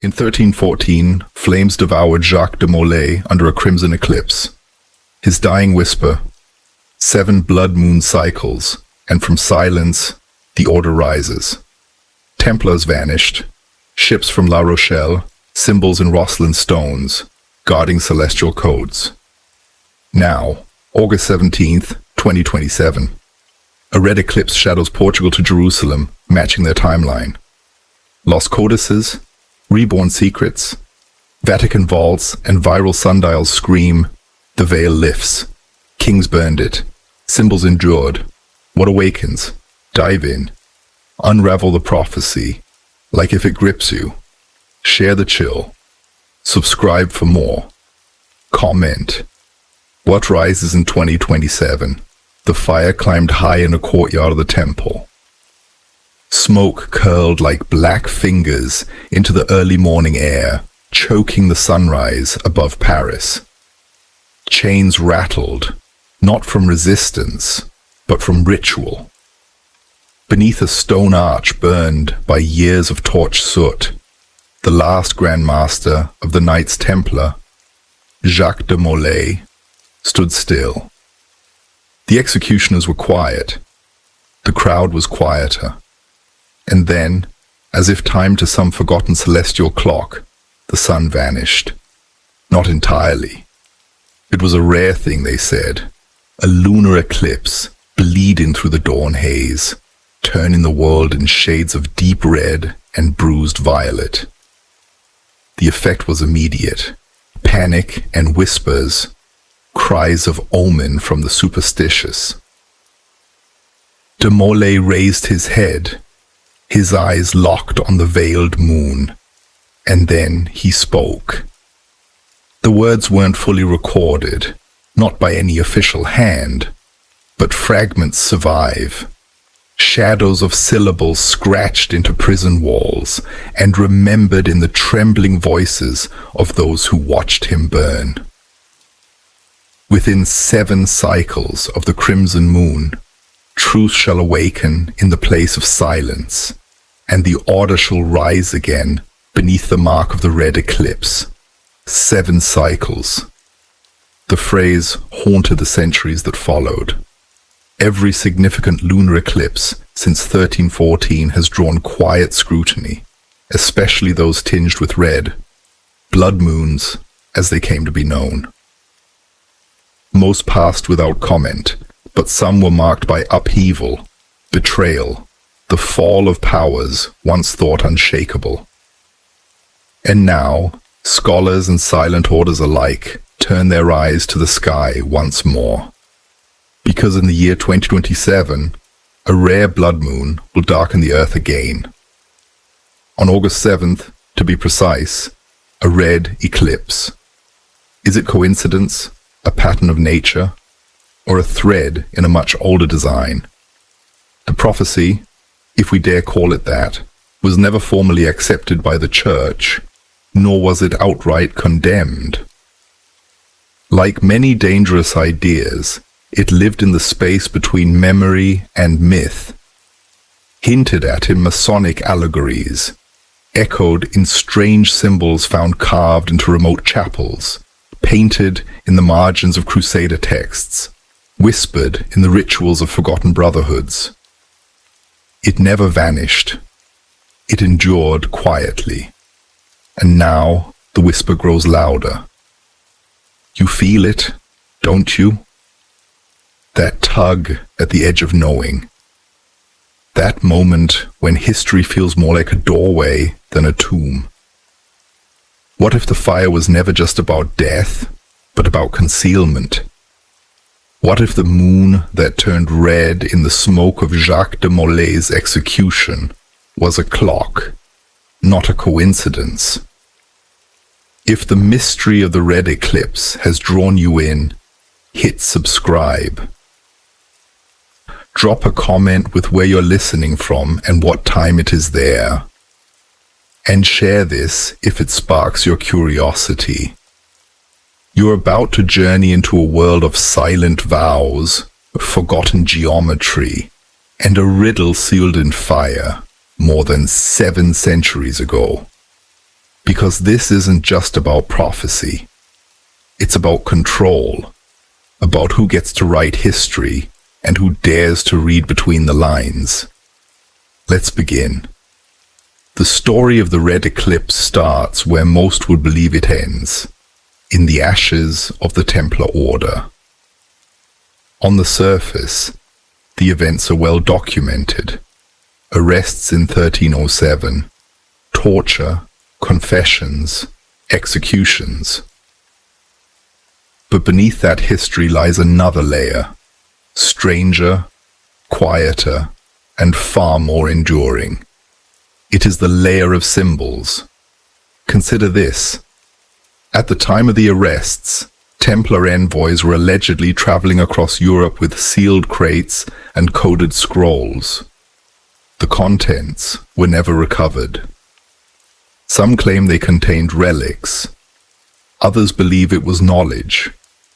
In 1314, flames devoured Jacques de Molay under a crimson eclipse. His dying whisper, 7 blood moon cycles, and from silence, the order rises. Templars vanished, ships from La Rochelle, symbols in Rosslyn stones, guarding celestial codes. Now, August 17th, 2027. A red eclipse shadows Portugal to Jerusalem, matching their timeline. Lost codices, reborn secrets, Vatican vaults and viral sundials scream, the veil lifts. Kings burned it. Symbols endured. What awakens? Dive in. Unravel the prophecy, like if it grips you. Share the chill. Subscribe for more. Comment. What rises in 2027? The fire climbed high in a courtyard of the temple. Smoke curled like black fingers into the early morning air, choking the sunrise above Paris. Chains rattled, not from resistance, but from ritual. Beneath a stone arch burned by years of torch soot, the last Grand Master of the Knights Templar, Jacques de Molay, stood still. The executioners were quiet. The crowd was quieter. And then, as if timed to some forgotten celestial clock, the sun vanished. Not entirely. It was a rare thing, they said. A lunar eclipse, bleeding through the dawn haze, turning the world in shades of deep red and bruised violet. The effect was immediate. Panic and whispers, cries of omen from the superstitious. De Molay raised his head, his eyes locked on the veiled moon, and then he spoke. The words weren't fully recorded, not by any official hand, but fragments survive. Shadows of syllables scratched into prison walls and remembered in the trembling voices of those who watched him burn. Within 7 cycles of the crimson moon, truth shall awaken in the place of silence, and the order shall rise again beneath the mark of the red eclipse. 7 cycles. The phrase haunted the centuries that followed. Every significant lunar eclipse since 1314 has drawn quiet scrutiny, especially those tinged with red, blood moons as they came to be known. Most passed without comment, but some were marked by upheaval, betrayal, the fall of powers once thought unshakable. And now, scholars and silent orders alike turn their eyes to the sky once more. Because in the year 2027, a rare blood moon will darken the earth again. On August 7th, to be precise, a red eclipse. Is it coincidence, a pattern of nature, or a thread in a much older design? The prophecy, if we dare call it that, was never formally accepted by the Church, nor was it outright condemned. Like many dangerous ideas, it lived in the space between memory and myth, hinted at in Masonic allegories, echoed in strange symbols found carved into remote chapels, painted in the margins of Crusader texts, whispered in the rituals of forgotten brotherhoods. It never vanished. It endured quietly. And now the whisper grows louder. You feel it, don't you? That tug at the edge of knowing. That moment when history feels more like a doorway than a tomb. What if the fire was never just about death, but about concealment? What if the moon that turned red in the smoke of Jacques de Molay's execution was a clock, not a coincidence? If the mystery of the red eclipse has drawn you in, hit subscribe. Drop a comment with where you're listening from and what time it is there. And share this if it sparks your curiosity. You're about to journey into a world of silent vows, forgotten geometry, and a riddle sealed in fire more than 7 centuries ago. Because Because this isn't just about prophecy. It's about control, about who gets to write history and who dares to read between the lines. Let's begin. The story of the Red Eclipse starts where most would believe it ends, in the ashes of the Templar Order. On the surface, the events are well documented. Arrests in 1307, torture, confessions, executions. But beneath that history lies another layer, stranger, quieter, and far more enduring. It is the layer of symbols. Consider this. At the time of the arrests, Templar envoys were allegedly traveling across Europe with sealed crates and coded scrolls. The contents were never recovered. Some claim they contained relics. Others believe it was knowledge,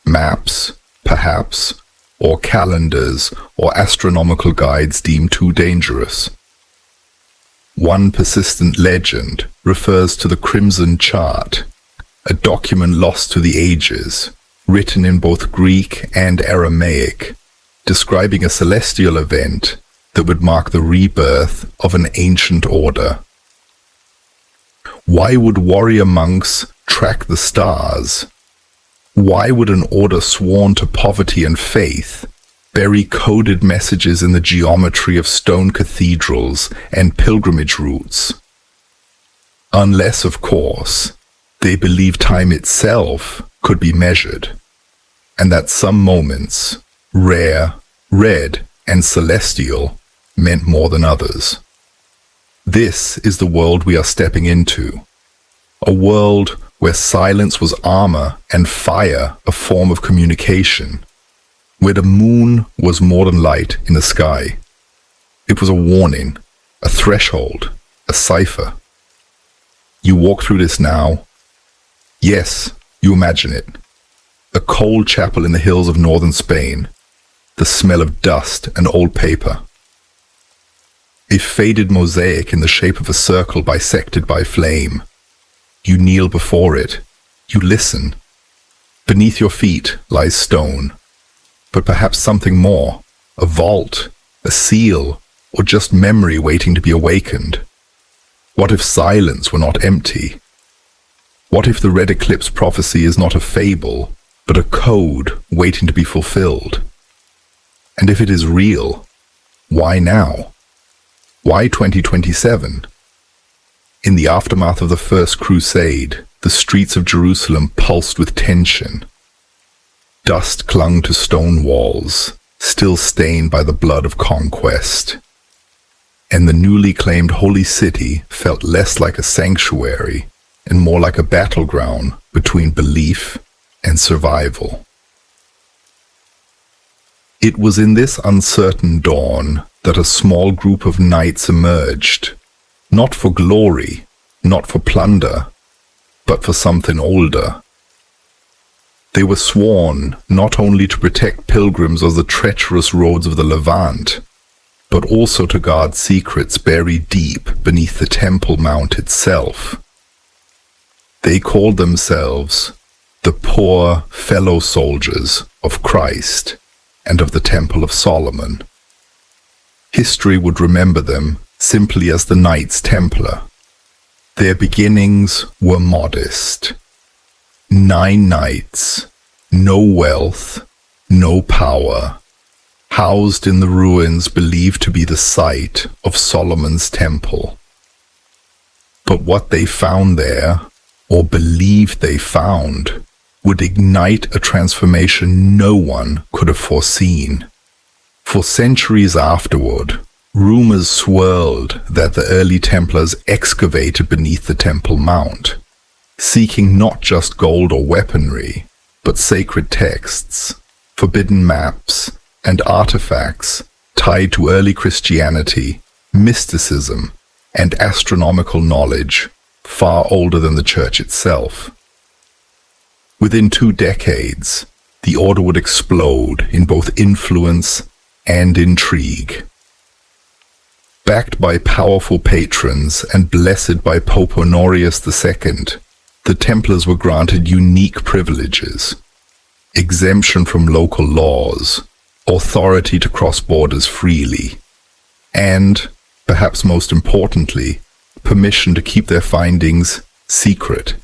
maps, perhaps, or calendars or astronomical guides deemed too dangerous. One persistent legend refers to the Crimson Chart, a document lost to the ages, written in both Greek and Aramaic, describing a celestial event that would mark the rebirth of an ancient order. Why would warrior monks track the stars? Why would an order sworn to poverty and faith bury coded messages in the geometry of stone cathedrals and pilgrimage routes? Unless, of course, they believed time itself could be measured, and that some moments, rare, red, and celestial, meant more than others. This is the world we are stepping into, a world where silence was armor and fire a form of communication, where the moon was more than light in the sky. It was a warning, a threshold, a cipher. You walk through this now. Yes, you imagine it. A cold chapel in the hills of northern Spain, the smell of dust and old paper. A faded mosaic in the shape of a circle bisected by flame. You kneel before it. You listen. Beneath your feet lies stone, but perhaps something more, a vault, a seal, or just memory waiting to be awakened. What if silence were not empty? What if the Red Eclipse prophecy is not a fable, but a code waiting to be fulfilled? And if it is real, why now? Why 2027? In the aftermath of the First Crusade, the streets of Jerusalem pulsed with tension. Dust clung to stone walls, still stained by the blood of conquest. And the newly claimed holy city felt less like a sanctuary and more like a battleground between belief and survival. It was in this uncertain dawn that a small group of knights emerged, not for glory, not for plunder, but for something older. They were sworn not only to protect pilgrims on the treacherous roads of the Levant, but also to guard secrets buried deep beneath the Temple Mount itself. They called themselves the poor fellow soldiers of Christ and of the Temple of Solomon. History would remember them simply as the Knights Templar. Their beginnings were modest. 9 knights, no wealth, no power, housed in the ruins believed to be the site of Solomon's temple. But what they found there, or believed they found, would ignite a transformation no one could have foreseen. For centuries afterward, rumors swirled that the early Templars excavated beneath the Temple Mount, seeking not just gold or weaponry, but sacred texts, forbidden maps, and artifacts tied to early Christianity, mysticism, and astronomical knowledge far older than the Church itself. Within 2 decades, the order would explode in both influence and intrigue. Backed by powerful patrons and blessed by Pope Honorius II, the Templars were granted unique privileges: exemption from local laws, authority to cross borders freely, and, perhaps most importantly, permission to keep their findings secret.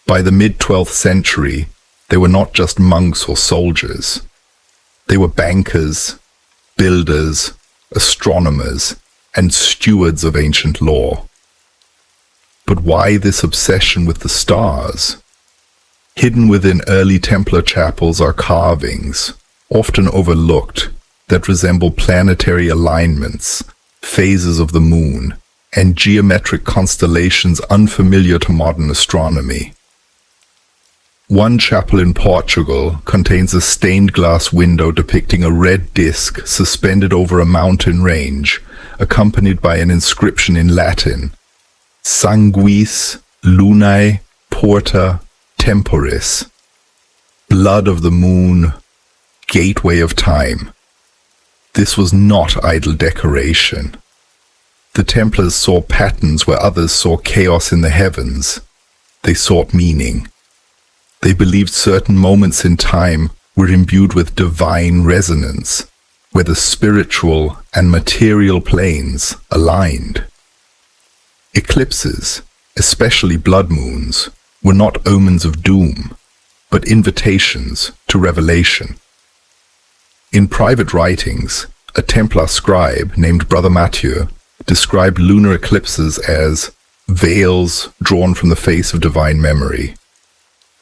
By the mid-12th century, they were not just monks or soldiers. They were bankers, builders, astronomers, and stewards of ancient lore. But why this obsession with the stars? Hidden within early Templar chapels are carvings, often overlooked, that resemble planetary alignments, phases of the moon, and geometric constellations unfamiliar to modern astronomy. One chapel in Portugal contains a stained glass window depicting a red disc suspended over a mountain range, accompanied by an inscription in Latin: Sanguis lunae porta temporis, blood of the moon, gateway of time. This was not idle decoration. The Templars saw patterns where others saw chaos in the heavens. They sought meaning. They believed certain moments in time were imbued with divine resonance, where the spiritual and material planes aligned. Eclipses, especially blood moons, were not omens of doom, but invitations to revelation. In private writings, a Templar scribe named Brother Mathieu described lunar eclipses as veils drawn from the face of divine memory.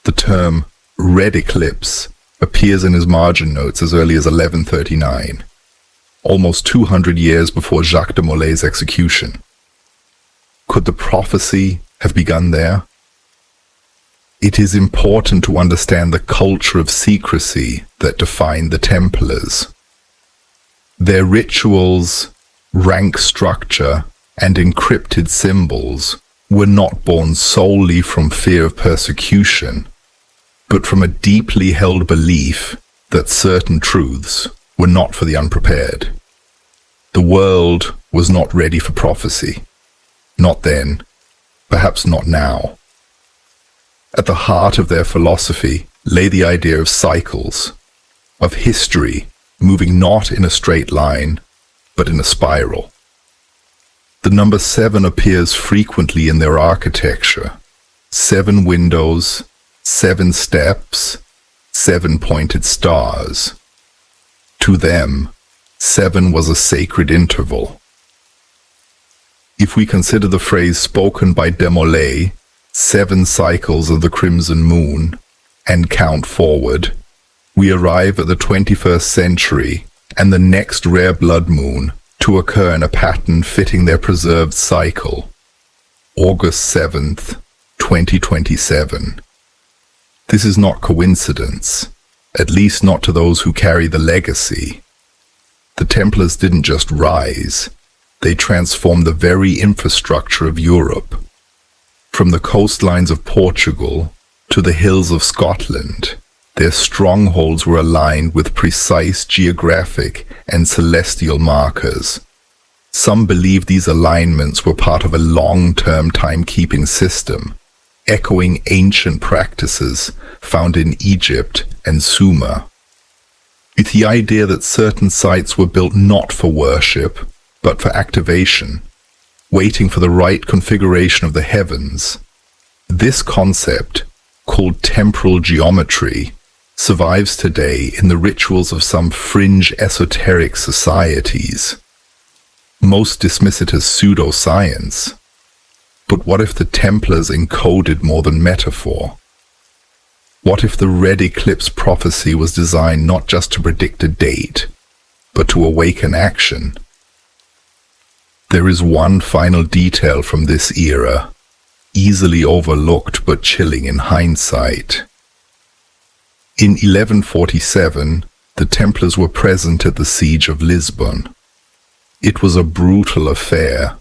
The term Red Eclipse appears in his margin notes as early as 1139, almost 200 years before Jacques de Molay's execution. Could the prophecy have begun there? It is important to understand the culture of secrecy that defined the Templars. Their rituals, rank structure, and encrypted symbols were not born solely from fear of persecution, but from a deeply held belief that certain truths were not for the unprepared. The world was not ready for prophecy. Not then, perhaps not now. At the heart of their philosophy lay the idea of cycles, of history moving not in a straight line, but in a spiral. The number 7 appears frequently in their architecture. 7 windows, 7 steps, 7 pointed stars. To them, 7 was a sacred interval. If we consider the phrase spoken by de Molay, 7 cycles of the crimson moon, and count forward, we arrive at the 21st century and the next rare blood moon to occur in a pattern fitting their preserved cycle. August 7th, 2027. This is not coincidence, at least not to those who carry the legacy. The Templars didn't just rise, they transformed the very infrastructure of Europe. From the coastlines of Portugal to the hills of Scotland, their strongholds were aligned with precise geographic and celestial markers. Some believe these alignments were part of a long-term timekeeping system, echoing ancient practices found in Egypt and Sumer. With the idea that certain sites were built not for worship, but for activation, waiting for the right configuration of the heavens. This concept, called temporal geometry, survives today in the rituals of some fringe esoteric societies. Most dismiss it as pseudoscience. But what if the Templars encoded more than metaphor? What if the Red Eclipse prophecy was designed not just to predict a date, but to awaken action? There is one final detail from this era, easily overlooked but chilling in hindsight. In 1147, the Templars were present at the siege of Lisbon. It was a brutal affair,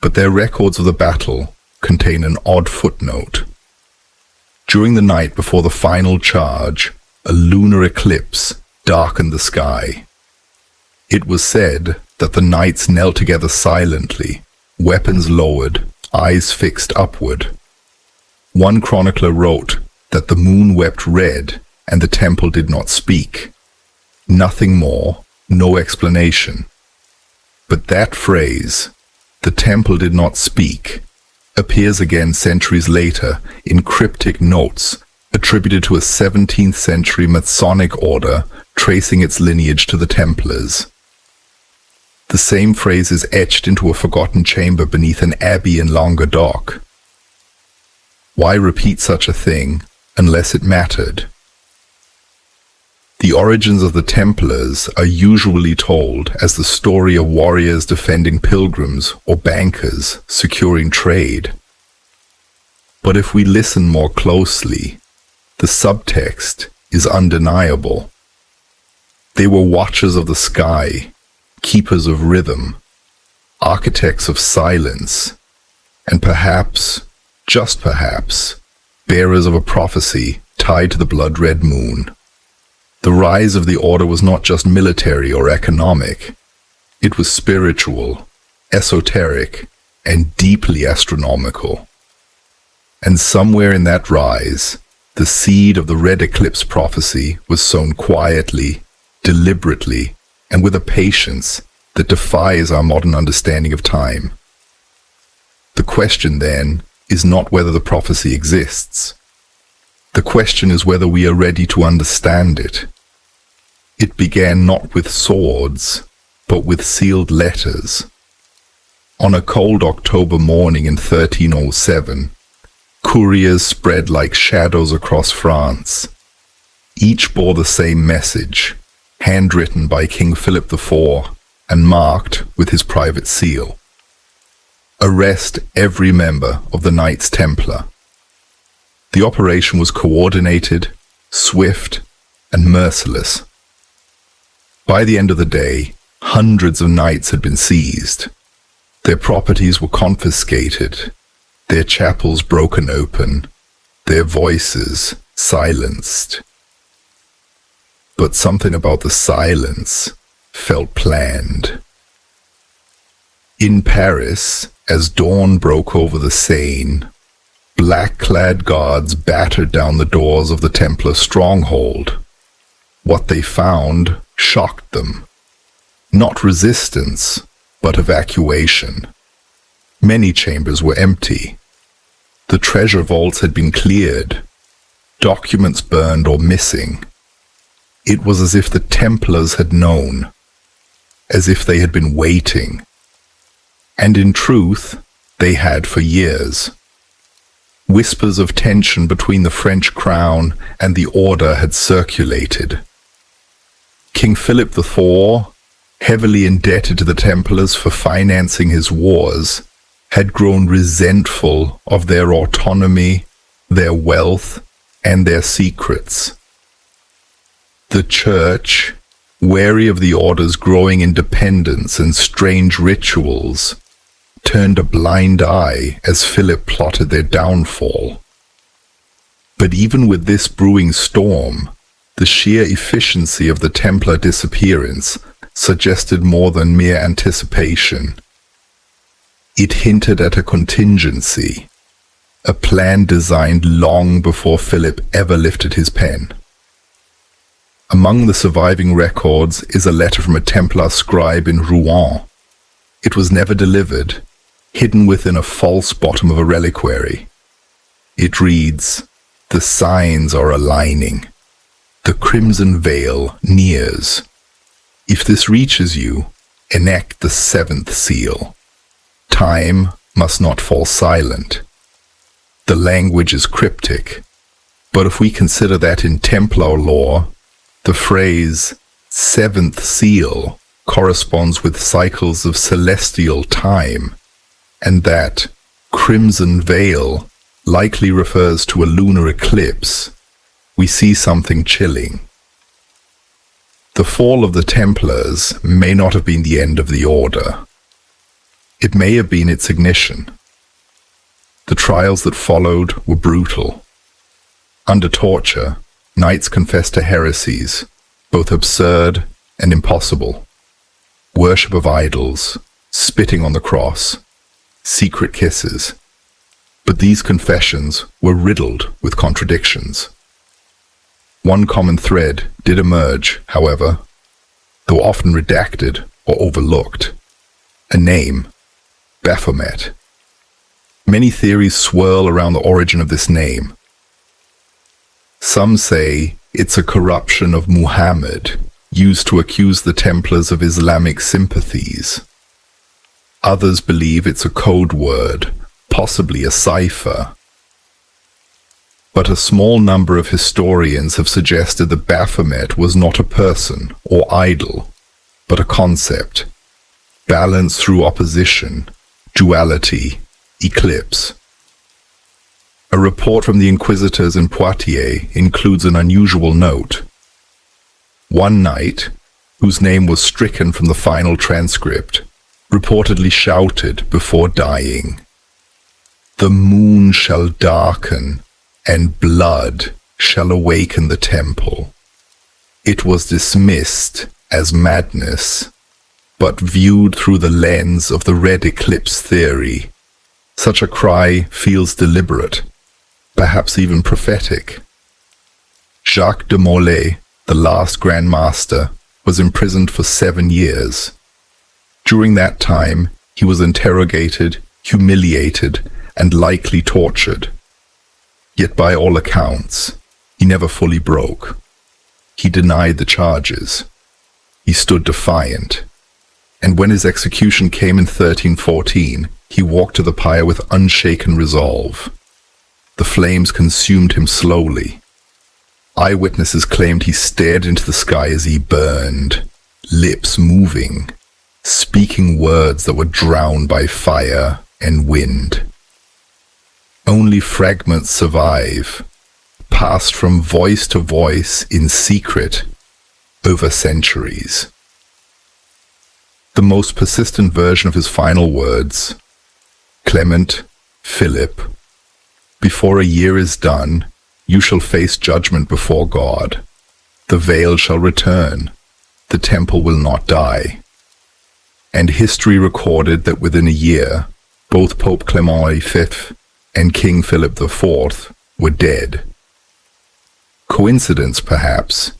but their records of the battle contain an odd footnote. During the night before the final charge, a lunar eclipse darkened the sky. It was said that the knights knelt together silently, weapons lowered, eyes fixed upward. One chronicler wrote that the moon wept red and the temple did not speak. Nothing more, no explanation. But that phrase, "the temple did not speak," appears again centuries later in cryptic notes attributed to a 17th century Masonic order tracing its lineage to the Templars. The same phrase is etched into a forgotten chamber beneath an abbey in Languedoc. Why repeat such a thing unless it mattered? The origins of the Templars are usually told as the story of warriors defending pilgrims or bankers securing trade. But if we listen more closely, the subtext is undeniable. They were watchers of the sky, keepers of rhythm, architects of silence, and perhaps, just perhaps, bearers of a prophecy tied to the blood-red moon. The rise of the order was not just military or economic. It was spiritual, esoteric, and deeply astronomical. And somewhere in that rise, the seed of the Red Eclipse prophecy was sown quietly, deliberately, and with a patience that defies our modern understanding of time. The question, then, is not whether the prophecy exists. The question is whether we are ready to understand it. It began not with swords, but with sealed letters. On a cold October morning in 1307, couriers spread like shadows across France. Each bore the same message, handwritten by King Philip IV and marked with his private seal. Arrest every member of the Knights Templar. The operation was coordinated, swift, and merciless. By the end of the day, hundreds of knights had been seized. Their properties were confiscated, their chapels broken open, their voices silenced. But something about the silence felt planned. In Paris, as dawn broke over the Seine, black-clad guards battered down the doors of the Templar stronghold. What they found shocked them. Not resistance, but evacuation. Many chambers were empty. The treasure vaults had been cleared, documents burned or missing. It was as if the Templars had known, as if they had been waiting. And in truth, they had for years. Whispers of tension between the French crown and the order had circulated. King Philip IV, heavily indebted to the Templars for financing his wars, had grown resentful of their autonomy, their wealth, and their secrets. The Church, wary of the order's growing independence and strange rituals, turned a blind eye as Philip plotted their downfall. But even with this brewing storm, the sheer efficiency of the Templar disappearance suggested more than mere anticipation. It hinted at a contingency, a plan designed long before Philip ever lifted his pen. Among the surviving records is a letter from a Templar scribe in Rouen. It was never delivered, hidden within a false bottom of a reliquary. It reads, "The signs are aligning. The crimson veil nears. If this reaches you, enact the 7th seal. Time must not fall silent." The language is cryptic, but if we consider that in Templar lore, the phrase 7th seal corresponds with cycles of celestial time, and that crimson veil likely refers to a lunar eclipse, we see something chilling. The fall of the Templars may not have been the end of the order. It may have been its ignition. The trials that followed were brutal. Under torture, knights confessed to heresies, both absurd and impossible. worship of idols, spitting on the cross, secret kisses. But these confessions were riddled with contradictions. One common thread did emerge, however, though often redacted or overlooked: a name, Baphomet. Many theories swirl around the origin of this name. Some say it's a corruption of Muhammad, used to accuse the Templars of Islamic sympathies. Others believe it's a code word, possibly a cipher. But a small number of historians have suggested that Baphomet was not a person or idol, but a concept, balance through opposition, duality, eclipse. A report from the inquisitors in Poitiers includes an unusual note. One knight, whose name was stricken from the final transcript, reportedly shouted before dying, "The moon shall darken, and blood shall awaken the temple." It was dismissed as madness, but viewed through the lens of the Red Eclipse theory, such a cry feels deliberate, perhaps even prophetic. Jacques de Molay, the last Grand Master, was imprisoned for 7 years. During that time, he was interrogated, humiliated, and likely tortured. Yet by all accounts, he never fully broke. He denied the charges. He stood defiant. And when his execution came in 1314, he walked to the pyre with unshaken resolve. The flames consumed him slowly. Eyewitnesses claimed he stared into the sky as he burned, lips moving, speaking words that were drowned by fire and wind. Only fragments survive, passed from voice to voice in secret over centuries. The most persistent version of his final words: "Clement, Philip, before a year is done, you shall face judgment before God. The veil shall return. The temple will not die." And history recorded that within a year, both Pope Clement V and King Philip IV were dead. Coincidence, perhaps,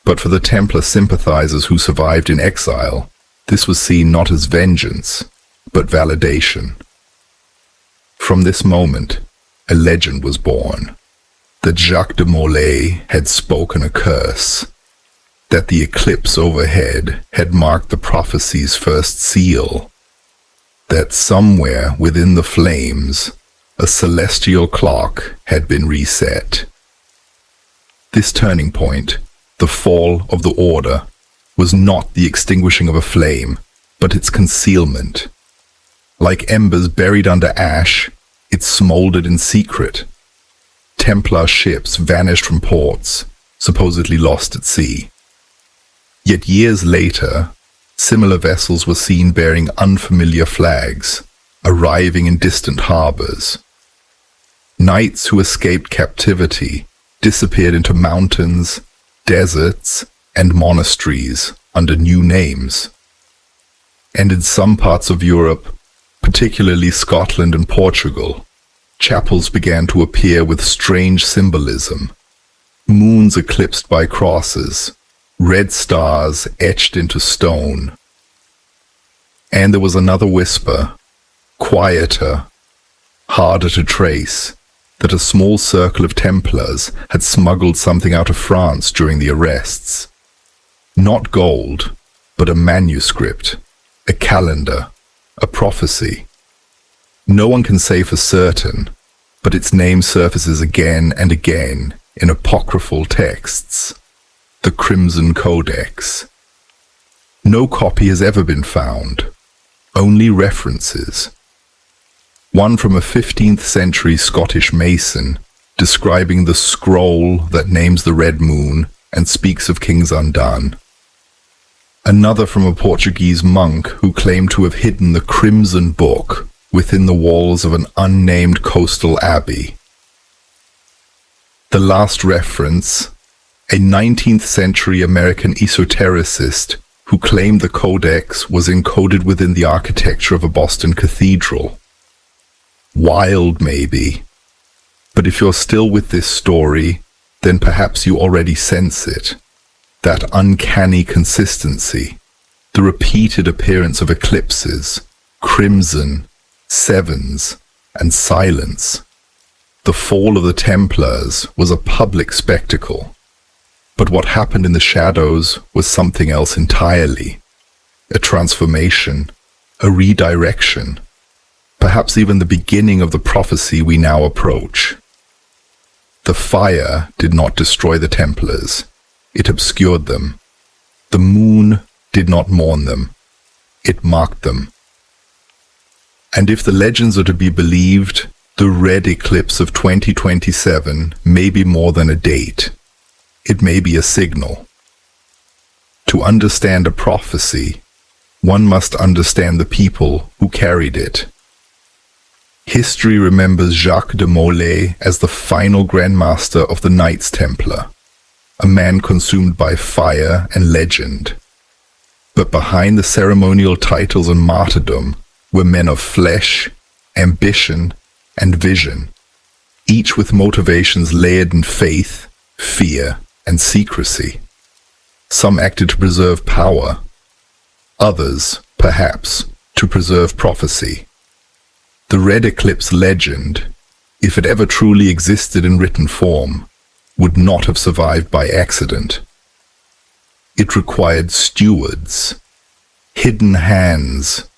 but for the Templar sympathizers who survived in exile, this was seen not as vengeance, but validation. From this moment, a legend was born, that Jacques de Molay had spoken a curse, that the eclipse overhead had marked the prophecy's first seal, that somewhere within the flames, a celestial clock had been reset. This turning point, the fall of the order, was not the extinguishing of a flame, but its concealment. Like embers buried under ash, it smoldered in secret. Templar ships vanished from ports, supposedly lost at sea. Yet years later, similar vessels were seen bearing unfamiliar flags, arriving in distant harbors. Knights who escaped captivity disappeared into mountains, deserts, and monasteries under new names. And in some parts of Europe, particularly Scotland and Portugal, chapels began to appear with strange symbolism: moons eclipsed by crosses, red stars etched into stone. And there was another whisper, quieter, harder to trace, that a small circle of Templars had smuggled something out of France during the arrests. Not gold, but a manuscript, a calendar, a prophecy. No one can say for certain, but its name surfaces again and again in apocryphal texts. The Crimson Codex. No copy has ever been found, only references. One from a 15th century Scottish mason describing the scroll that names the red moon and speaks of kings undone. Another from a Portuguese monk who claimed to have hidden the Crimson Book within the walls of an unnamed coastal abbey. The last reference, a 19th century American esotericist who claimed the codex was encoded within the architecture of a Boston cathedral. Wild, maybe. But if you're still with this story, then perhaps you already sense it. That uncanny consistency, the repeated appearance of eclipses, crimson, sevens, and silence. The fall of the Templars was a public spectacle, but what happened in the shadows was something else entirely. A transformation, a redirection, perhaps even the beginning of the prophecy we now approach. The fire did not destroy the Templars, it obscured them. The moon did not mourn them, it marked them. And if the legends are to be believed, the Red Eclipse of 2027 may be more than a date. It may be a signal. To understand a prophecy, one must understand the people who carried it. History remembers Jacques de Molay as the final Grand Master of the Knights Templar, a man consumed by fire and legend. But behind the ceremonial titles and martyrdom were men of flesh, ambition, and vision, each with motivations layered in faith, fear, and secrecy. Some acted to preserve power, others, perhaps, to preserve prophecy. The Red Eclipse legend, if it ever truly existed in written form, would not have survived by accident. It required stewards, hidden hands,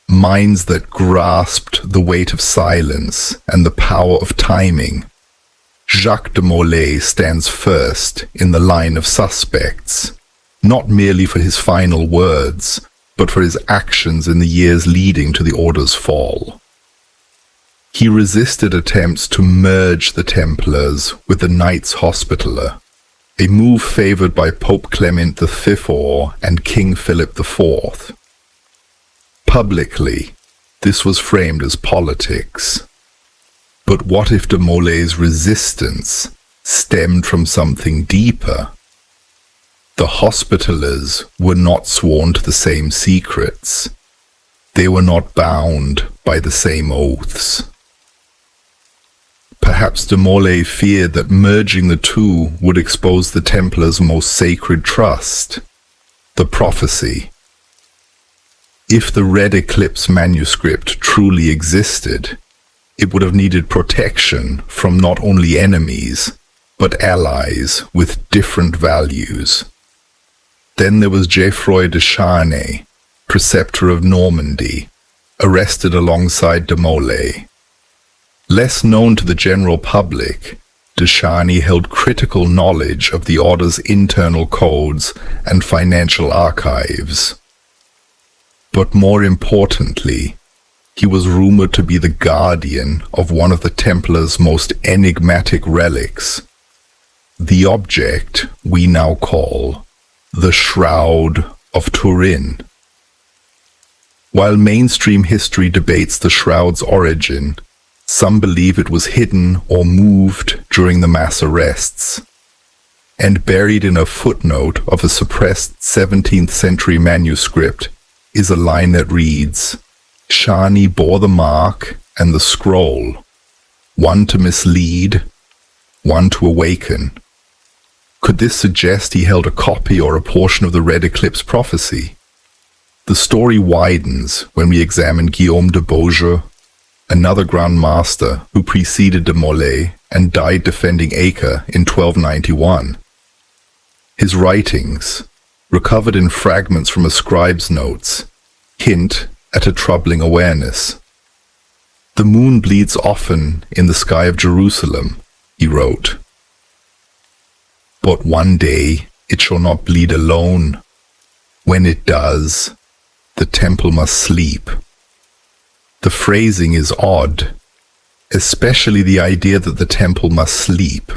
minds that grasped the weight of silence and the power of timing. Jacques de Molay stands first in the line of suspects, not merely for his final words, but for his actions in the years leading to the Order's fall. He resisted attempts to merge the Templars with the Knights Hospitaller, a move favored by Pope Clement V and King Philip IV. Publicly, this was framed as politics. But what if de Molay's resistance stemmed from something deeper? The Hospitallers were not sworn to the same secrets. They were not bound by the same oaths. Perhaps de Molay feared that merging the two would expose the Templars' most sacred trust, the prophecy. If the Red Eclipse manuscript truly existed, it would have needed protection from not only enemies, but allies with different values. Then there was Geoffroy de Charnay, preceptor of Normandy, arrested alongside de Molay. Less known to the general public, de Charnay held critical knowledge of the Order's internal codes and financial archives. But more importantly, he was rumored to be the guardian of one of the Templars' most enigmatic relics, the object we now call the Shroud of Turin. While mainstream history debates the shroud's origin, some believe it was hidden or moved during the mass arrests, and buried in a footnote of a suppressed 17th century manuscript is a line that reads, "Charnay bore the mark and the scroll, one to mislead, one to awaken." Could this suggest he held a copy or a portion of the Red Eclipse prophecy? The story widens when we examine Guillaume de Beaujeu, another Grand Master who preceded de Molay and died defending Acre in 1291. His writings, recovered in fragments from a scribe's notes, hint at a troubling awareness. "The moon bleeds often in the sky of Jerusalem," he wrote. "But one day it shall not bleed alone. When it does, the temple must sleep." The phrasing is odd, especially the idea that the temple must sleep.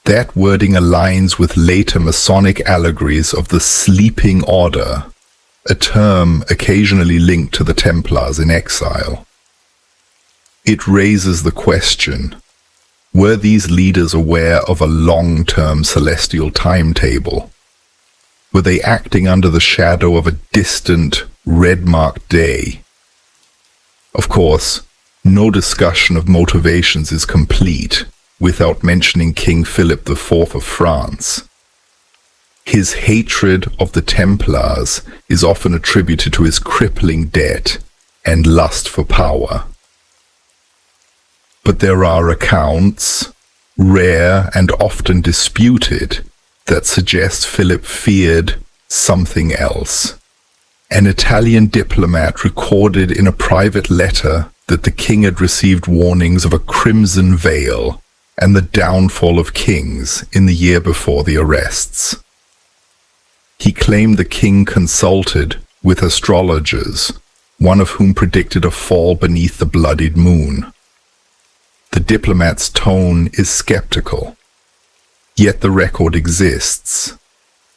That wording aligns with later Masonic allegories of the sleeping order, a term occasionally linked to the Templars in exile. It raises the question, were these leaders aware of a long-term celestial timetable? Were they acting under the shadow of a distant, red-marked day? Of course, no discussion of motivations is complete without mentioning King Philip IV of France. His hatred of the Templars is often attributed to his crippling debt and lust for power. But there are accounts, rare and often disputed, that suggest Philip feared something else. An Italian diplomat recorded in a private letter that the king had received warnings of a crimson veil and the downfall of kings in the year before the arrests. He claimed the king consulted with astrologers, one of whom predicted a fall beneath the bloodied moon. The diplomat's tone is skeptical, yet the record exists.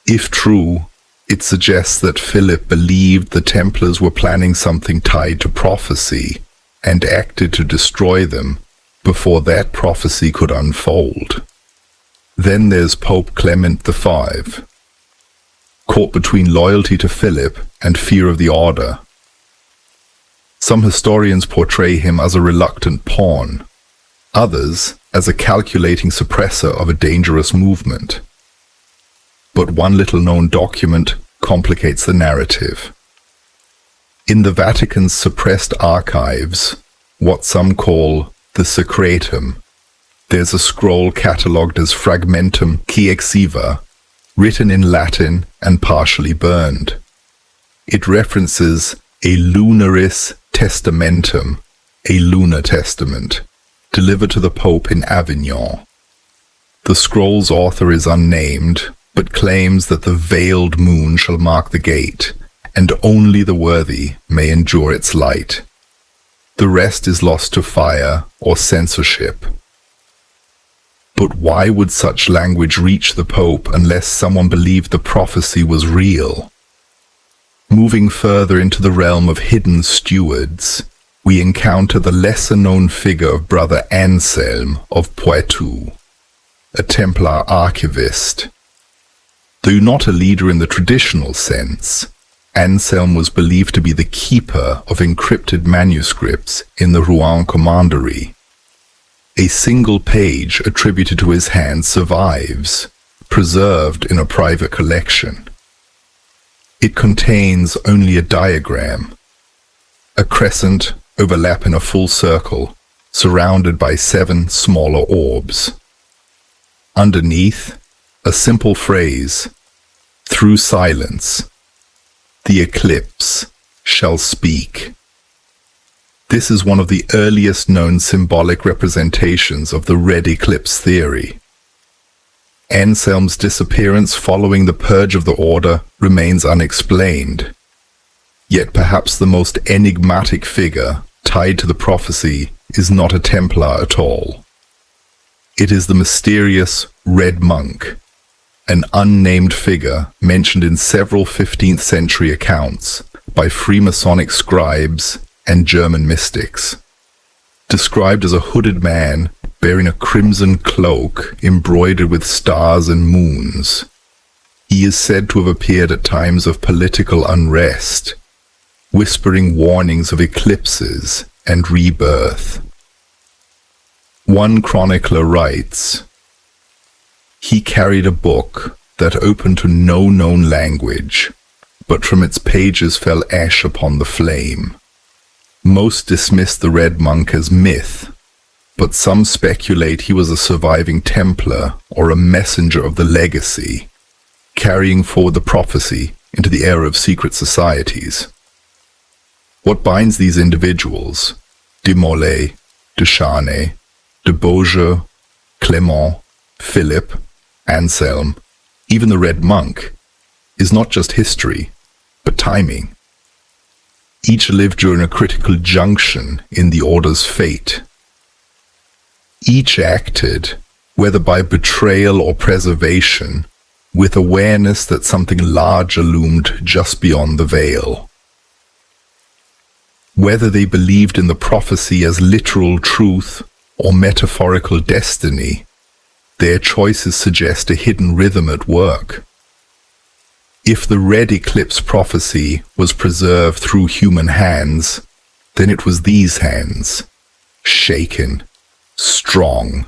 If true, it suggests that Philip believed the Templars were planning something tied to prophecy and acted to destroy them before that prophecy could unfold. Then there's Pope Clement V, caught between loyalty to Philip and fear of the order. Some historians portray him as a reluctant pawn, others as a calculating suppressor of a dangerous movement. But one little-known document complicates the narrative. In the Vatican's suppressed archives, what some call the Secretum, there's a scroll catalogued as Fragmentum Quiexiva, written in Latin and partially burned. It references a lunaris testamentum, a lunar testament, delivered to the Pope in Avignon. The scroll's author is unnamed, but claims that the veiled moon shall mark the gate, and only the worthy may endure its light. The rest is lost to fire or censorship. But why would such language reach the Pope unless someone believed the prophecy was real? Moving further into the realm of hidden stewards, we encounter the lesser-known figure of Brother Anselm of Poitou, a Templar archivist. Though not a leader in the traditional sense, Anselm was believed to be the keeper of encrypted manuscripts in the Rouen commandery. A single page attributed to his hand survives, preserved in a private collection. It contains only a diagram, a crescent overlap in a full circle, surrounded by 7 smaller orbs. Underneath, a simple phrase, "Through silence, the eclipse shall speak." This is one of the earliest known symbolic representations of the Red Eclipse theory. Anselm's disappearance following the purge of the order remains unexplained. Yet perhaps the most enigmatic figure tied to the prophecy is not a Templar at all. It is the mysterious Red Monk, an unnamed figure mentioned in several 15th century accounts by Freemasonic scribes and German mystics. Described as a hooded man bearing a crimson cloak embroidered with stars and moons, he is said to have appeared at times of political unrest, whispering warnings of eclipses and rebirth. One chronicler writes, "He carried a book that opened to no known language, but from its pages fell ash upon the flame. Most dismissed the Red Monk as myth, but some speculate he was a surviving Templar or a messenger of the legacy, carrying forward the prophecy into the era of secret societies." What binds these individuals, de Molay, de Charnay, de Beaujeu, Clement, Philip, Anselm, even the Red Monk, is not just history, but timing. Each lived during a critical junction in the order's fate. Each acted, whether by betrayal or preservation, with awareness that something larger loomed just beyond the veil. Whether they believed in the prophecy as literal truth or metaphorical destiny, their choices suggest a hidden rhythm at work. If the Red Eclipse prophecy was preserved through human hands, then it was these hands, shaken, strong,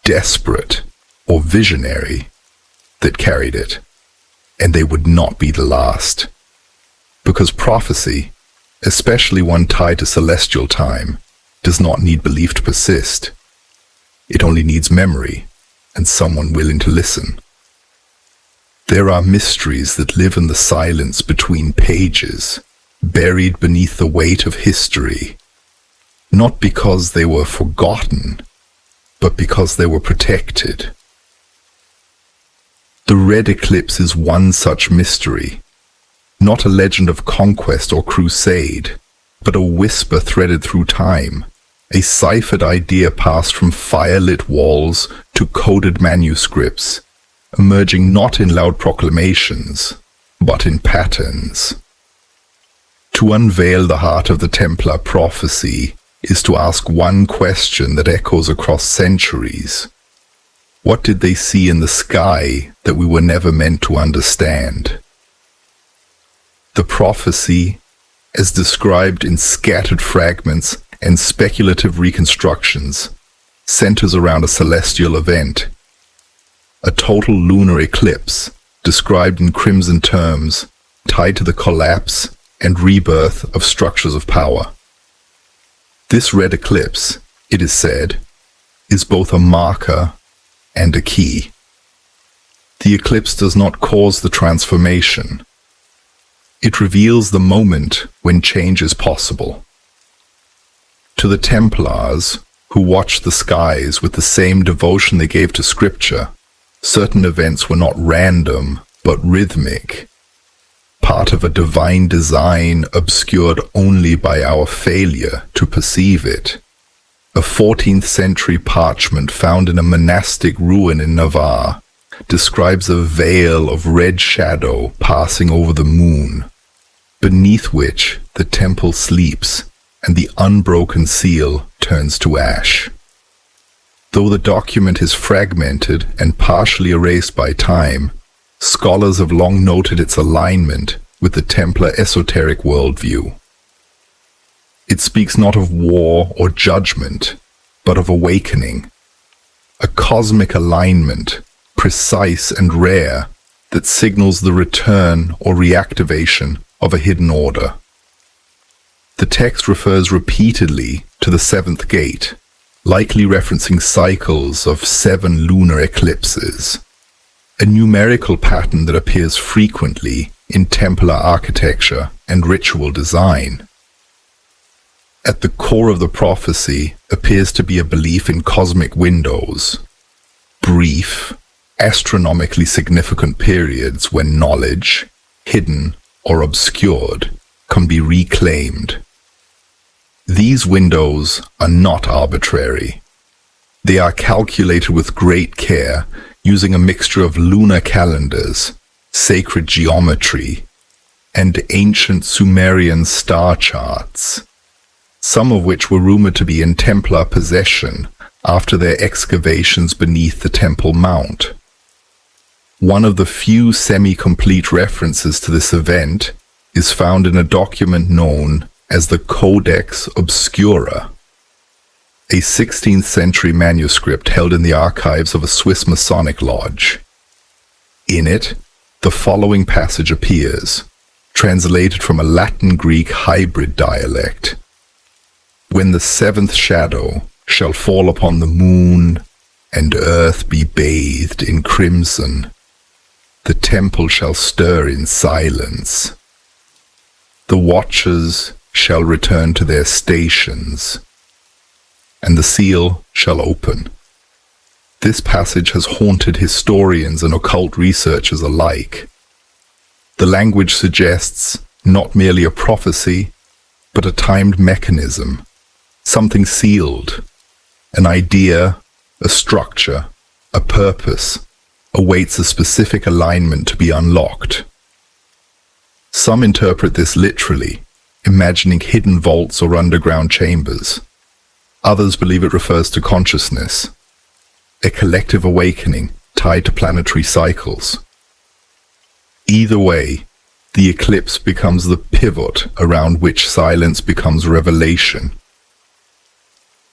desperate, or visionary, that carried it, and they would not be the last. Because prophecy, especially one tied to celestial time, does not need belief to persist. It only needs memory and someone willing to listen. There are mysteries that live in the silence between pages, buried beneath the weight of history, not because they were forgotten, but because they were protected. The Red Eclipse is one such mystery, not a legend of conquest or crusade, but a whisper threaded through time, a ciphered idea passed from firelit walls to coded manuscripts, emerging not in loud proclamations, but in patterns. To unveil the heart of the Templar prophecy is to ask one question that echoes across centuries. What did they see in the sky that we were never meant to understand? The prophecy, as described in scattered fragments and speculative reconstructions, centers around a celestial event. A total lunar eclipse, described in crimson terms, tied to the collapse and rebirth of structures of power. This red eclipse, it is said, is both a marker and a key. The eclipse does not cause the transformation. It reveals the moment when change is possible. To the Templars, who watched the skies with the same devotion they gave to scripture, certain events were not random, but rhythmic, part of a divine design obscured only by our failure to perceive it. A 14th century parchment found in a monastic ruin in Navarre describes a veil of red shadow passing over the moon, beneath which the temple sleeps and the unbroken seal turns to ash. Though the document is fragmented and partially erased by time, scholars have long noted its alignment with the Templar esoteric worldview. It speaks not of war or judgment, but of awakening, a cosmic alignment, precise and rare, that signals the return or reactivation of a hidden order. The text refers repeatedly to the seventh gate, likely referencing cycles of 7 lunar eclipses, a numerical pattern that appears frequently in Templar architecture and ritual design. At the core of the prophecy appears to be a belief in cosmic windows, brief, astronomically significant periods when knowledge, hidden or obscured, can be reclaimed. These windows are not arbitrary. They are calculated with great care using a mixture of lunar calendars, sacred geometry, and ancient Sumerian star charts, some of which were rumored to be in Templar possession after their excavations beneath the Temple Mount. One of the few semi-complete references to this event is found in a document known as the Codex Obscura, a 16th century manuscript held in the archives of a Swiss Masonic lodge. In it, the following passage appears, translated from a Latin-Greek hybrid dialect. When the 7th shadow shall fall upon the moon, and earth be bathed in crimson, the temple shall stir in silence. The watchers shall return to their stations, and the seal shall open. This passage has haunted historians and occult researchers alike. The language suggests not merely a prophecy, but a timed mechanism, something sealed, an idea, a structure, a purpose, awaits a specific alignment to be unlocked. Some interpret this literally, imagining hidden vaults or underground chambers. Others believe it refers to consciousness, a collective awakening tied to planetary cycles. Either way, the eclipse becomes the pivot around which silence becomes revelation.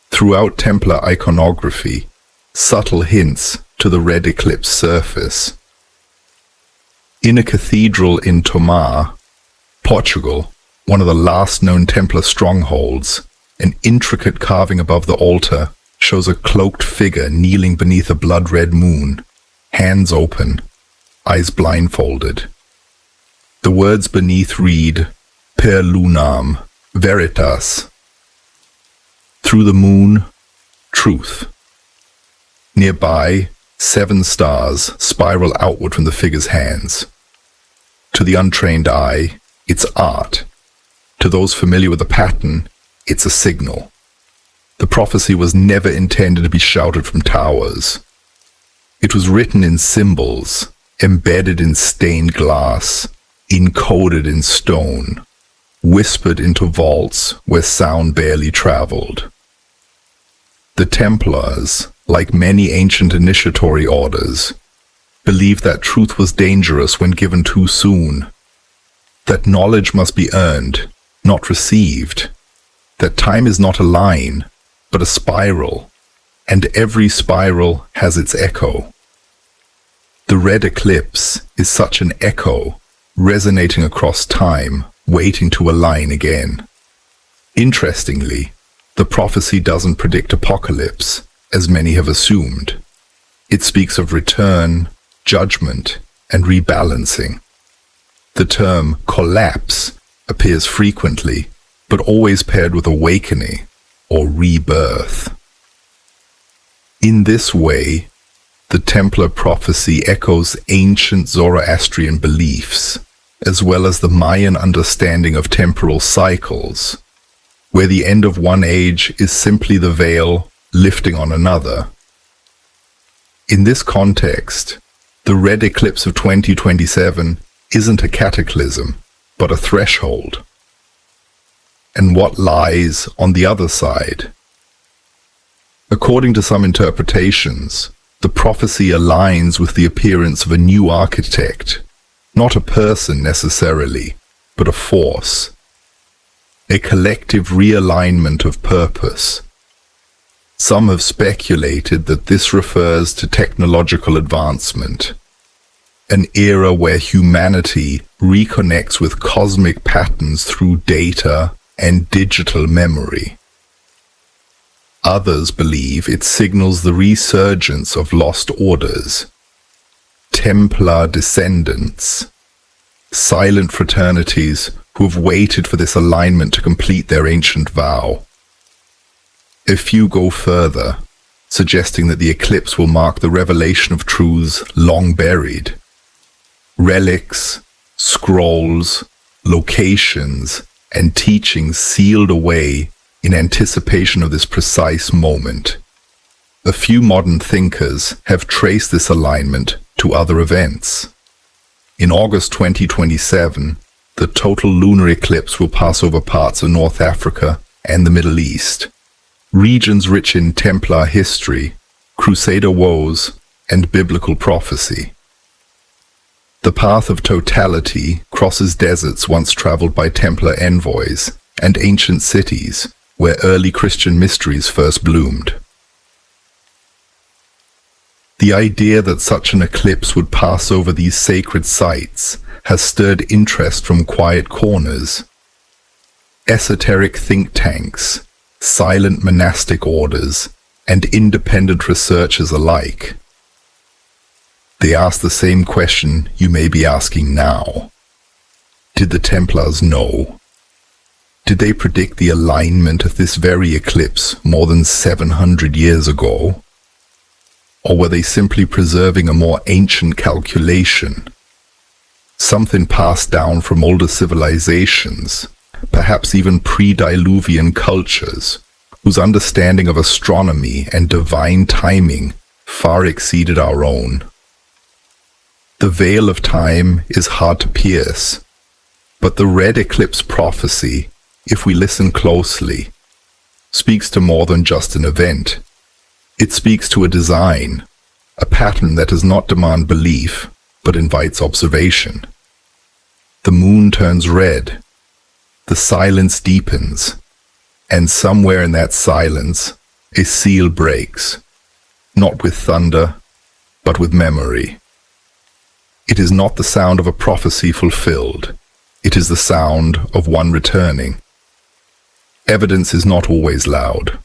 Throughout Templar iconography, subtle hints to the Red Eclipse surface. In a cathedral in Tomar, Portugal, one of the last known Templar strongholds, an intricate carving above the altar shows a cloaked figure kneeling beneath a blood-red moon, hands open, eyes blindfolded. The words beneath read, Per lunam, veritas. Through the moon, truth. Nearby, 7 stars spiral outward from the figure's hands. To the untrained eye, it's art. To those familiar with the pattern, it's a signal. The prophecy was never intended to be shouted from towers. It was written in symbols, embedded in stained glass, encoded in stone, whispered into vaults where sound barely traveled. The Templars, like many ancient initiatory orders, believed that truth was dangerous when given too soon, that knowledge must be earned, not received, that time is not a line, but a spiral, and every spiral has its echo. The Red Eclipse is such an echo, resonating across time, waiting to align again. Interestingly, the prophecy doesn't predict apocalypse, as many have assumed. It speaks of return, judgment, and rebalancing. The term collapse appears frequently, but always paired with awakening or rebirth. In this way, the Templar prophecy echoes ancient Zoroastrian beliefs, as well as the Mayan understanding of temporal cycles, where the end of one age is simply the veil lifting on another. In this context, the Red Eclipse of 2027 isn't a cataclysm, but a threshold. And what lies on the other side? According to some interpretations, the prophecy aligns with the appearance of a new architect, not a person necessarily, but a force, a collective realignment of purpose. Some have speculated that this refers to technological advancement, an era where humanity reconnects with cosmic patterns through data and digital memory. Others believe it signals the resurgence of lost orders, Templar descendants, silent fraternities who have waited for this alignment to complete their ancient vow. A few go further, suggesting that the eclipse will mark the revelation of truths long buried. Relics, scrolls, locations, and teachings sealed away in anticipation of this precise moment. A few modern thinkers have traced this alignment to other events. In August 2027, the total lunar eclipse will pass over parts of North Africa and the Middle East, regions rich in Templar history, Crusader woes, and biblical prophecy. The path of totality crosses deserts once traveled by Templar envoys and ancient cities where early Christian mysteries first bloomed. The idea that such an eclipse would pass over these sacred sites has stirred interest from quiet corners. Esoteric think tanks, silent monastic orders, and independent researchers alike. They ask the same question you may be asking now. Did the Templars know? Did they predict the alignment of this very eclipse more than 700 years ago? Or were they simply preserving a more ancient calculation? Something passed down from older civilizations, perhaps even pre-diluvian cultures, whose understanding of astronomy and divine timing far exceeded our own. The veil of time is hard to pierce, but the Red Eclipse prophecy, if we listen closely, speaks to more than just an event. It speaks to a design, a pattern that does not demand belief, but invites observation. The moon turns red. The silence deepens. And somewhere in that silence, a seal breaks. Not with thunder, but with memory. It is not the sound of a prophecy fulfilled. It is the sound of one returning. Evidence is not always loud.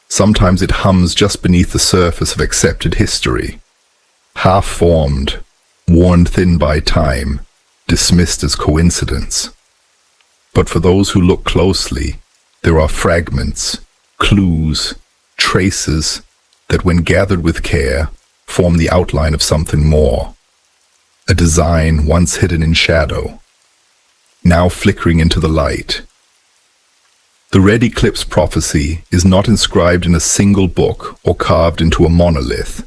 Sometimes it hums just beneath the surface of accepted history, half-formed, worn thin by time, dismissed as coincidence. But for those who look closely, there are fragments, clues, traces that when gathered with care form the outline of something more. A design once hidden in shadow, now flickering into the light. The Red Eclipse prophecy is not inscribed in a single book or carved into a monolith.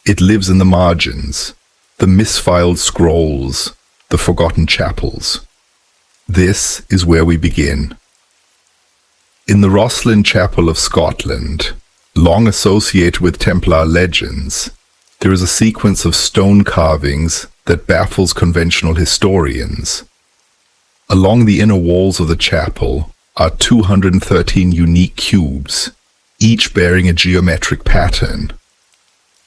It lives in the margins, the misfiled scrolls, the forgotten chapels. This is where we begin. In the Rosslyn Chapel of Scotland, long associated with Templar legends, there is a sequence of stone carvings that baffles conventional historians. Along the inner walls of the chapel are 213 unique cubes, each bearing a geometric pattern.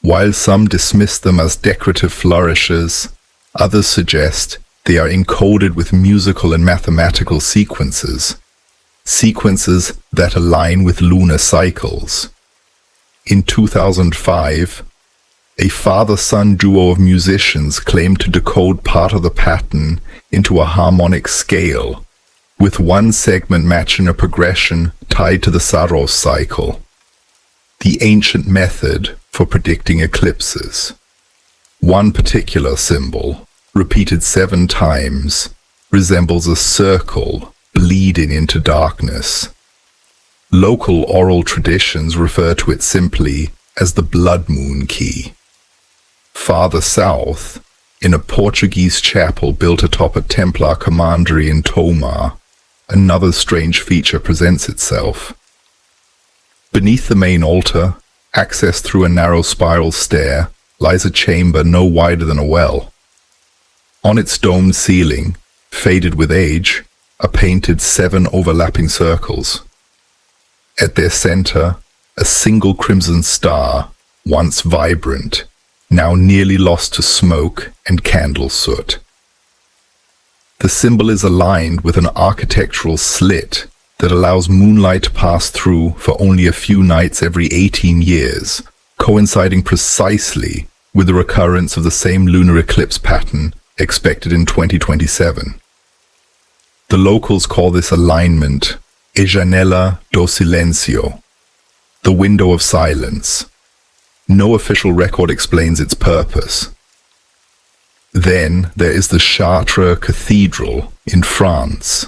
While some dismiss them as decorative flourishes, others suggest they are encoded with musical and mathematical sequences that align with lunar cycles. In 2005, a father-son duo of musicians claimed to decode part of the pattern into a harmonic scale, with one segment matching a progression tied to the Saros cycle, the ancient method for predicting eclipses. One particular symbol, repeated 7 times, resembles a circle bleeding into darkness. Local oral traditions refer to it simply as the blood moon key. Farther south, in a Portuguese chapel built atop a Templar commandery in Tomar, another strange feature presents itself. Beneath the main altar, accessed through a narrow spiral stair, lies a chamber no wider than a well. On its domed ceiling, faded with age, are painted 7 overlapping circles. At their center, a single crimson star, once vibrant, now nearly lost to smoke and candle soot. The symbol is aligned with an architectural slit that allows moonlight to pass through for only a few nights every 18 years, coinciding precisely with the recurrence of the same lunar eclipse pattern expected in 2027. The locals call this alignment a janela do silencio, the window of silence. No official record explains its purpose. Then there is the Chartres Cathedral in France,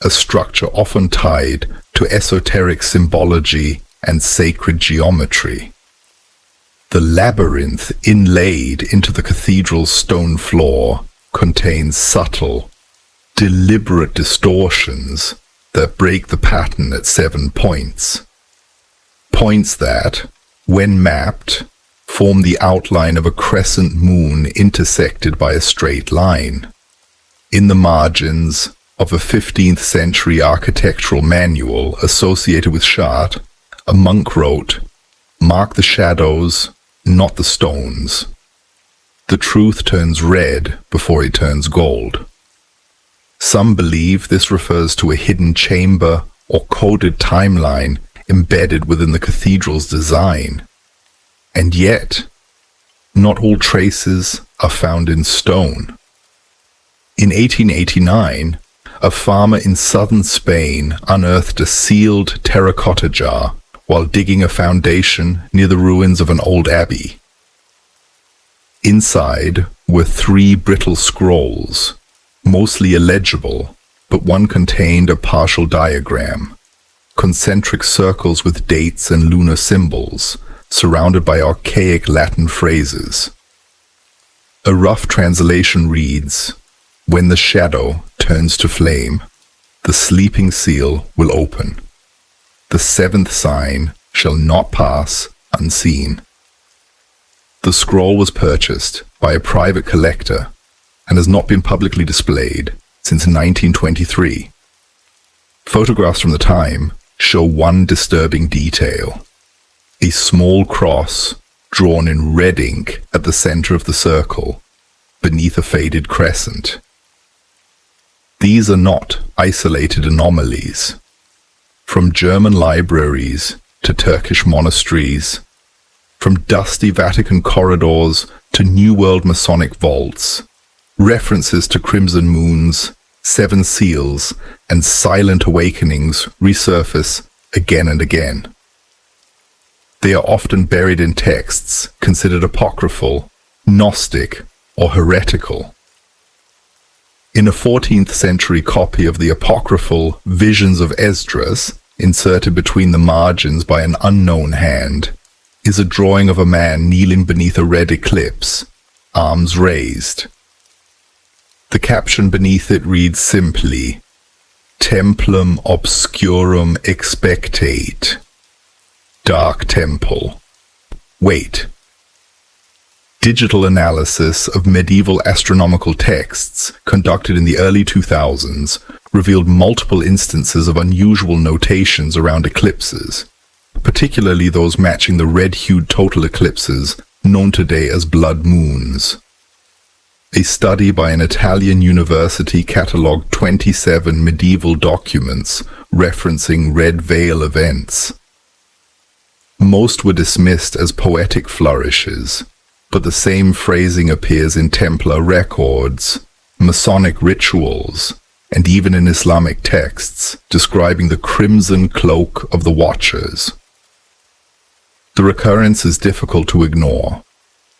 a structure often tied to esoteric symbology and sacred geometry. The labyrinth inlaid into the cathedral's stone floor contains subtle, deliberate distortions that break the pattern at 7 points. Points that, when mapped, form the outline of a crescent moon intersected by a straight line. In the margins of a 15th century architectural manual associated with Chartres, a monk wrote, "Mark the shadows, not the stones. The truth turns red before it turns gold." Some believe this refers to a hidden chamber or coded timeline embedded within the cathedral's design. And yet, not all traces are found in stone. In 1889, a farmer in southern Spain unearthed a sealed terracotta jar while digging a foundation near the ruins of an old abbey. Inside were 3 brittle scrolls, mostly illegible, but one contained a partial diagram, concentric circles with dates and lunar symbols, surrounded by archaic Latin phrases. A rough translation reads, "When the shadow turns to flame, the sleeping seal will open. The 7th sign shall not pass unseen." The scroll was purchased by a private collector, and has not been publicly displayed since 1923. Photographs from the time show one disturbing detail: a small cross drawn in red ink at the center of the circle, beneath a faded crescent. These are not isolated anomalies. From German libraries to Turkish monasteries, from dusty Vatican corridors to New World Masonic vaults, references to crimson moons, seven seals, and silent awakenings resurface again and again. They are often buried in texts considered apocryphal, Gnostic, or heretical. In a 14th century copy of the apocryphal Visions of Esdras, inserted between the margins by an unknown hand, is a drawing of a man kneeling beneath a red eclipse, arms raised. The caption beneath it reads simply, "Templum obscurum expectate." Dark temple. Wait. Digital analysis of medieval astronomical texts conducted in the early 2000s revealed multiple instances of unusual notations around eclipses, particularly those matching the red-hued total eclipses known today as blood moons. A study by an Italian university catalogued 27 medieval documents referencing red veil events. Most were dismissed as poetic flourishes, but the same phrasing appears in Templar records, Masonic rituals, and even in Islamic texts describing the crimson cloak of the Watchers. The recurrence is difficult to ignore.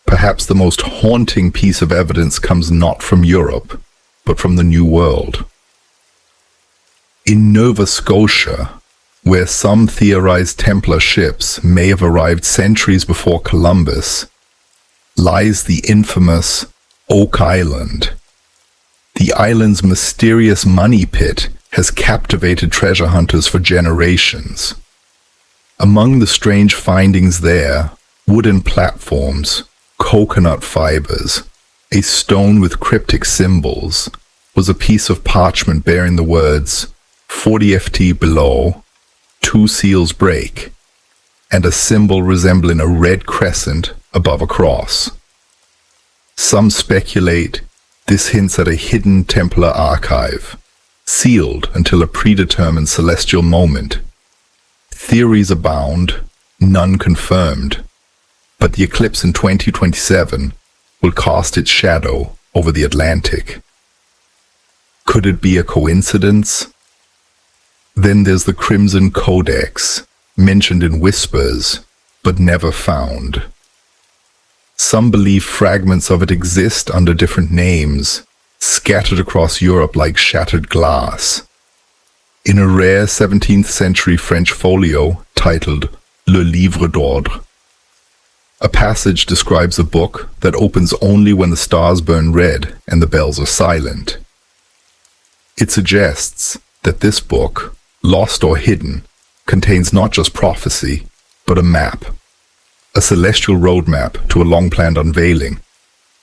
Perhaps the most haunting piece of evidence comes not from Europe, but from the New World. In Nova Scotia, where some theorize Templar ships may have arrived centuries before Columbus, lies the infamous Oak Island. The island's mysterious money pit has captivated treasure hunters for generations. Among the strange findings there, wooden platforms, coconut fibers, a stone with cryptic symbols, was a piece of parchment bearing the words 40 FT below, 2 seals break, and a symbol resembling a red crescent above a cross. Some speculate this hints at a hidden Templar archive, sealed until a predetermined celestial moment. Theories abound, none confirmed, but the eclipse in 2027 will cast its shadow over the Atlantic. Could it be a coincidence? Then there's the Crimson Codex, mentioned in whispers, but never found. Some believe fragments of it exist under different names, scattered across Europe like shattered glass. In a rare 17th century French folio titled Le Livre d'Ordre, a passage describes a book that opens only when the stars burn red and the bells are silent. It suggests that this book, lost or hidden, contains not just prophecy, but a map, a celestial roadmap to a long-planned unveiling.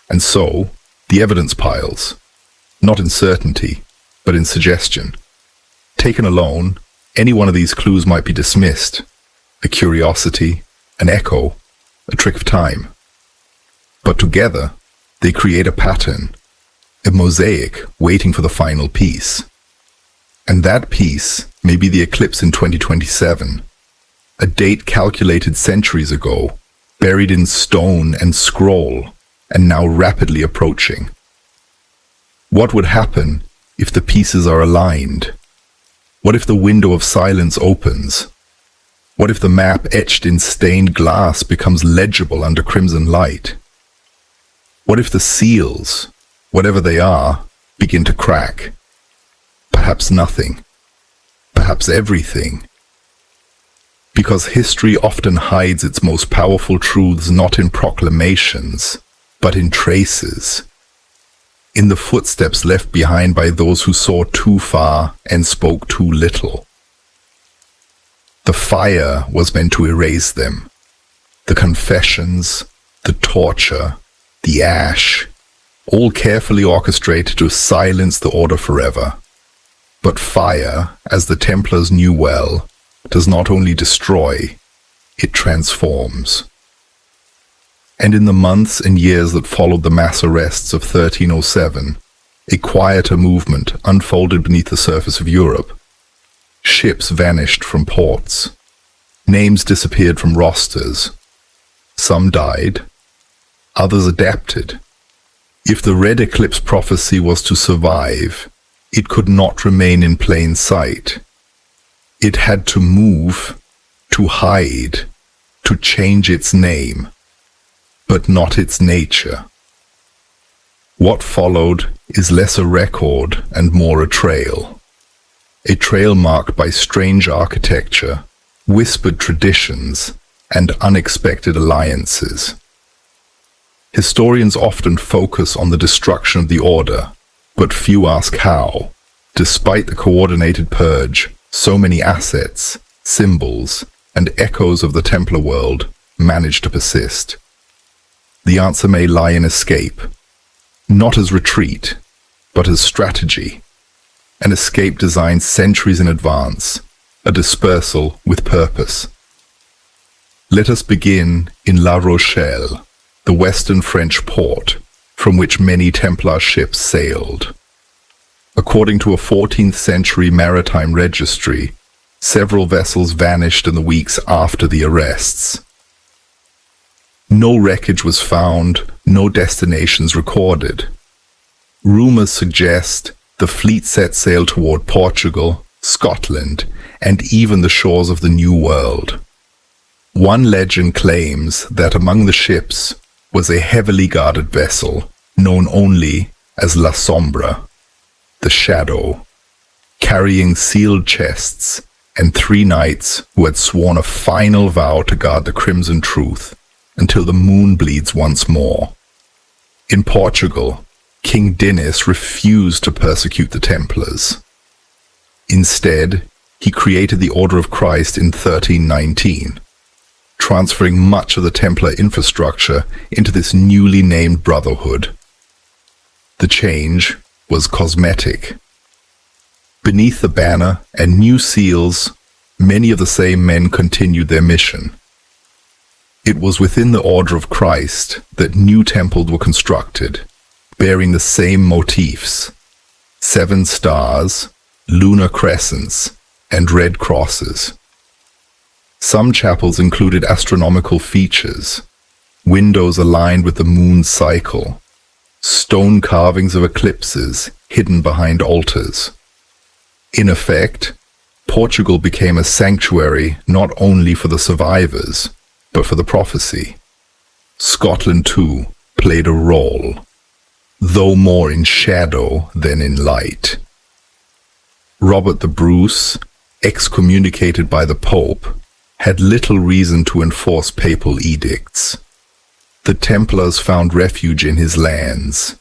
And so, the evidence piles, not in certainty, but in suggestion. Taken alone, any one of these clues might be dismissed, a curiosity, an echo, a trick of time. But together, they create a pattern, a mosaic waiting for the final piece. And that piece may be the eclipse in 2027, a date calculated centuries ago, buried in stone and scroll, and now rapidly approaching. What would happen if the pieces are aligned? What if the window of silence opens? What if the map etched in stained glass becomes legible under crimson light? What if the seals, whatever they are, begin to crack? Perhaps nothing. Perhaps everything. Because history often hides its most powerful truths not in proclamations, but in traces. In the footsteps left behind by those who saw too far and spoke too little. The fire was meant to erase them. The confessions, the torture, the ash, all carefully orchestrated to silence the order forever. But fire, as the Templars knew well, does not only destroy, it transforms. And in the months and years that followed the mass arrests of 1307, a quieter movement unfolded beneath the surface of Europe. Ships vanished from ports. Names disappeared from rosters. Some died. Others adapted. If the Red Eclipse prophecy was to survive, it could not remain in plain sight. It had to move, to hide, to change its name, but not its nature. What followed is less a record and more a trail marked by strange architecture, whispered traditions, and unexpected alliances. Historians often focus on the destruction of the order, but few ask how, despite the coordinated purge, so many assets, symbols, and echoes of the Templar world managed to persist. The answer may lie in escape, not as retreat, but as strategy. An escape designed centuries in advance, a dispersal with purpose. Let us begin in La Rochelle, the western French port from which many Templar ships sailed. According to a 14th century maritime registry, several vessels vanished in the weeks after the arrests. No wreckage was found, no destinations recorded. Rumors suggest the fleet set sail toward Portugal, Scotland, and even the shores of the New World. One legend claims that among the ships was a heavily guarded vessel known only as La Sombra, the Shadow, carrying sealed chests and 3 knights who had sworn a final vow to guard the Crimson Truth until the moon bleeds once more. In Portugal, King Dinis refused to persecute the Templars. Instead, he created the Order of Christ in 1319, transferring much of the Templar infrastructure into this newly named brotherhood. The change was cosmetic. Beneath the banner and new seals, many of the same men continued their mission. It was within the Order of Christ that new temples were constructed, bearing the same motifs: 7 stars, lunar crescents, and red crosses. Some chapels included astronomical features, windows aligned with the moon's cycle, stone carvings of eclipses hidden behind altars. In effect, Portugal became a sanctuary not only for the survivors, but for the prophecy. Scotland, too, played a role, though more in shadow than in light. Robert the Bruce, excommunicated by the Pope, had little reason to enforce papal edicts. The Templars found refuge in his lands,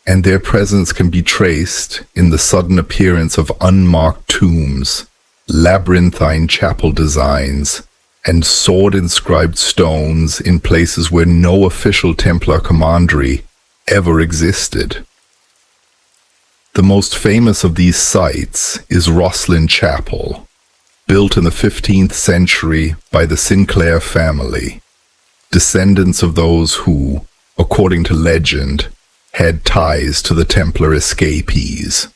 and their presence can be traced in the sudden appearance of unmarked tombs, labyrinthine chapel designs, and sword-inscribed stones in places where no official Templar commandery ever existed. The most famous of these sites is Rosslyn Chapel, built in the 15th century by the Sinclair family, descendants of those who, according to legend, had ties to the Templar escapees.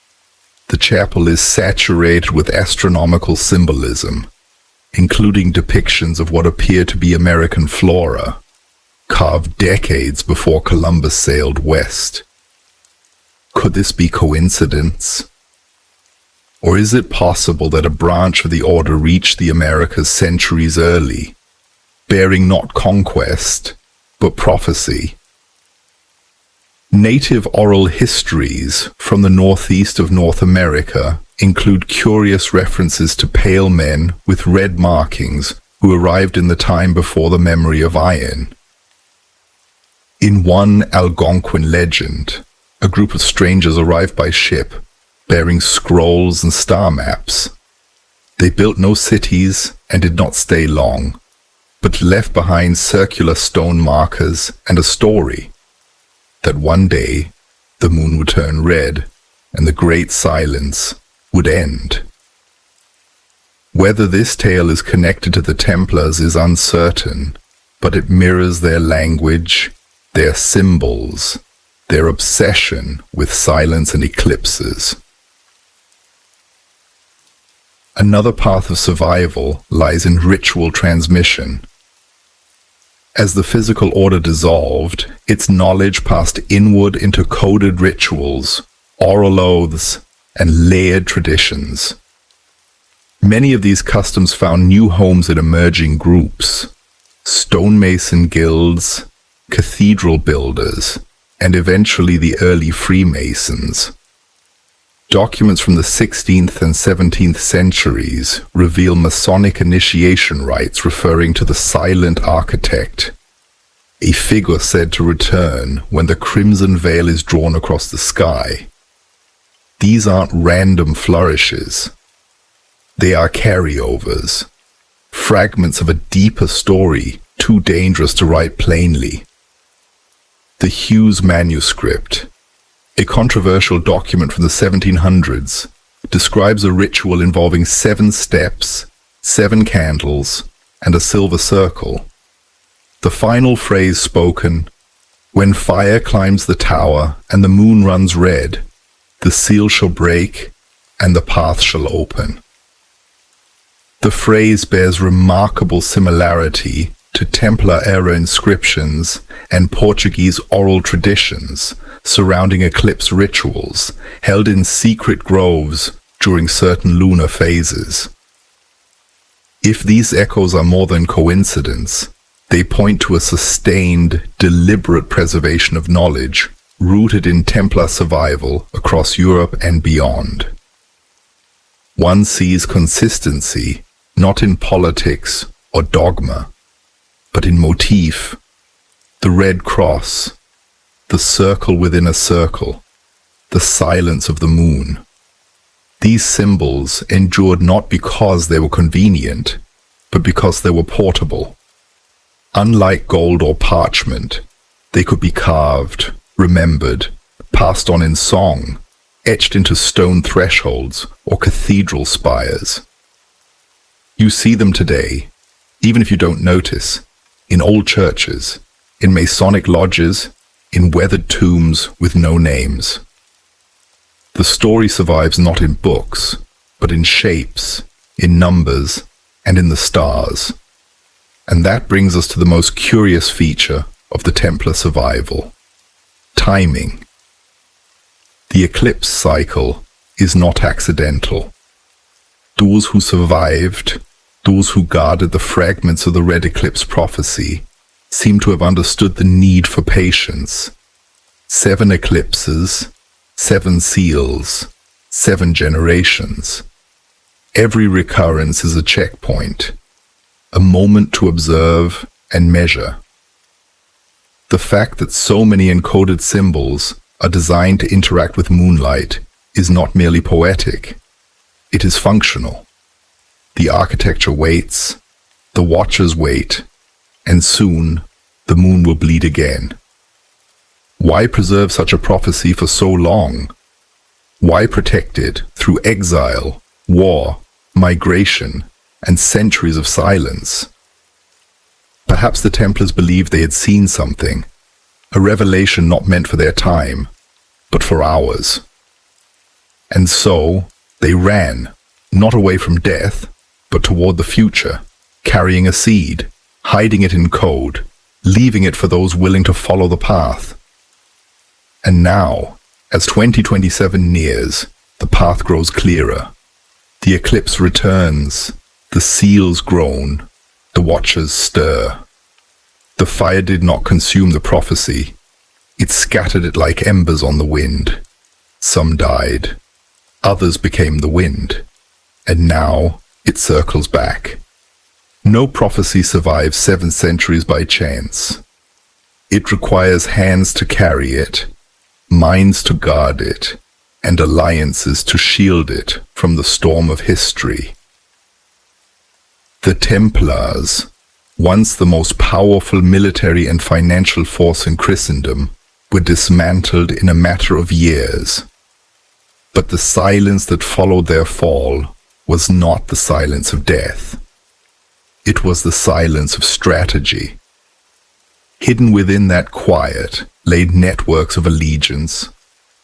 The chapel is saturated with astronomical symbolism, including depictions of what appear to be American flora, carved decades before Columbus sailed west. Could this be coincidence? Or is it possible that a branch of the order reached the Americas centuries early, bearing not conquest, but prophecy? Native oral histories from the northeast of North America include curious references to pale men with red markings who arrived in the time before the memory of iron. In one Algonquin legend, a group of strangers arrived by ship, bearing scrolls and star maps. They built no cities and did not stay long, but left behind circular stone markers and a story. that one day the moon would turn red and the great silence would end. Whether this tale is connected to the Templars is uncertain, but it mirrors their language, their symbols, their obsession with silence and eclipses. Another path of survival lies in ritual transmission. As the physical order dissolved, its knowledge passed inward into coded rituals, oral oaths, and layered traditions. Many of these customs found new homes in emerging groups: stonemason guilds, cathedral builders, and eventually the early Freemasons. Documents from the 16th and 17th centuries reveal Masonic initiation rites referring to the silent architect, a figure said to return when the crimson veil is drawn across the sky. These aren't random flourishes. They are carryovers, fragments of a deeper story too dangerous to write plainly. The Hughes manuscript, a controversial document from the 1700s, describes a ritual involving 7 steps, 7 candles, and a silver circle. The final phrase spoken, "When fire climbs the tower and the moon runs red, the seal shall break and the path shall open." The phrase bears remarkable similarity to Templar-era inscriptions and Portuguese oral traditions surrounding eclipse rituals held in secret groves during certain lunar phases. If these echoes are more than coincidence, they point to a sustained, deliberate preservation of knowledge rooted in Templar survival across Europe and beyond. One sees consistency not in politics or dogma, but in motif: the red cross, the circle within a circle, the silence of the moon. These symbols endured not because they were convenient, but because they were portable. Unlike gold or parchment, they could be carved, remembered, passed on in song, etched into stone thresholds or cathedral spires. You see them today, even if you don't notice, in old churches, in Masonic lodges, in weathered tombs with no names. The story survives not in books, but in shapes, in numbers, and in the stars. And that brings us to the most curious feature of the Templar survival: timing. The eclipse cycle is not accidental. Those who survived, those who guarded the fragments of the Red Eclipse prophecy, seem to have understood the need for patience. 7 eclipses, 7 seals, 7 generations. Every recurrence is a checkpoint, a moment to observe and measure. The fact that so many encoded symbols are designed to interact with moonlight is not merely poetic. It is functional. The architecture waits, the watchers wait, and soon the moon will bleed again. Why preserve such a prophecy for so long? Why protect it through exile, war, migration, and centuries of silence? Perhaps the Templars believed they had seen something, a revelation not meant for their time, but for ours. And so they ran, not away from death, but toward the future, carrying a seed, hiding it in code, leaving it for those willing to follow the path. And now, as 2027 nears, the path grows clearer. The eclipse returns, the seals groan, the watchers stir. The fire did not consume the prophecy. It scattered it like embers on the wind. Some died. Others became the wind. And now it circles back. No prophecy survives 7 centuries by chance. It requires hands to carry it, minds to guard it, and alliances to shield it from the storm of history. The Templars, once the most powerful military and financial force in Christendom, were dismantled in a matter of years. But the silence that followed their fall was not the silence of death. It was the silence of strategy. Hidden within that quiet lay networks of allegiance,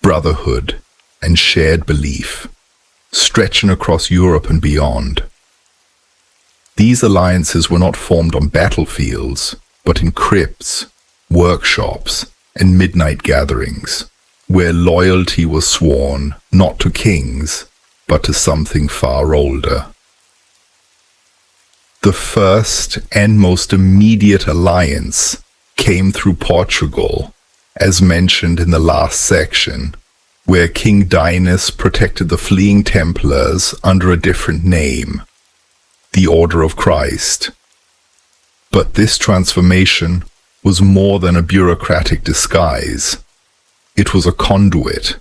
brotherhood, and shared belief, stretching across Europe and beyond. These alliances were not formed on battlefields, but in crypts, workshops, and midnight gatherings, where loyalty was sworn not to kings, but to something far older. The first and most immediate alliance came through Portugal, as mentioned in the last section, where King Dinas protected the fleeing Templars under a different name, the Order of Christ. But this transformation was more than a bureaucratic disguise. It was a conduit.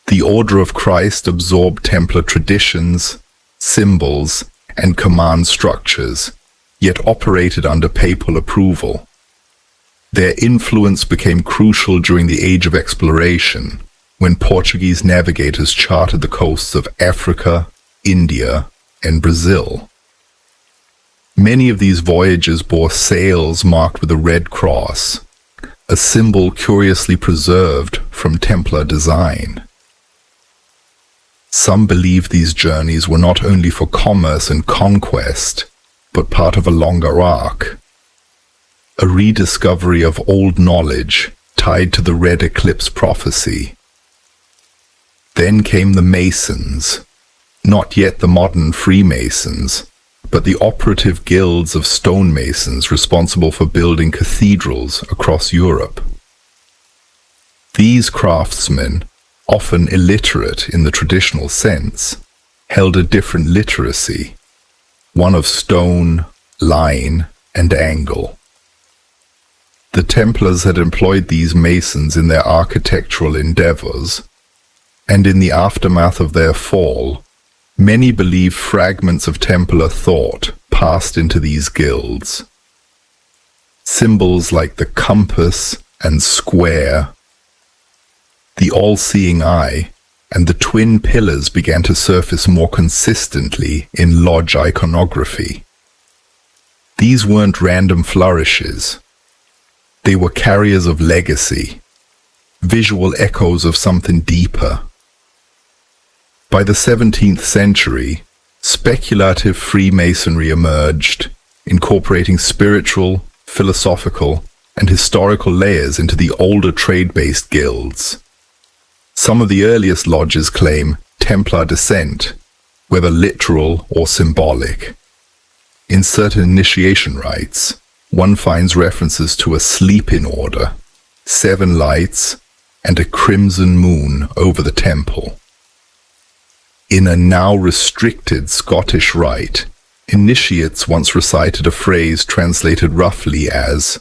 The Order of Christ absorbed Templar traditions, symbols, and command structures, yet operated under papal approval. Their influence became crucial during the Age of Exploration, when Portuguese navigators charted the coasts of Africa, India, and Brazil. Many of these voyages bore sails marked with a red cross, a symbol curiously preserved from Templar design. Some believe these journeys were not only for commerce and conquest, but part of a longer arc, a rediscovery of old knowledge tied to the Red Eclipse prophecy. Then came the Masons, not yet the modern Freemasons, but the operative guilds of stonemasons responsible for building cathedrals across Europe. These craftsmen, often illiterate in the traditional sense, held a different literacy, one of stone, line, and angle. The Templars had employed these masons in their architectural endeavors, and in the aftermath of their fall, many believe fragments of Templar thought passed into these guilds. Symbols like the compass and square, the all-seeing eye, and the twin pillars began to surface more consistently in lodge iconography. These weren't random flourishes. They were carriers of legacy, visual echoes of something deeper. By the 17th century, speculative Freemasonry emerged, incorporating spiritual, philosophical, and historical layers into the older trade-based guilds. Some of the earliest lodges claim Templar descent, whether literal or symbolic. In certain initiation rites, one finds references to a sleep-in order, 7 lights, and a crimson moon over the temple. In a now restricted Scottish rite, initiates once recited a phrase translated roughly as,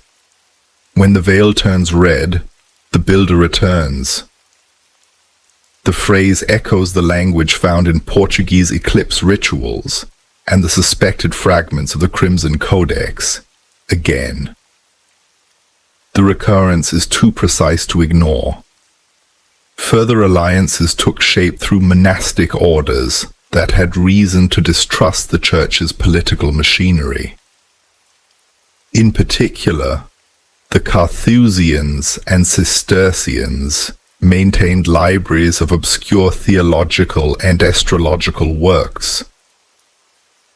"When the veil turns red, the builder returns." The phrase echoes the language found in Portuguese eclipse rituals and the suspected fragments of the Crimson Codex. Again, the recurrence is too precise to ignore. Further alliances took shape through monastic orders that had reason to distrust the Church's political machinery. In particular, the Carthusians and Cistercians maintained libraries of obscure theological and astrological works.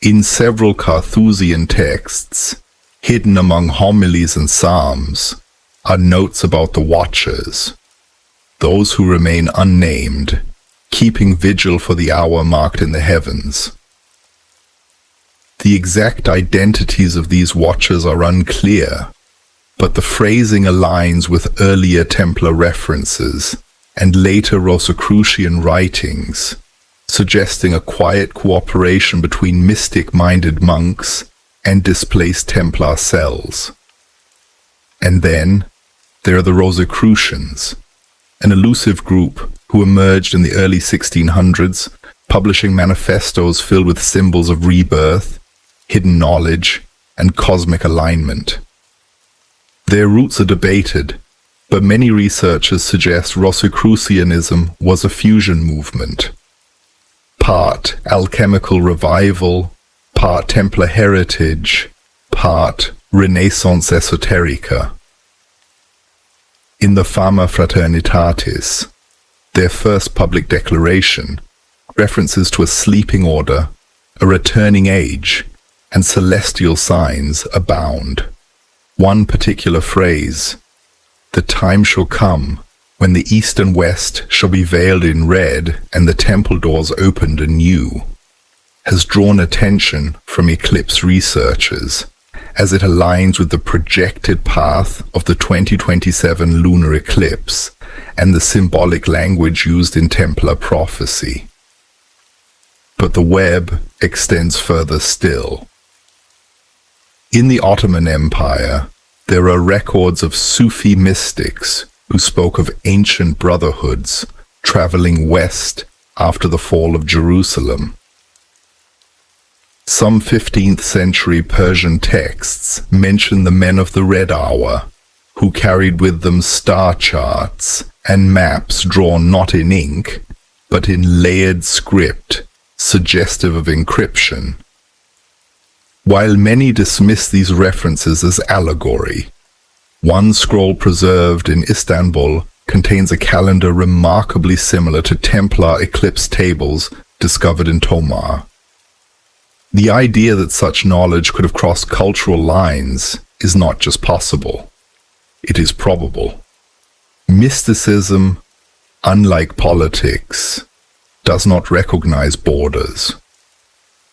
In several Carthusian texts, hidden among homilies and psalms, are notes about the Watchers, those who remain unnamed, keeping vigil for the hour marked in the heavens. The exact identities of these Watchers are unclear, but the phrasing aligns with earlier Templar references and later Rosicrucian writings, suggesting a quiet cooperation between mystic-minded monks and displaced Templar cells. And then there are the Rosicrucians, an elusive group who emerged in the early 1600s, publishing manifestos filled with symbols of rebirth, hidden knowledge, and cosmic alignment. Their roots are debated, but many researchers suggest Rosicrucianism was a fusion movement. Part alchemical revival, part Templar heritage, part Renaissance esoterica. In the Fama Fraternitatis, their first public declaration, references to a sleeping order, a returning age, and celestial signs abound. One particular phrase, "The time shall come when the east and west shall be veiled in red and the temple doors opened anew," has drawn attention from eclipse researchers, as it aligns with the projected path of the 2027 lunar eclipse and the symbolic language used in Templar prophecy. But the web extends further still. In the Ottoman Empire, there are records of Sufi mystics who spoke of ancient brotherhoods traveling west after the fall of Jerusalem. Some 15th century Persian texts mention the men of the Red Hour, who carried with them star charts and maps drawn not in ink, but in layered script, suggestive of encryption. While many dismiss these references as allegory, one scroll preserved in Istanbul contains a calendar remarkably similar to Templar eclipse tables discovered in Tomar. The idea that such knowledge could have crossed cultural lines is not just possible, it is probable. Mysticism, unlike politics, does not recognize borders.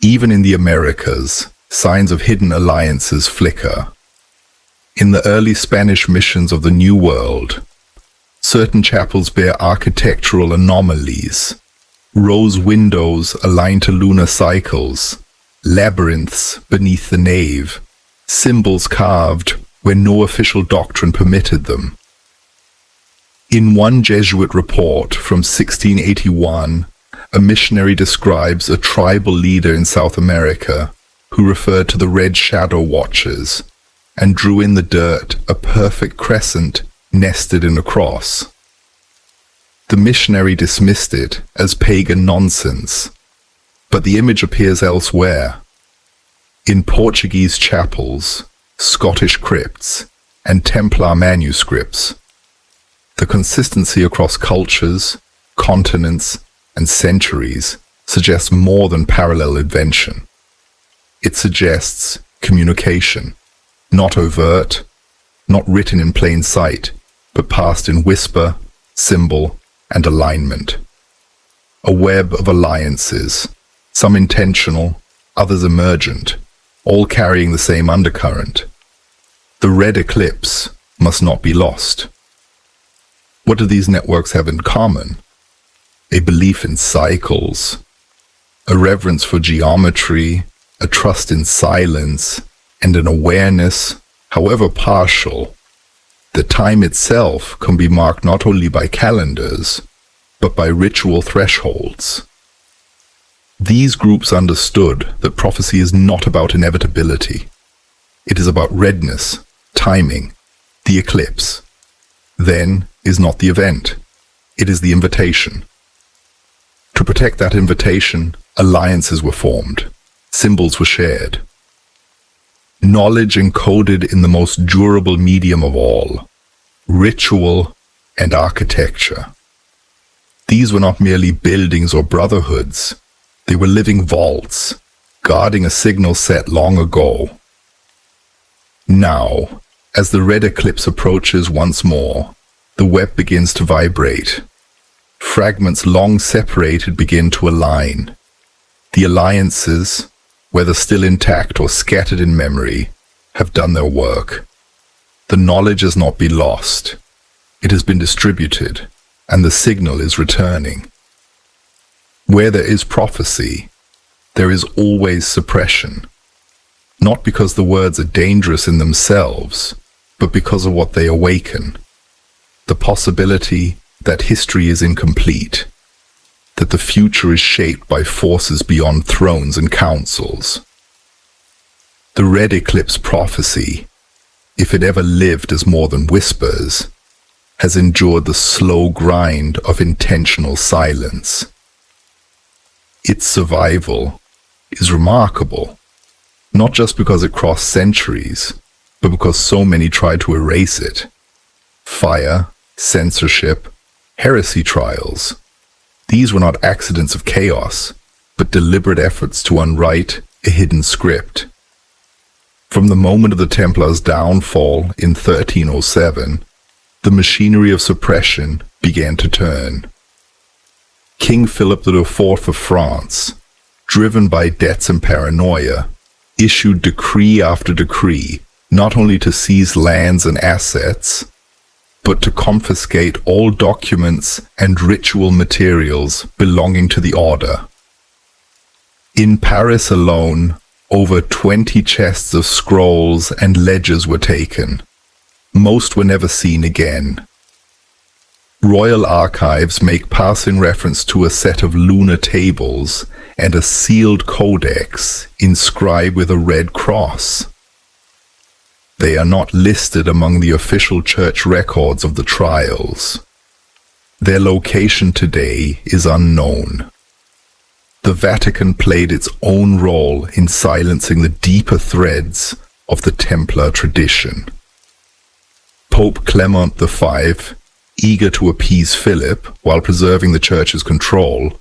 Even in the Americas, signs of hidden alliances flicker. In the early Spanish missions of the New World, certain chapels bear architectural anomalies, rose windows aligned to lunar cycles, labyrinths beneath the nave, symbols carved where no official doctrine permitted them. In one Jesuit report from 1681, a missionary describes a tribal leader in South America who referred to the Red Shadow Watchers and drew in the dirt a perfect crescent nested in a cross. The missionary dismissed it as pagan nonsense, but the image appears elsewhere. In Portuguese chapels, Scottish crypts, and Templar manuscripts. The consistency across cultures, continents, and centuries suggests more than parallel invention. It suggests communication, not overt, not written in plain sight, but passed in whisper, symbol, and alignment. A web of alliances, some intentional, others emergent, all carrying the same undercurrent. The Red Eclipse must not be lost. What do these networks have in common? A belief in cycles, a reverence for geometry, a trust in silence, and an awareness, however partial, that time itself can be marked not only by calendars, but by ritual thresholds. These groups understood that prophecy is not about inevitability. It is about redness, timing, the eclipse. Then is not the event. It is the invitation. To protect that invitation, alliances were formed. Symbols were shared. Knowledge encoded in the most durable medium of all, ritual and architecture. These were not merely buildings or brotherhoods. They were living vaults, guarding a signal set long ago. Now, as the red eclipse approaches once more, the web begins to vibrate. Fragments long separated begin to align. The alliances, whether still intact or scattered in memory, have done their work. The knowledge has not been lost. It has been distributed, and the signal is returning. Where there is prophecy, there is always suppression. Not because the words are dangerous in themselves, but because of what they awaken. The possibility that history is incomplete, that the future is shaped by forces beyond thrones and councils. The Red Eclipse prophecy, if it ever lived as more than whispers, has endured the slow grind of intentional silence. Its survival is remarkable, not just because it crossed centuries, but because so many tried to erase it. Fire, censorship, heresy trials. These were not accidents of chaos, but deliberate efforts to unwrite a hidden script. From the moment of the Templars' downfall in 1307, the machinery of suppression began to turn. King Philip IV of France, driven by debts and paranoia, issued decree after decree not only to seize lands and assets, but to confiscate all documents and ritual materials belonging to the order. In Paris alone, over 20 chests of scrolls and ledgers were taken. Most were never seen again. Royal archives make passing reference to a set of lunar tables and a sealed codex inscribed with a red cross. They are not listed among the official church records of the trials. Their location today is unknown. The Vatican played its own role in silencing the deeper threads of the Templar tradition. Pope Clement V, eager to appease Philip while preserving the church's control,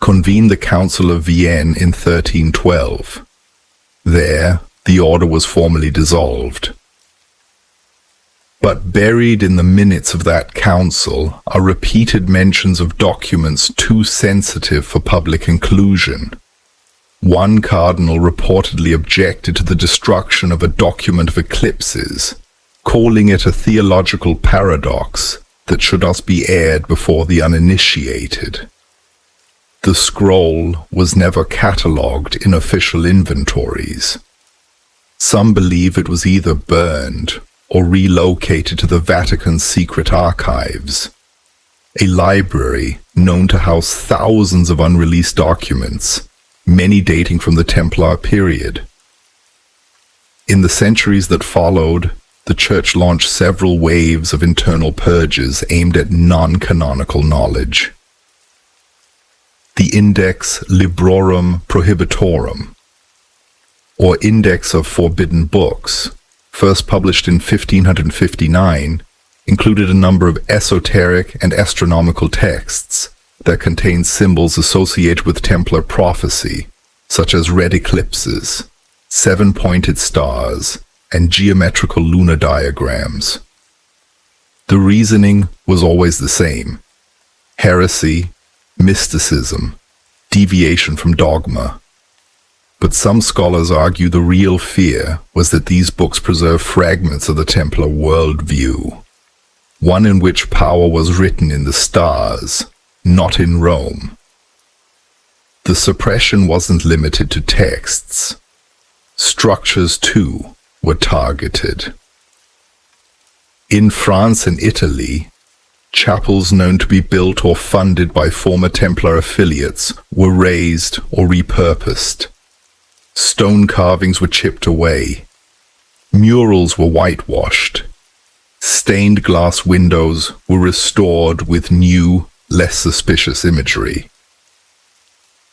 convened the Council of Vienne in 1312. There, the order was formally dissolved. But buried in the minutes of that council are repeated mentions of documents too sensitive for public inclusion. One cardinal reportedly objected to the destruction of a document of eclipses, calling it a theological paradox that should not be aired before the uninitiated. The scroll was never catalogued in official inventories. Some believe it was either burned or relocated to the Vatican's secret archives, a library known to house thousands of unreleased documents, many dating from the Templar period. In the centuries that followed, the Church launched several waves of internal purges aimed at non-canonical knowledge. The Index Librorum Prohibitorum, or Index of Forbidden Books, first published in 1559, included a number of esoteric and astronomical texts that contained symbols associated with Templar prophecy, such as red eclipses, seven-pointed stars, and geometrical lunar diagrams. The reasoning was always the same: heresy, mysticism, deviation from dogma. But some scholars argue the real fear was that these books preserve fragments of the Templar worldview, one in which power was written in the stars, not in Rome. The suppression wasn't limited to texts. Structures, too, were targeted. In France and Italy, chapels known to be built or funded by former Templar affiliates were razed or repurposed. Stone carvings were chipped away. Murals were whitewashed. Stained glass windows were restored with new, less suspicious imagery.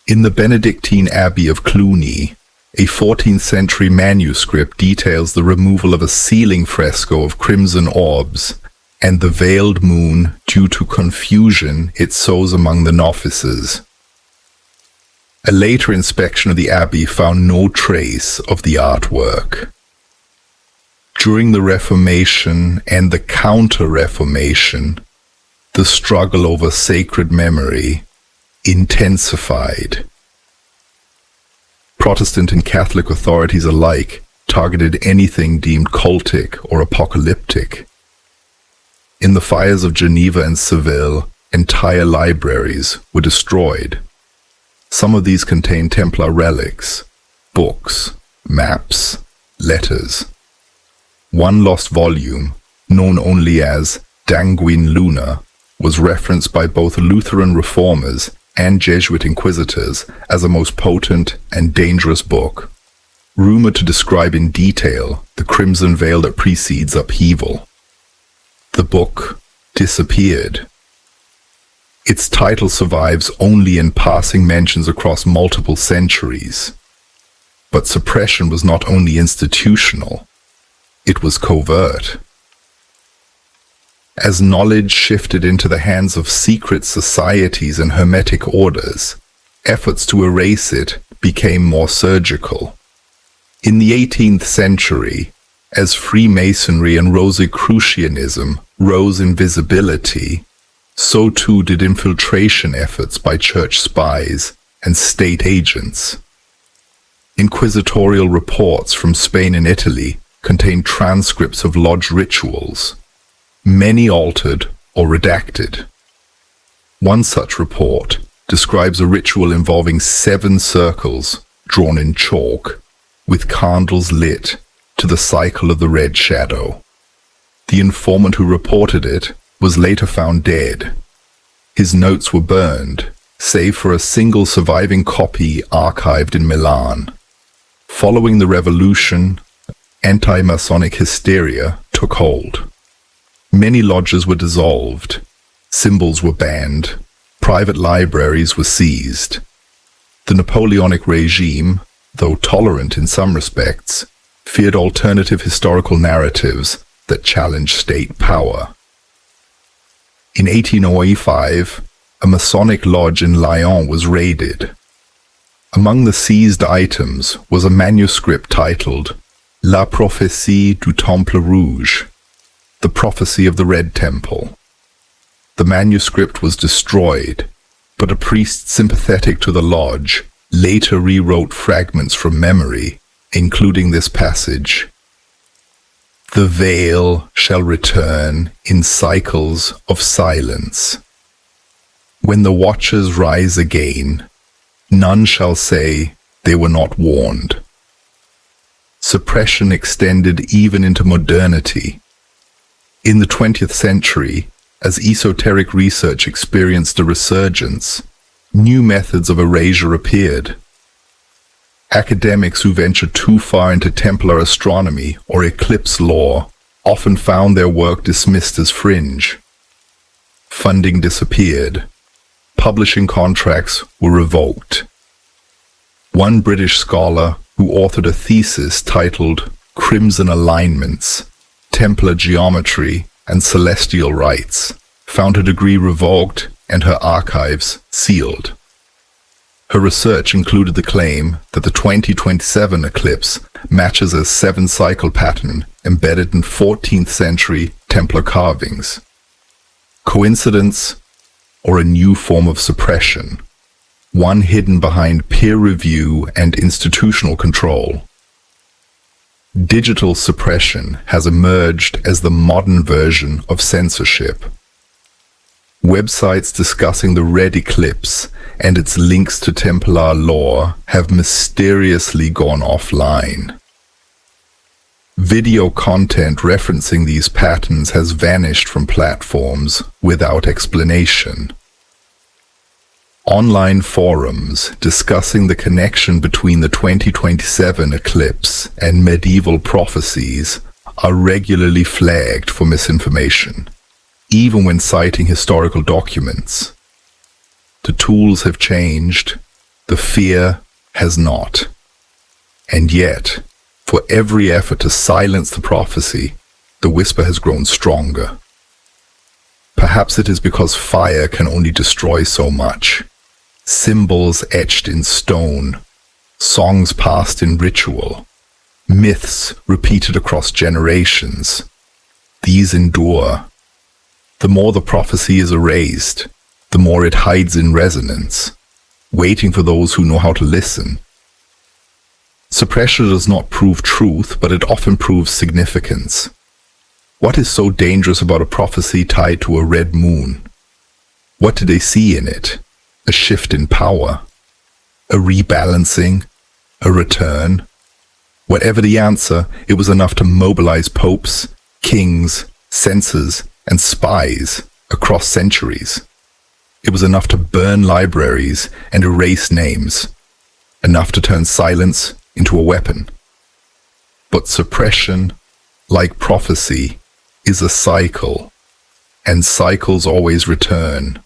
In the Benedictine Abbey of Cluny, a 14th century manuscript details the removal of a ceiling fresco of crimson orbs and the veiled moon due to confusion it sows among the novices. A later inspection of the abbey found no trace of the artwork. During the Reformation and the Counter-Reformation, the struggle over sacred memory intensified. Protestant and Catholic authorities alike targeted anything deemed cultic or apocalyptic. In the fires of Geneva and Seville, entire libraries were destroyed. Some of these contain Templar relics, books, maps, letters. One lost volume, known only as Danguin Luna, was referenced by both Lutheran reformers and Jesuit inquisitors as a most potent and dangerous book, rumored to describe in detail the crimson veil that precedes upheaval. The book disappeared. Its title survives only in passing mentions across multiple centuries. But suppression was not only institutional, it was covert. As knowledge shifted into the hands of secret societies and hermetic orders, efforts to erase it became more surgical. In the 18th century, as Freemasonry and Rosicrucianism rose in visibility, so too did infiltration efforts by church spies and state agents. Inquisitorial reports from Spain and Italy contain transcripts of lodge rituals, many altered or redacted. One such report describes a ritual involving 7 circles drawn in chalk, with candles lit to the cycle of the red shadow. The informant who reported it was later found dead. His notes were burned, save for a single surviving copy archived in Milan. Following the revolution, anti-Masonic hysteria took hold. Many lodges were dissolved, symbols were banned, private libraries were seized. The Napoleonic regime, though tolerant in some respects, feared alternative historical narratives that challenged state power. In 1805, a Masonic lodge in Lyon was raided. Among the seized items was a manuscript titled La Prophétie du Temple Rouge, the Prophecy of the Red Temple. The manuscript was destroyed, but a priest sympathetic to the lodge later rewrote fragments from memory, including this passage: "The veil shall return in cycles of silence. When the watchers rise again, none shall say they were not warned." Suppression extended even into modernity. In the 20th century, as esoteric research experienced a resurgence, new methods of erasure appeared. Academics who ventured too far into Templar astronomy or eclipse lore often found their work dismissed as fringe. Funding disappeared. Publishing contracts were revoked. One British scholar who authored a thesis titled Crimson Alignments, Templar Geometry and Celestial Rites found her degree revoked and her archives sealed. Her research included the claim that the 2027 eclipse matches a 7-cycle pattern embedded in 14th century Templar carvings. Coincidence or a new form of suppression, one hidden behind peer review and institutional control? Digital suppression has emerged as the modern version of censorship. Websites discussing the Red Eclipse and its links to Templar lore have mysteriously gone offline. Video content referencing these patterns has vanished from platforms without explanation. Online forums discussing the connection between the 2027 eclipse and medieval prophecies are regularly flagged for misinformation, even when citing historical documents. The tools have changed, the fear has not. And yet, for every effort to silence the prophecy, the whisper has grown stronger. Perhaps it is because fire can only destroy so much. Symbols etched in stone, songs passed in ritual, myths repeated across generations. These endure. The more the prophecy is erased, the more it hides in resonance, waiting for those who know how to listen. Suppression does not prove truth, but it often proves significance. What is so dangerous about a prophecy tied to a red moon? What did they see in it? A shift in power? A rebalancing? A return? Whatever the answer, it was enough to mobilize popes, kings, censors, and spies across centuries. It was enough to burn libraries and erase names, enough to turn silence into a weapon. But suppression, like prophecy, is a cycle. and cycles always return.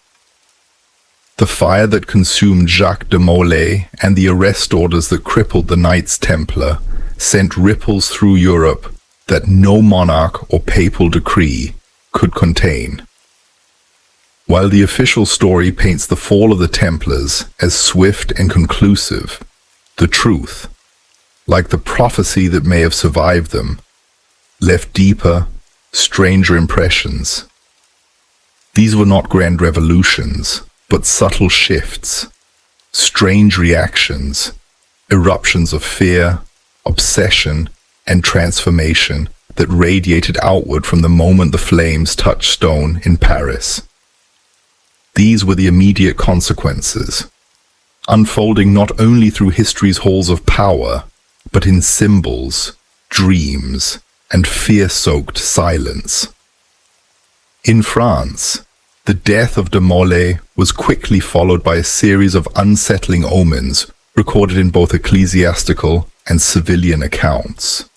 The fire that consumed Jacques de Molay and the arrest orders that crippled the Knights Templar sent ripples through Europe that no monarch or papal decree could contain. While the official story paints the fall of the Templars as swift and conclusive, the truth, like the prophecy that may have survived them, left deeper, stranger impressions. These were not grand revolutions, but subtle shifts, strange reactions, eruptions of fear, obsession, and transformation that radiated outward from the moment the flames touched stone in Paris. These were the immediate consequences, unfolding not only through history's halls of power, but in symbols, dreams, and fear-soaked silence. In France, the death of de Molay was quickly followed by a series of unsettling omens recorded in both ecclesiastical and civilian accounts.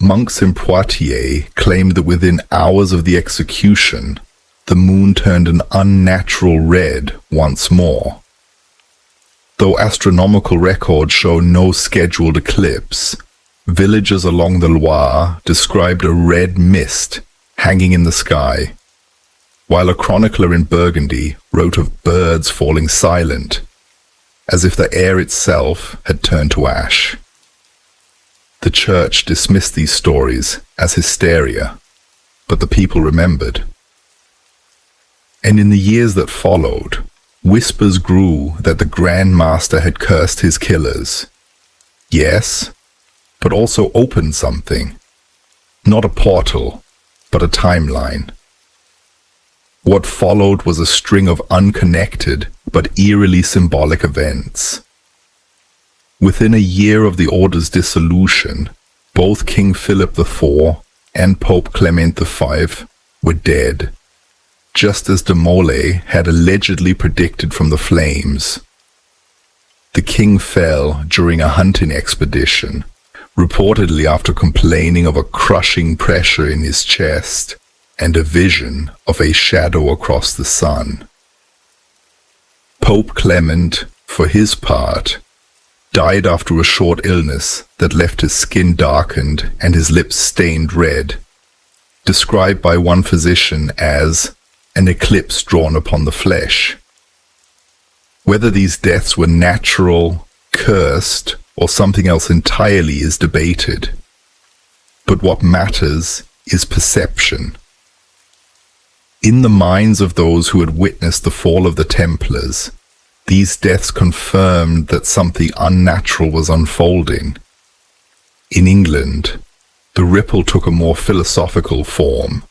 Monks in Poitiers claimed that within hours of the execution, the moon turned an unnatural red once more. Though astronomical records show no scheduled eclipse, villagers along the Loire described a red mist hanging in the sky, while a chronicler in Burgundy wrote of birds falling silent, as if the air itself had turned to ash. The church dismissed these stories as hysteria, but the people remembered. And in the years that followed, whispers grew that the Grand Master had cursed his killers. Yes, but also opened something. Not a portal, but a timeline. What followed was a string of unconnected but eerily symbolic events. Within a year of the order's dissolution, both King Philip IV and Pope Clement V were dead, just as de Molay had allegedly predicted from the flames. The king fell during a hunting expedition, reportedly after complaining of a crushing pressure in his chest and a vision of a shadow across the sun. Pope Clement, for his part, died after a short illness that left his skin darkened and his lips stained red, described by one physician as an eclipse drawn upon the flesh. Whether these deaths were natural, cursed, or something else entirely is debated. But what matters is perception. In the minds of those who had witnessed the fall of the Templars, these deaths confirmed that something unnatural was unfolding. In England, the ripple took a more philosophical form.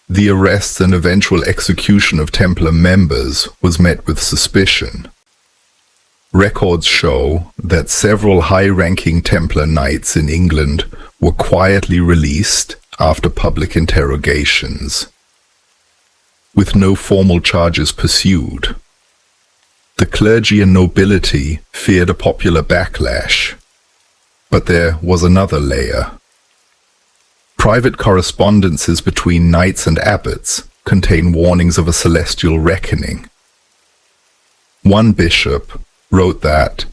The arrest and eventual execution of Templar members was met with suspicion. Records show that several high-ranking Templar knights in England were quietly released after public interrogations, with no formal charges pursued. The clergy and nobility feared a popular backlash, but there was another layer. Private correspondences between knights and abbots contain warnings of a celestial reckoning. One bishop wrote that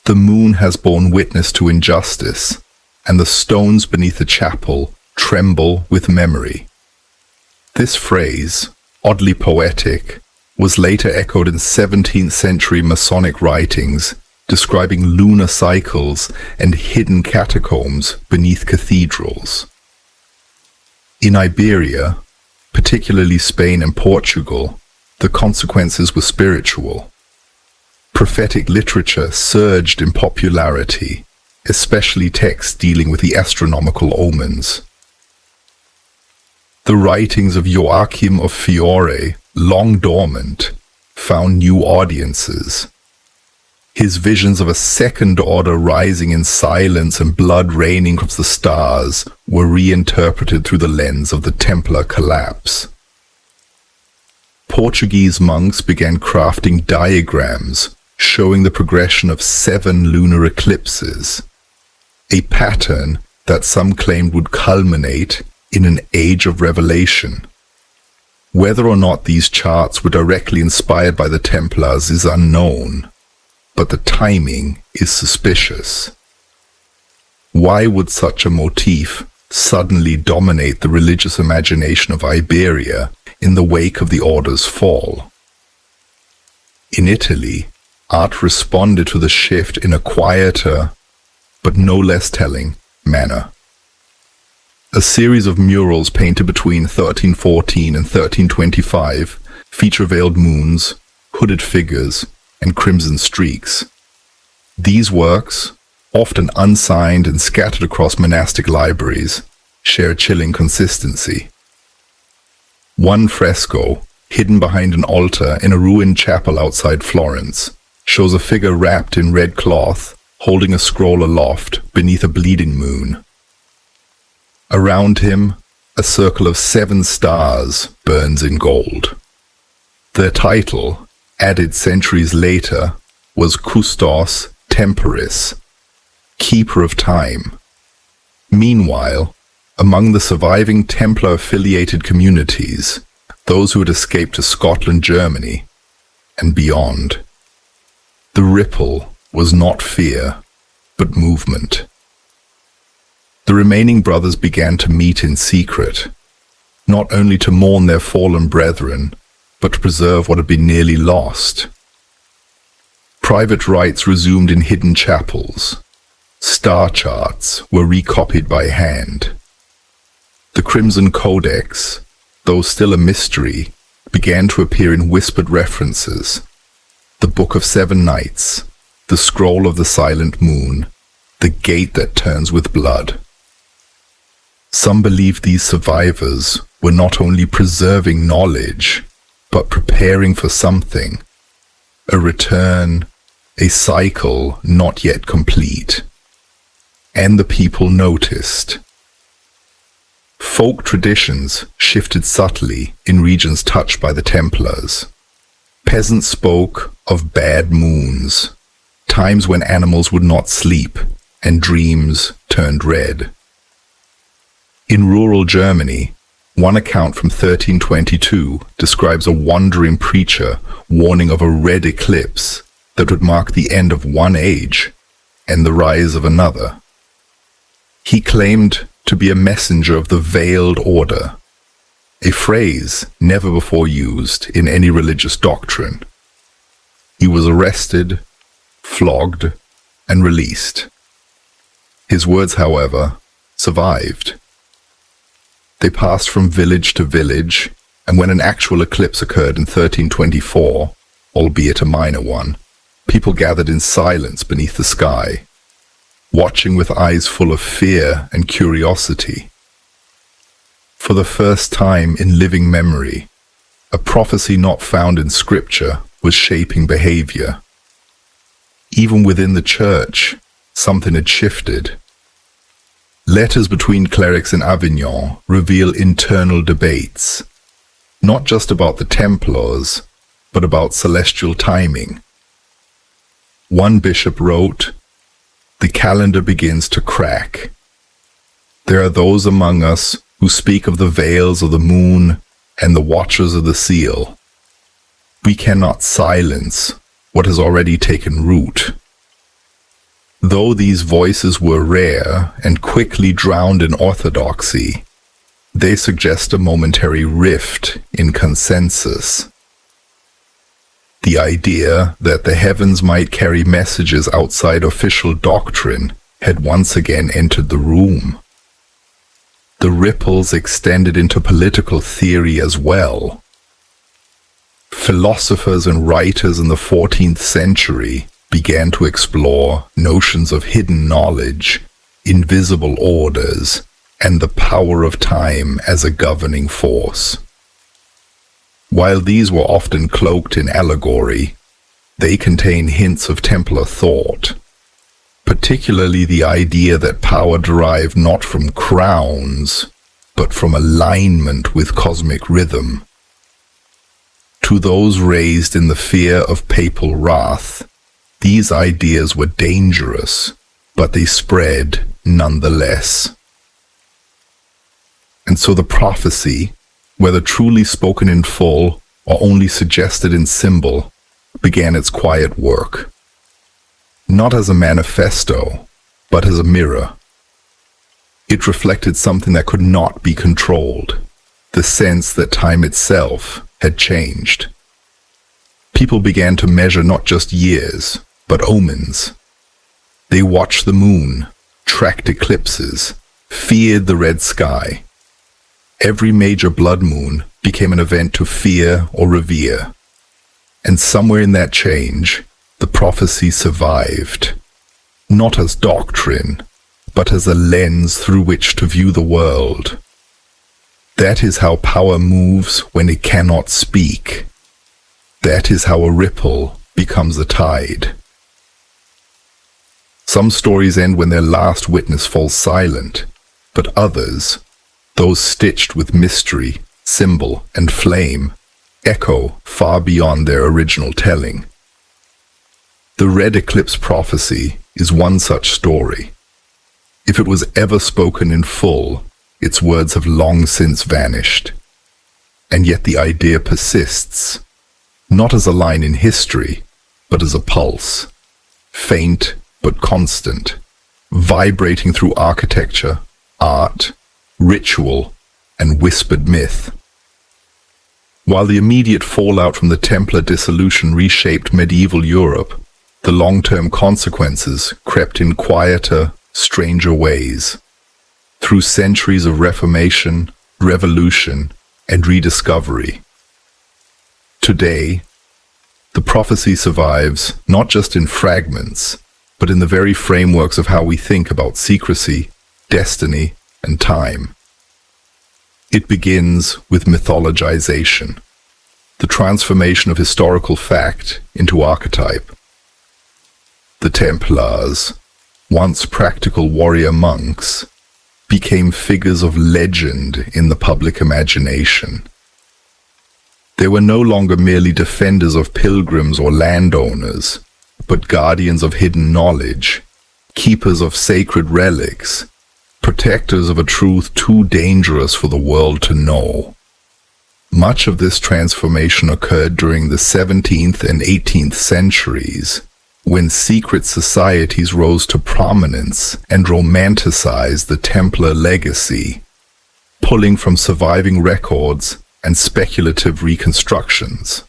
the moon has borne witness to injustice, and the stones beneath the chapel tremble with memory. This phrase, oddly poetic, was later echoed in 17th century Masonic writings describing lunar cycles and hidden catacombs beneath cathedrals. In Iberia, particularly Spain and Portugal, the consequences were spiritual. Prophetic literature surged in popularity, especially texts dealing with the astronomical omens. The writings of Joachim of Fiore, long dormant, found new audiences. His visions of a second order rising in silence and blood raining from the stars were reinterpreted through the lens of the Templar collapse. Portuguese monks began crafting diagrams showing the progression of 7 lunar eclipses, a pattern that some claimed would culminate in an age of revelation. Whether or not these charts were directly inspired by the Templars is unknown, but the timing is suspicious. Why would such a motif suddenly dominate the religious imagination of Iberia in the wake of the Order's fall? In Italy, art responded to the shift in a quieter, but no less telling, manner. A series of murals painted between 1314 and 1325 feature veiled moons, hooded figures, and crimson streaks. These works, often unsigned and scattered across monastic libraries, share a chilling consistency. One fresco, hidden behind an altar in a ruined chapel outside Florence, shows a figure wrapped in red cloth, holding a scroll aloft beneath a bleeding moon. Around him, a circle of 7 stars burns in gold. Their title, added centuries later, was Custos Temporis, Keeper of Time. Meanwhile, among the surviving Templar-affiliated communities, those who had escaped to Scotland, Germany, and beyond, the ripple was not fear, but movement. The remaining brothers began to meet in secret, not only to mourn their fallen brethren, but to preserve what had been nearly lost. Private rites resumed in hidden chapels. Star charts were recopied by hand. The Crimson Codex, though still a mystery, began to appear in whispered references. The Book of 7 Nights, the Scroll of the Silent Moon, the Gate that Turns with Blood. Some believed these survivors were not only preserving knowledge, but preparing for something, a return, a cycle not yet complete. And the people noticed. Folk traditions shifted subtly in regions touched by the Templars. Peasants spoke of bad moons, times when animals would not sleep and dreams turned red. In rural Germany, one account from 1322 describes a wandering preacher warning of a red eclipse that would mark the end of one age and the rise of another. He claimed to be a messenger of the veiled order, a phrase never before used in any religious doctrine. He was arrested, flogged, and released. His words, however, survived. They passed from village to village, and when an actual eclipse occurred in 1324, albeit a minor one, people gathered in silence beneath the sky, watching with eyes full of fear and curiosity. For the first time in living memory, a prophecy not found in scripture was shaping behavior. Even within the church, something had shifted. Letters between clerics in Avignon reveal internal debates, not just about the Templars, but about celestial timing. One bishop wrote, "The calendar begins to crack. There are those among us who speak of the veils of the moon and the watchers of the seal. We cannot silence what has already taken root." Though these voices were rare and quickly drowned in orthodoxy, they suggest a momentary rift in consensus. The idea that the heavens might carry messages outside official doctrine had once again entered the room. The ripples extended into political theory as well. Philosophers and writers in the 14th century began to explore notions of hidden knowledge, invisible orders, and the power of time as a governing force. While these were often cloaked in allegory, they contain hints of Templar thought, particularly the idea that power derived not from crowns, but from alignment with cosmic rhythm. To those raised in the fear of papal wrath, these ideas were dangerous, but they spread nonetheless. And so the prophecy, whether truly spoken in full or only suggested in symbol, began its quiet work. Not as a manifesto, but as a mirror. It reflected something that could not be controlled, the sense that time itself had changed. People began to measure not just years, but omens. They watched the moon, tracked eclipses, feared the red sky. Every major blood moon became an event to fear or revere. And somewhere in that change, the prophecy survived, not as doctrine, but as a lens through which to view the world. That is how power moves when it cannot speak. That is how a ripple becomes a tide. Some stories end when their last witness falls silent, but others, those stitched with mystery, symbol, and flame, echo far beyond their original telling. The Red Eclipse prophecy is one such story. If it was ever spoken in full, its words have long since vanished. And yet the idea persists, not as a line in history, but as a pulse, faint but constant, vibrating through architecture, art, ritual, and whispered myth. While the immediate fallout from the Templar dissolution reshaped medieval Europe, the long-term consequences crept in quieter, stranger ways. Through centuries of reformation, revolution, and rediscovery. Today, the prophecy survives not just in fragments, but in the very frameworks of how we think about secrecy, destiny, and time. It begins with mythologization, the transformation of historical fact into archetype. The Templars, once practical warrior monks, became figures of legend in the public imagination. They were no longer merely defenders of pilgrims or landowners, but guardians of hidden knowledge, keepers of sacred relics, protectors of a truth too dangerous for the world to know. Much of this transformation occurred during the 17th and 18th centuries, when secret societies rose to prominence and romanticized the Templar legacy, pulling from surviving records and speculative reconstructions.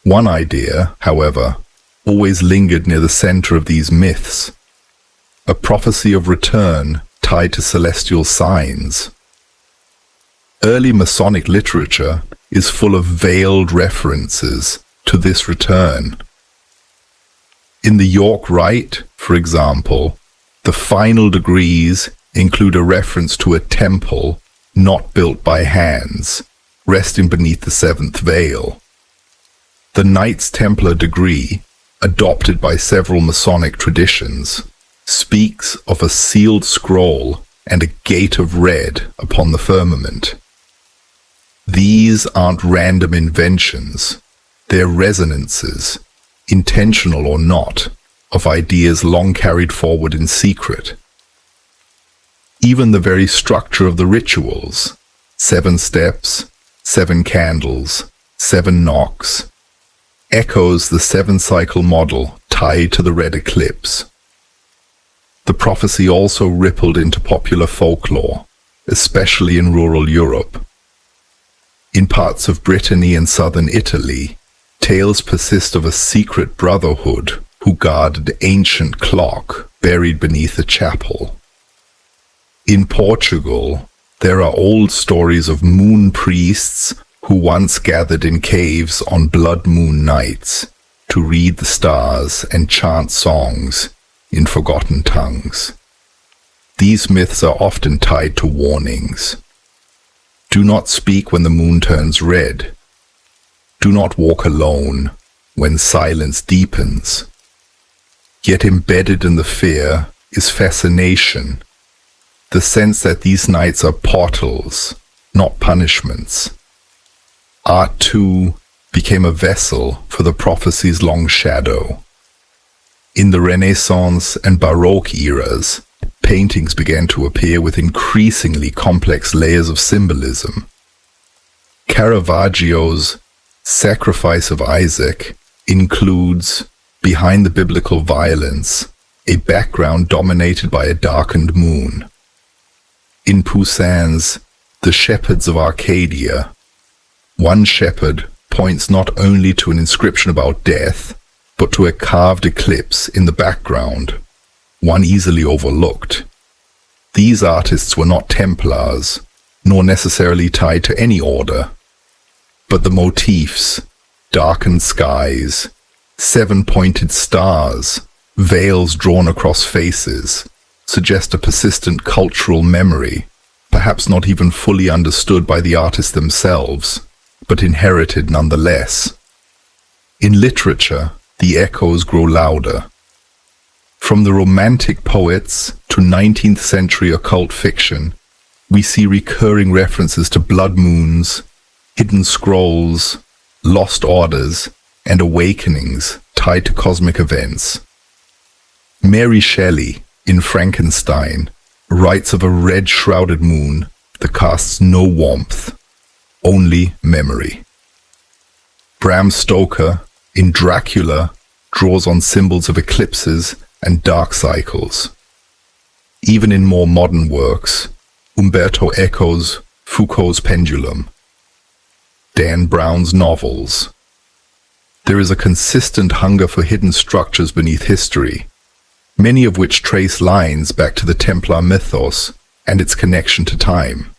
One idea, however, always lingered near the center of these myths, a prophecy of return tied to celestial signs. Early Masonic literature is full of veiled references to this return. In the York Rite, for example, the final degrees include a reference to a temple not built by hands, resting beneath the seventh veil. The Knights Templar degree, adopted by several Masonic traditions, speaks of a sealed scroll and a gate of red upon the firmament. These aren't random inventions, they're resonances, intentional or not, of ideas long carried forward in secret. Even the very structure of the rituals, 7 steps, 7 candles, 7 knocks, echoes the 7-cycle model tied to the Red Eclipse. The prophecy also rippled into popular folklore, especially in rural Europe. In parts of Brittany and southern Italy, tales persist of a secret brotherhood who guarded an ancient clock buried beneath a chapel. In Portugal, there are old stories of moon priests who once gathered in caves on blood moon nights to read the stars and chant songs in forgotten tongues. These myths are often tied to warnings. Do not speak when the moon turns red. Do not walk alone when silence deepens. Yet embedded in the fear is fascination, the sense that these nights are portals, not punishments. Art, too, became a vessel for the prophecy's long shadow. In the Renaissance and Baroque eras, paintings began to appear with increasingly complex layers of symbolism. Caravaggio's Sacrifice of Isaac includes, behind the biblical violence, a background dominated by a darkened moon. In Poussin's The Shepherds of Arcadia, one shepherd points not only to an inscription about death, but to a carved eclipse in the background, one easily overlooked. These artists were not Templars, nor necessarily tied to any order, but the motifs, darkened skies, seven-pointed stars, veils drawn across faces, suggest a persistent cultural memory, perhaps not even fully understood by the artists themselves, but inherited nonetheless. In literature, the echoes grow louder. From the Romantic poets to 19th century occult fiction, we see recurring references to blood moons, hidden scrolls, lost orders, and awakenings tied to cosmic events. Mary Shelley, in Frankenstein, writes of a red-shrouded moon that casts no warmth, only memory. Bram Stoker, in Dracula, draws on symbols of eclipses and dark cycles. Even in more modern works, Umberto echoes Foucault's Pendulum, Dan Brown's novels. There is a consistent hunger for hidden structures beneath history, many of which trace lines back to the Templar mythos and its connection to time.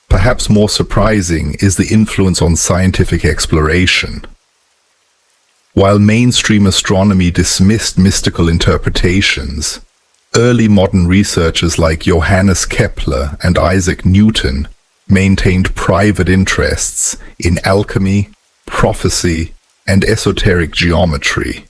Perhaps more surprising is the influence on scientific exploration. While mainstream astronomy dismissed mystical interpretations, early modern researchers like Johannes Kepler and Isaac Newton maintained private interests in alchemy, prophecy, and esoteric geometry.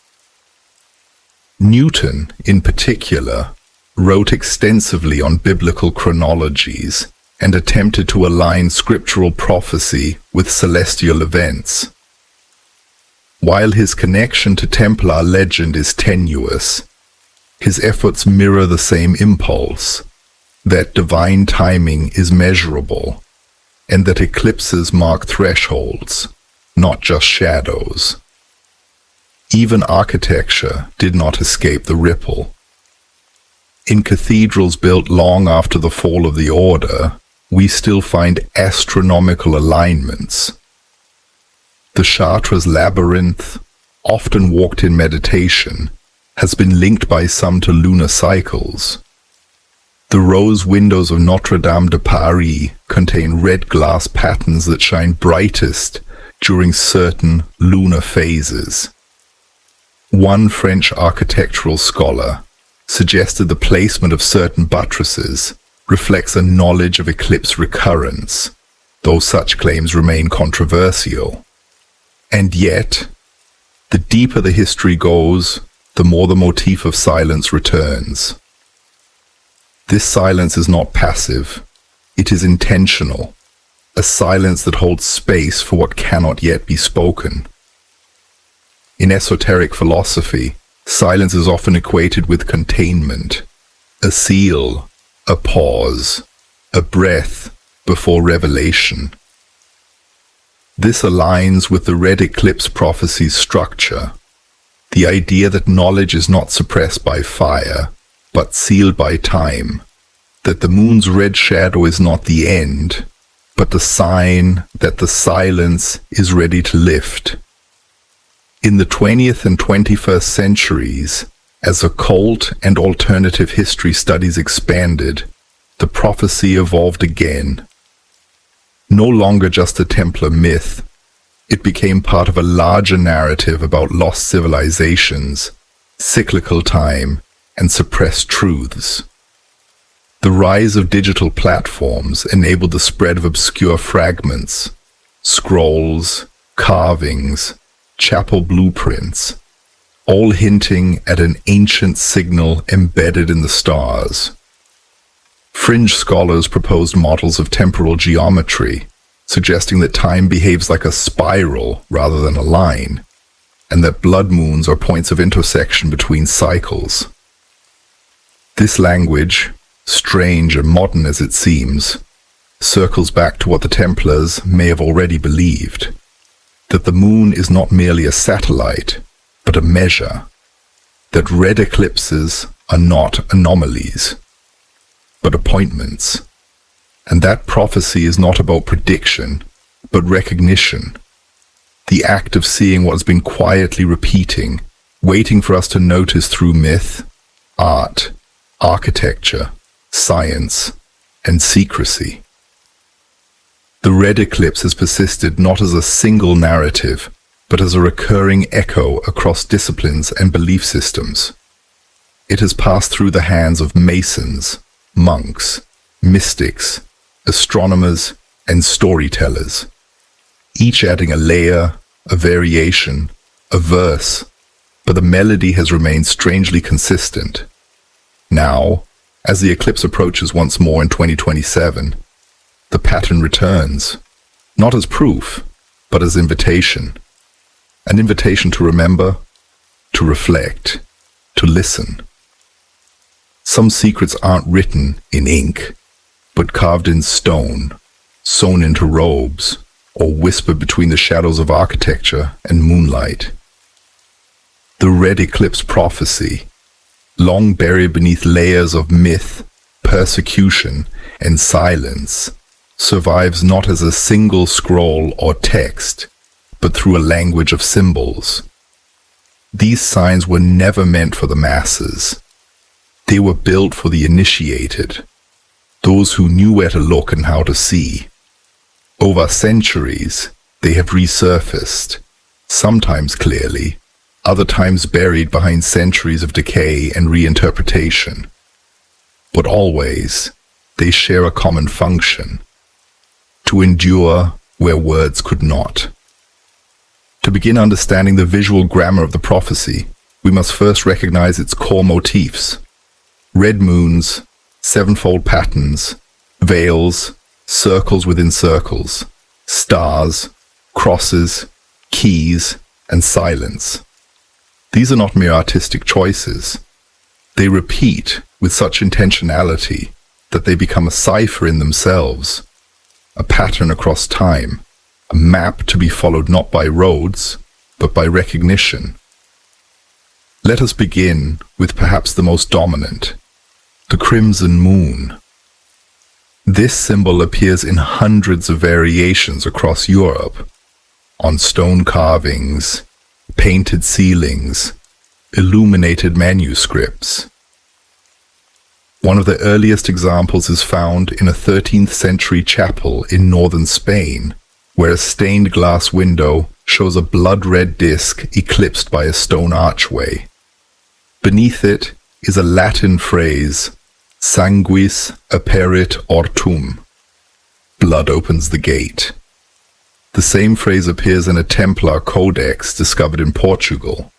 Newton, in particular, wrote extensively on biblical chronologies and attempted to align scriptural prophecy with celestial events. While his connection to Templar legend is tenuous, his efforts mirror the same impulse, that divine timing is measurable, and that eclipses mark thresholds, not just shadows. Even architecture did not escape the ripple. In cathedrals built long after the fall of the order, we still find astronomical alignments. The Chartres labyrinth, often walked in meditation, has been linked by some to lunar cycles. The rose windows of Notre Dame de Paris contain red glass patterns that shine brightest during certain lunar phases. One French architectural scholar suggested the placement of certain buttresses reflects a knowledge of eclipse recurrence, though such claims remain controversial. And yet, the deeper the history goes, the more the motif of silence returns. This silence is not passive, it is intentional, a silence that holds space for what cannot yet be spoken. In esoteric philosophy, silence is often equated with containment, a seal, a pause, a breath before revelation. This aligns with the Red Eclipse prophecy's structure, the idea that knowledge is not suppressed by fire, but sealed by time, that the moon's red shadow is not the end, but the sign that the silence is ready to lift. In the 20th and 21st centuries, as occult and alternative history studies expanded, the prophecy evolved again. No longer just a Templar myth, it became part of a larger narrative about lost civilizations, cyclical time, and suppressed truths. The rise of digital platforms enabled the spread of obscure fragments, scrolls, carvings, chapel blueprints, all hinting at an ancient signal embedded in the stars. Fringe scholars proposed models of temporal geometry, suggesting that time behaves like a spiral rather than a line, and that blood moons are points of intersection between cycles. This language, strange and modern as it seems, circles back to what the Templars may have already believed, that the moon is not merely a satellite, but a measure, that red eclipses are not anomalies, but appointments, and that prophecy is not about prediction, but recognition, the act of seeing what has been quietly repeating, waiting for us to notice through myth, art, architecture, science, and secrecy. The red eclipse has persisted not as a single narrative, but as a recurring echo across disciplines and belief systems. It has passed through the hands of masons, monks, mystics, astronomers, and storytellers, each adding a layer, a variation, a verse, but the melody has remained strangely consistent. Now, as the eclipse approaches once more in 2027, the pattern returns, not as proof, but as invitation. An invitation to remember, to reflect, to listen. Some secrets aren't written in ink, but carved in stone, sewn into robes, or whispered between the shadows of architecture and moonlight. The red eclipse prophecy, long buried beneath layers of myth, persecution, and silence, survives not as a single scroll or text, but through a language of symbols. These signs were never meant for the masses. They were built for the initiated, those who knew where to look and how to see. Over centuries, they have resurfaced, sometimes clearly, other times buried behind centuries of decay and reinterpretation. But always, they share a common function: to endure where words could not. To begin understanding the visual grammar of the prophecy, we must first recognize its core motifs: red moons, sevenfold patterns, veils, circles within circles, stars, crosses, keys, and silence. These are not mere artistic choices. They repeat with such intentionality that they become a cipher in themselves, a pattern across time, a map to be followed not by roads, but by recognition. Let us begin with perhaps the most dominant, the crimson moon. This symbol appears in hundreds of variations across Europe, on stone carvings, painted ceilings, illuminated manuscripts. One of the earliest examples is found in a 13th century chapel in northern Spain, where a stained glass window shows a blood-red disc eclipsed by a stone archway. Beneath it is a Latin phrase, sanguis aperit ortum, blood opens the gate. The same phrase appears in a Templar codex discovered in Portugal,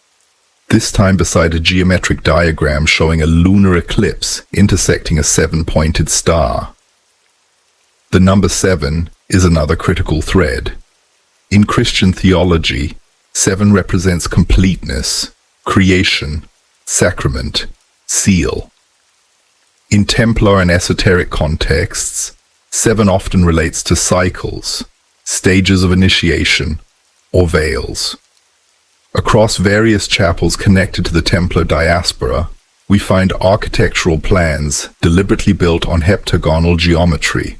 this time beside a geometric diagram showing a lunar eclipse intersecting a seven-pointed star. The number 7 is another critical thread. In Christian theology, 7 represents completeness, creation, sacrament, seal. In Templar and esoteric contexts, 7 often relates to cycles, stages of initiation, or veils. Across various chapels connected to the Templar diaspora, we find architectural plans deliberately built on heptagonal geometry.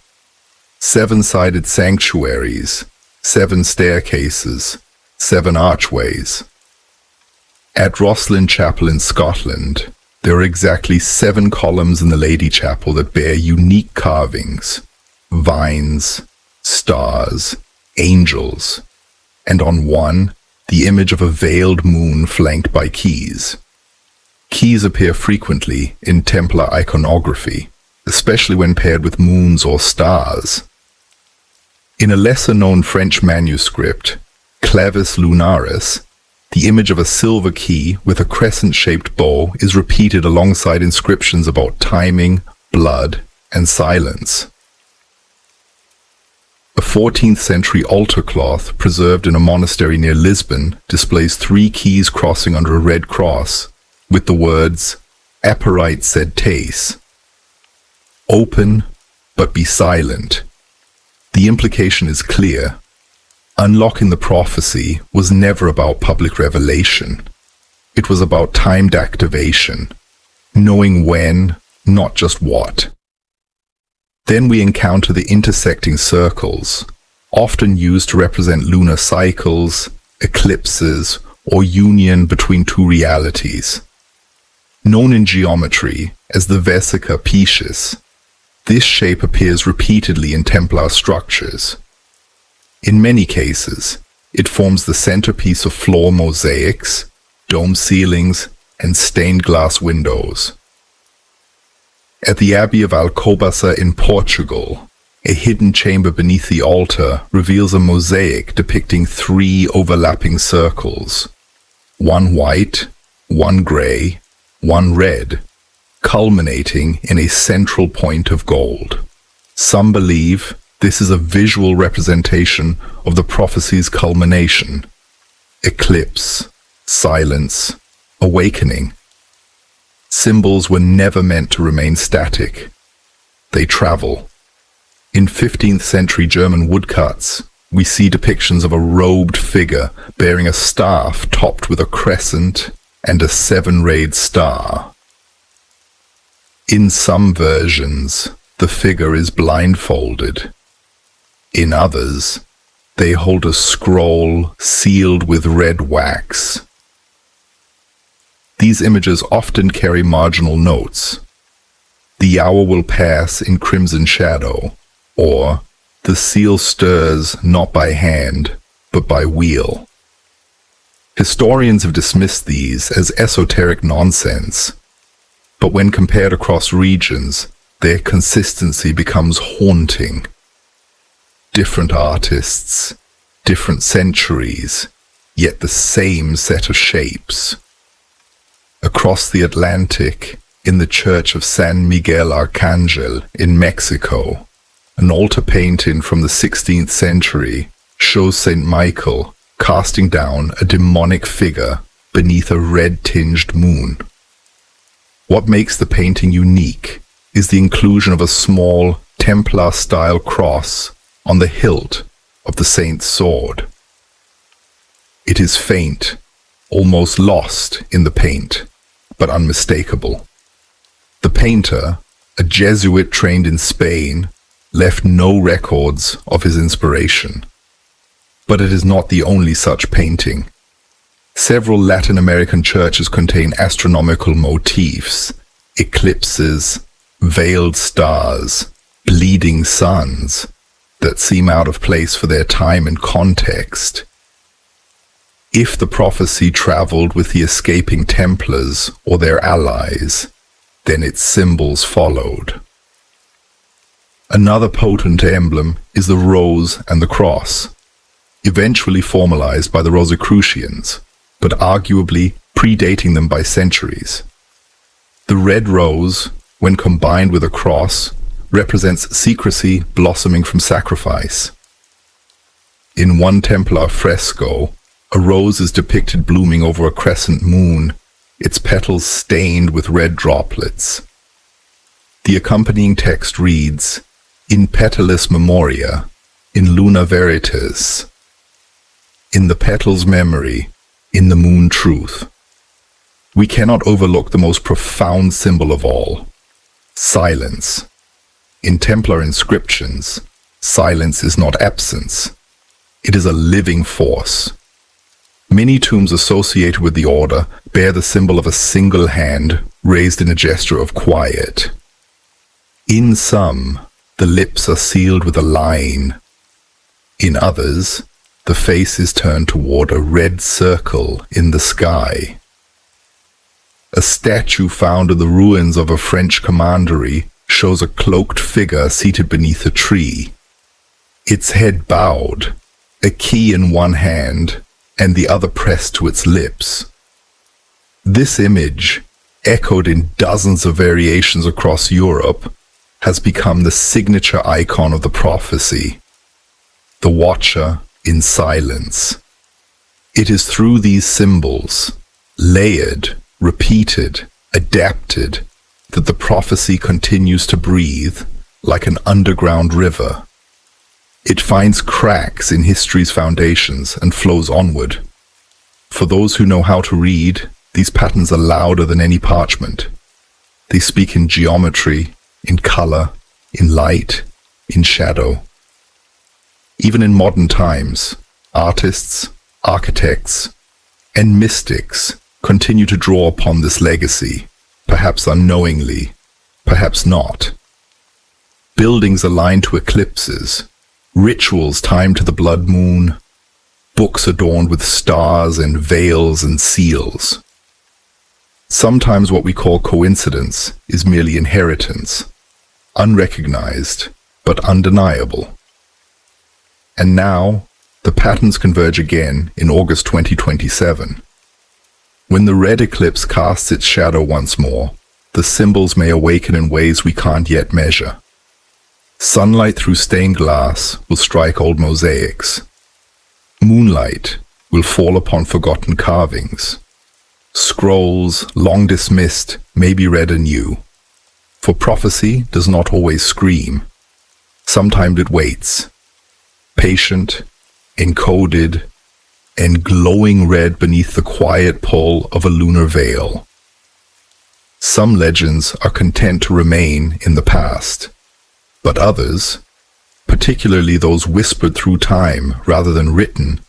7-sided sanctuaries, 7 staircases, 7 archways. At Rosslyn Chapel in Scotland, there are exactly 7 columns in the Lady Chapel that bear unique carvings, vines, stars, angels, and on one, the image of a veiled moon flanked by keys. Keys appear frequently in Templar iconography, especially when paired with moons or stars. In a lesser-known French manuscript, Clavis Lunaris, the image of a silver key with a crescent-shaped bow is repeated alongside inscriptions about timing, blood, and silence. A 14th century altar cloth preserved in a monastery near Lisbon displays 3 keys crossing under a red cross, with the words, apparite sed tes. Open, but be silent. The implication is clear. Unlocking the prophecy was never about public revelation. It was about timed activation, knowing when, not just what. Then we encounter the intersecting circles, often used to represent lunar cycles, eclipses, or union between two realities. Known in geometry as the vesica piscis, this shape appears repeatedly in Templar structures. In many cases, it forms the centerpiece of floor mosaics, dome ceilings, and stained glass windows. At the Abbey of Alcobaça in Portugal, a hidden chamber beneath the altar reveals a mosaic depicting 3 overlapping circles, one white, one grey, one red, culminating in a central point of gold. Some believe this is a visual representation of the prophecy's culmination: eclipse, silence, awakening. Symbols were never meant to remain static. They travel. In 15th century German woodcuts, we see depictions of a robed figure bearing a staff topped with a crescent and a 7-rayed star. In some versions, the figure is blindfolded. In others, they hold a scroll sealed with red wax. These images often carry marginal notes. The hour will pass in crimson shadow, or the seal stirs not by hand, but by wheel. Historians have dismissed these as esoteric nonsense, but when compared across regions, their consistency becomes haunting. Different artists, different centuries, yet the same set of shapes. Across the Atlantic, in the church of San Miguel Arcangel in Mexico, an altar painting from the 16th century shows St. Michael casting down a demonic figure beneath a red-tinged moon. What makes the painting unique is the inclusion of a small Templar-style cross on the hilt of the saint's sword. It is faint, almost lost in the paint, but unmistakable. The painter, a Jesuit trained in Spain, left no records of his inspiration. But it is not the only such painting. Several Latin American churches contain astronomical motifs, eclipses, veiled stars, bleeding suns, that seem out of place for their time and context. If the prophecy traveled with the escaping Templars or their allies, then its symbols followed. Another potent emblem is the rose and the cross, eventually formalized by the Rosicrucians, but arguably predating them by centuries. The red rose, when combined with a cross, represents secrecy blossoming from sacrifice. In one Templar fresco, a rose is depicted blooming over a crescent moon, its petals stained with red droplets. The accompanying text reads, "In petalis memoria, in luna veritas." In the petal's memory, in the moon truth. We cannot overlook the most profound symbol of all, silence. In Templar inscriptions, silence is not absence. It is a living force. Many tombs associated with the order bear the symbol of a single hand raised in a gesture of quiet. In some, the lips are sealed with a line. In others, the face is turned toward a red circle in the sky. A statue found in the ruins of a French commandery shows a cloaked figure seated beneath a tree. Its head bowed, a key in one hand, and the other pressed to its lips. This image, echoed in dozens of variations across Europe, has become the signature icon of the prophecy, the watcher in silence. It is through these symbols, layered, repeated, adapted, that the prophecy continues to breathe like an underground river. It finds cracks in history's foundations and flows onward. For those who know how to read, these patterns are louder than any parchment. They speak in geometry, in color, in light, in shadow. Even in modern times, artists, architects, and mystics continue to draw upon this legacy, perhaps unknowingly, perhaps not. Buildings aligned to eclipses, rituals timed to the blood moon, books adorned with stars and veils and seals. Sometimes what we call coincidence is merely inheritance, unrecognized but undeniable. And now, the patterns converge again in August 2027. When the Red Eclipse casts its shadow once more, the symbols may awaken in ways we can't yet measure. Sunlight through stained glass will strike old mosaics. Moonlight will fall upon forgotten carvings. Scrolls, long dismissed, may be read anew. For prophecy does not always scream. Sometimes it waits, patient, encoded, and glowing red beneath the quiet pull of a lunar veil. Some legends are content to remain in the past, but others, particularly those whispered through time rather than written,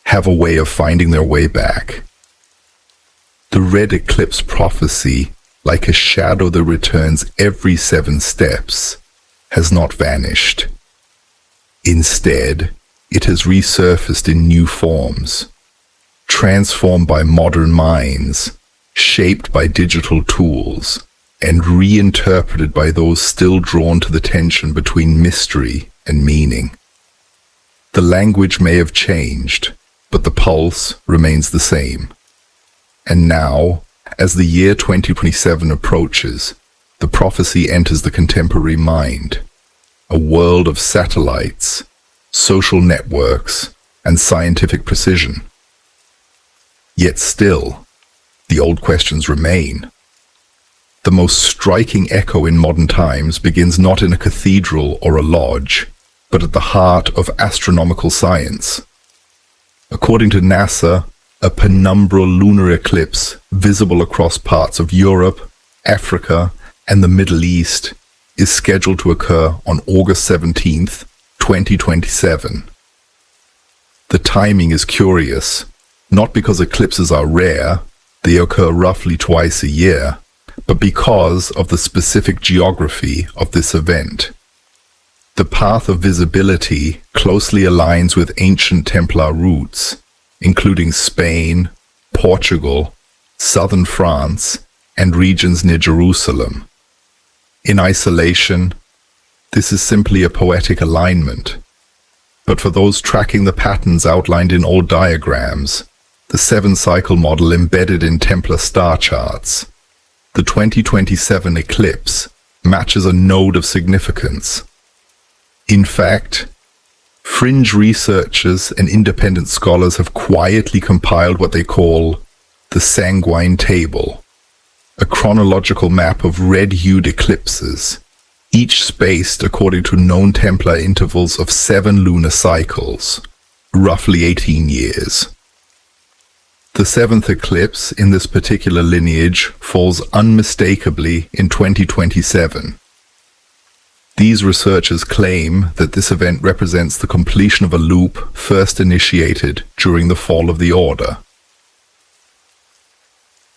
have a way of finding their way back. The Red Eclipse prophecy, like a shadow that returns every 7 steps, has not vanished. Instead, it has resurfaced in new forms, transformed by modern minds, shaped by digital tools, and reinterpreted by those still drawn to the tension between mystery and meaning. The language may have changed, but the pulse remains the same. And now, as the year 2027 approaches, the prophecy enters the contemporary mind, a world of satellites, social networks, and scientific precision. Yet still, the old questions remain. The most striking echo in modern times begins not in a cathedral or a lodge, but at the heart of astronomical science. According to NASA, a penumbral lunar eclipse visible across parts of Europe, Africa, and the Middle East is scheduled to occur on August 17th, 2027. The timing is curious, not because eclipses are rare, they occur roughly twice a year, but because of the specific geography of this event. The path of visibility closely aligns with ancient Templar roots, including Spain, Portugal, southern France, and regions near Jerusalem. In isolation, this is simply a poetic alignment. But for those tracking the patterns outlined in old diagrams, the 7-cycle model embedded in Templar star charts, the 2027 eclipse matches a node of significance. In fact, fringe researchers and independent scholars have quietly compiled what they call the Sanguine Table, a chronological map of red-hued eclipses, each spaced according to known Templar intervals of 7 lunar cycles, roughly 18 years. The 7th eclipse in this particular lineage falls unmistakably in 2027. These researchers claim that this event represents the completion of a loop first initiated during the fall of the Order.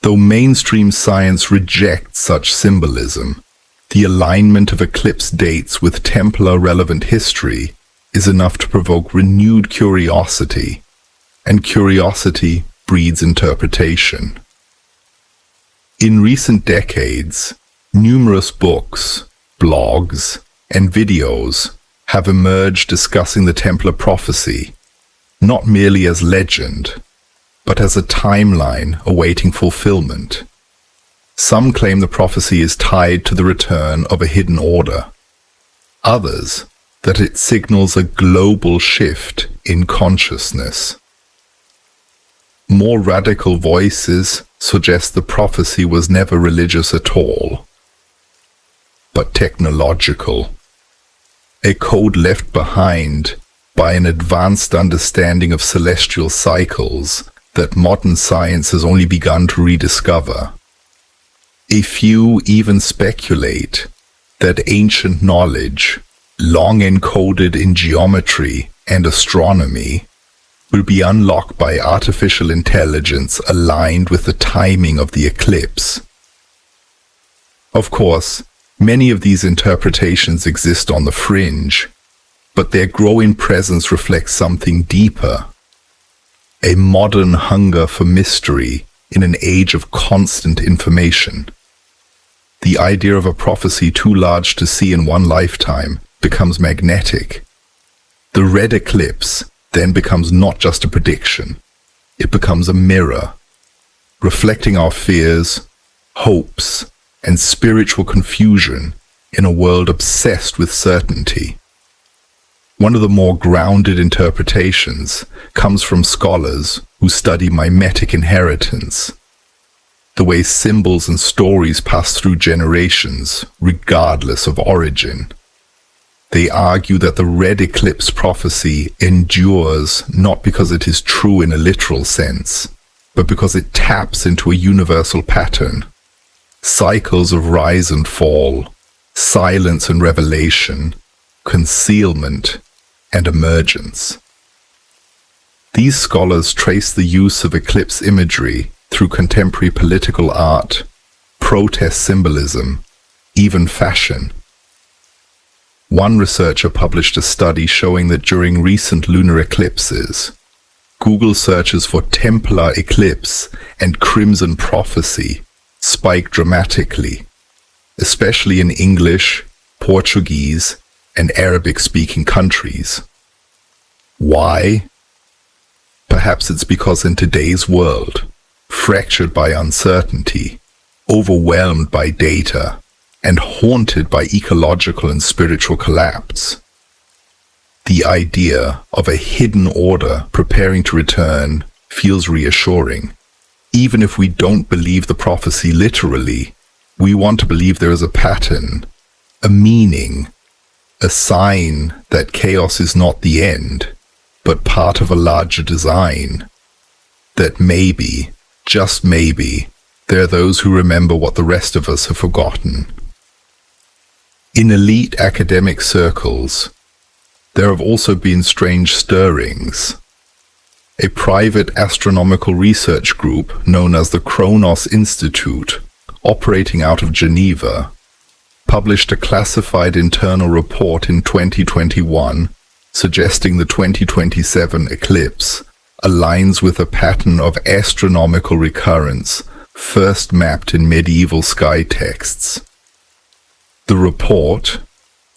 Though mainstream science rejects such symbolism, the alignment of eclipse dates with Templar-relevant history is enough to provoke renewed curiosity, and curiosity breeds interpretation. In recent decades, numerous books, blogs, and videos have emerged discussing the Templar prophecy, not merely as legend, but as a timeline awaiting fulfillment. Some claim the prophecy is tied to the return of a hidden order. Others, that it signals a global shift in consciousness. More radical voices suggests the prophecy was never religious at all, but technological. A code left behind by an advanced understanding of celestial cycles that modern science has only begun to rediscover. A few even speculate that ancient knowledge, long encoded in geometry and astronomy, will be unlocked by artificial intelligence aligned with the timing of the eclipse. Of course, many of these interpretations exist on the fringe, but their growing presence reflects something deeper. A modern hunger for mystery in an age of constant information. The idea of a prophecy too large to see in one lifetime becomes magnetic. The Red Eclipse then becomes not just a prediction, it becomes a mirror, reflecting our fears, hopes, and spiritual confusion in a world obsessed with certainty. One of the more grounded interpretations comes from scholars who study mimetic inheritance, the way symbols and stories pass through generations, regardless of origin. They argue that the Red Eclipse prophecy endures not because it is true in a literal sense, but because it taps into a universal pattern. Cycles of rise and fall, silence and revelation, concealment and emergence. These scholars trace the use of eclipse imagery through contemporary political art, protest symbolism, even fashion. One researcher published a study showing that during recent lunar eclipses, Google searches for Templar eclipse and crimson prophecy spiked dramatically, especially in English, Portuguese, and Arabic-speaking countries. Why? Perhaps it's because in today's world, fractured by uncertainty, overwhelmed by data, and haunted by ecological and spiritual collapse, the idea of a hidden order preparing to return feels reassuring. Even if we don't believe the prophecy literally, we want to believe there is a pattern, a meaning, a sign that chaos is not the end, but part of a larger design. That maybe, just maybe, there are those who remember what the rest of us have forgotten. In elite academic circles, there have also been strange stirrings. A private astronomical research group known as the Kronos Institute, operating out of Geneva, published a classified internal report in 2021 suggesting the 2027 eclipse aligns with a pattern of astronomical recurrence first mapped in medieval sky texts. The report,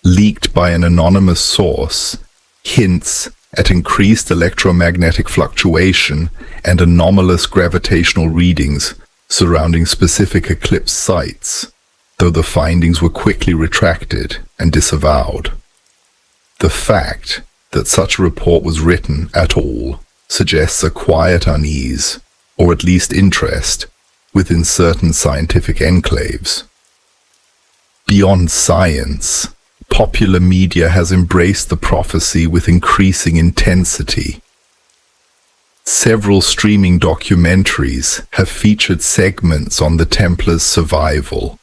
leaked by an anonymous source, hints at increased electromagnetic fluctuation and anomalous gravitational readings surrounding specific eclipse sites, though the findings were quickly retracted and disavowed. The fact that such a report was written at all suggests a quiet unease, or at least interest, within certain scientific enclaves. Beyond science, popular media has embraced the prophecy with increasing intensity. Several streaming documentaries have featured segments on the Templars' survival,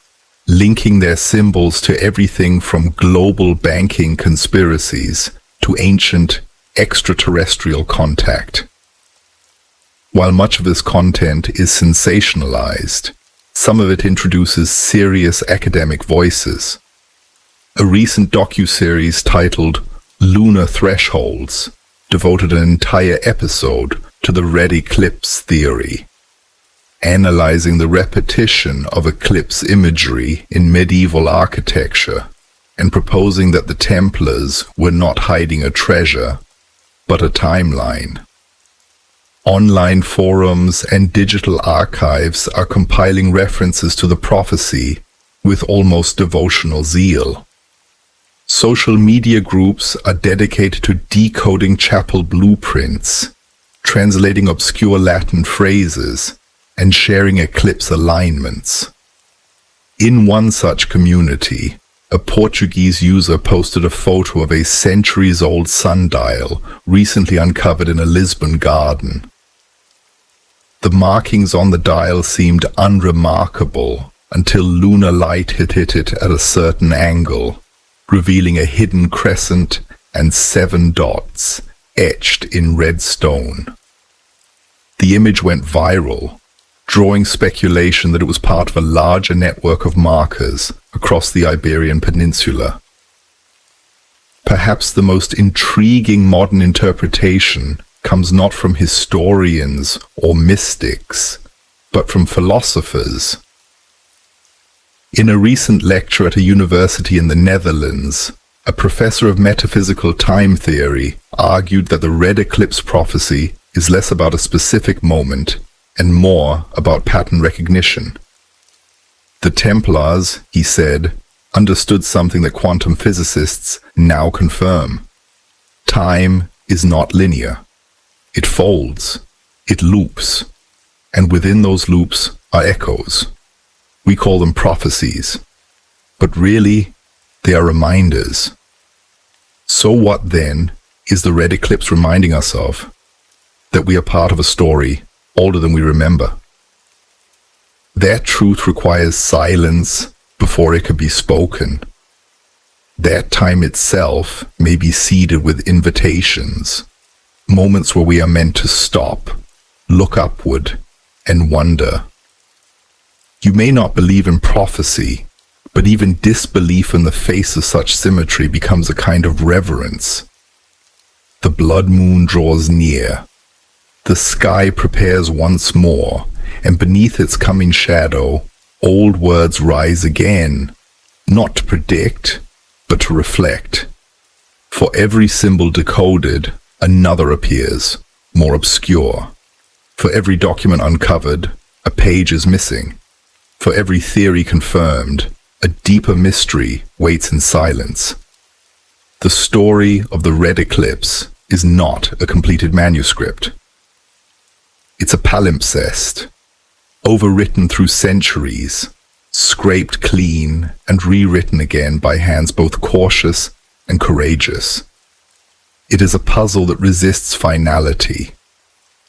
linking their symbols to everything from global banking conspiracies to ancient extraterrestrial contact. While much of this content is sensationalized, some of it introduces serious academic voices. A recent docuseries titled Lunar Thresholds devoted an entire episode to the Red Eclipse theory, analyzing the repetition of eclipse imagery in medieval architecture and proposing that the Templars were not hiding a treasure, but a timeline. Online forums and digital archives are compiling references to the prophecy with almost devotional zeal. Social media groups are dedicated to decoding chapel blueprints, translating obscure Latin phrases, and sharing eclipse alignments. In one such community, a Portuguese user posted a photo of a centuries-old sundial recently uncovered in a Lisbon garden. The markings on the dial seemed unremarkable until lunar light hit it at a certain angle, revealing a hidden crescent and 7 dots etched in red stone. The image went viral, drawing speculation that it was part of a larger network of markers across the Iberian Peninsula. Perhaps the most intriguing modern interpretation comes not from historians or mystics, but from philosophers. In a recent lecture at a university in the Netherlands, a professor of metaphysical time theory argued that the Red Eclipse prophecy is less about a specific moment and more about pattern recognition. The Templars, he said, understood something that quantum physicists now confirm. Time is not linear. It folds, it loops, and within those loops are echoes. We call them prophecies, but really, they are reminders. So what then is the Red Eclipse reminding us of? That we are part of a story older than we remember. That truth requires silence before it can be spoken. That time itself may be seeded with invitations, moments where we are meant to stop, look upward, and wonder. You may not believe in prophecy, but even disbelief in the face of such symmetry becomes a kind of reverence. The blood moon draws near. The sky prepares once more, and beneath its coming shadow, old words rise again, not to predict, but to reflect. For every symbol decoded, another appears, more obscure. For every document uncovered, a page is missing. For every theory confirmed, a deeper mystery waits in silence. The story of the Red Eclipse is not a completed manuscript. It's a palimpsest, overwritten through centuries, scraped clean and rewritten again by hands both cautious and courageous. It is a puzzle that resists finality,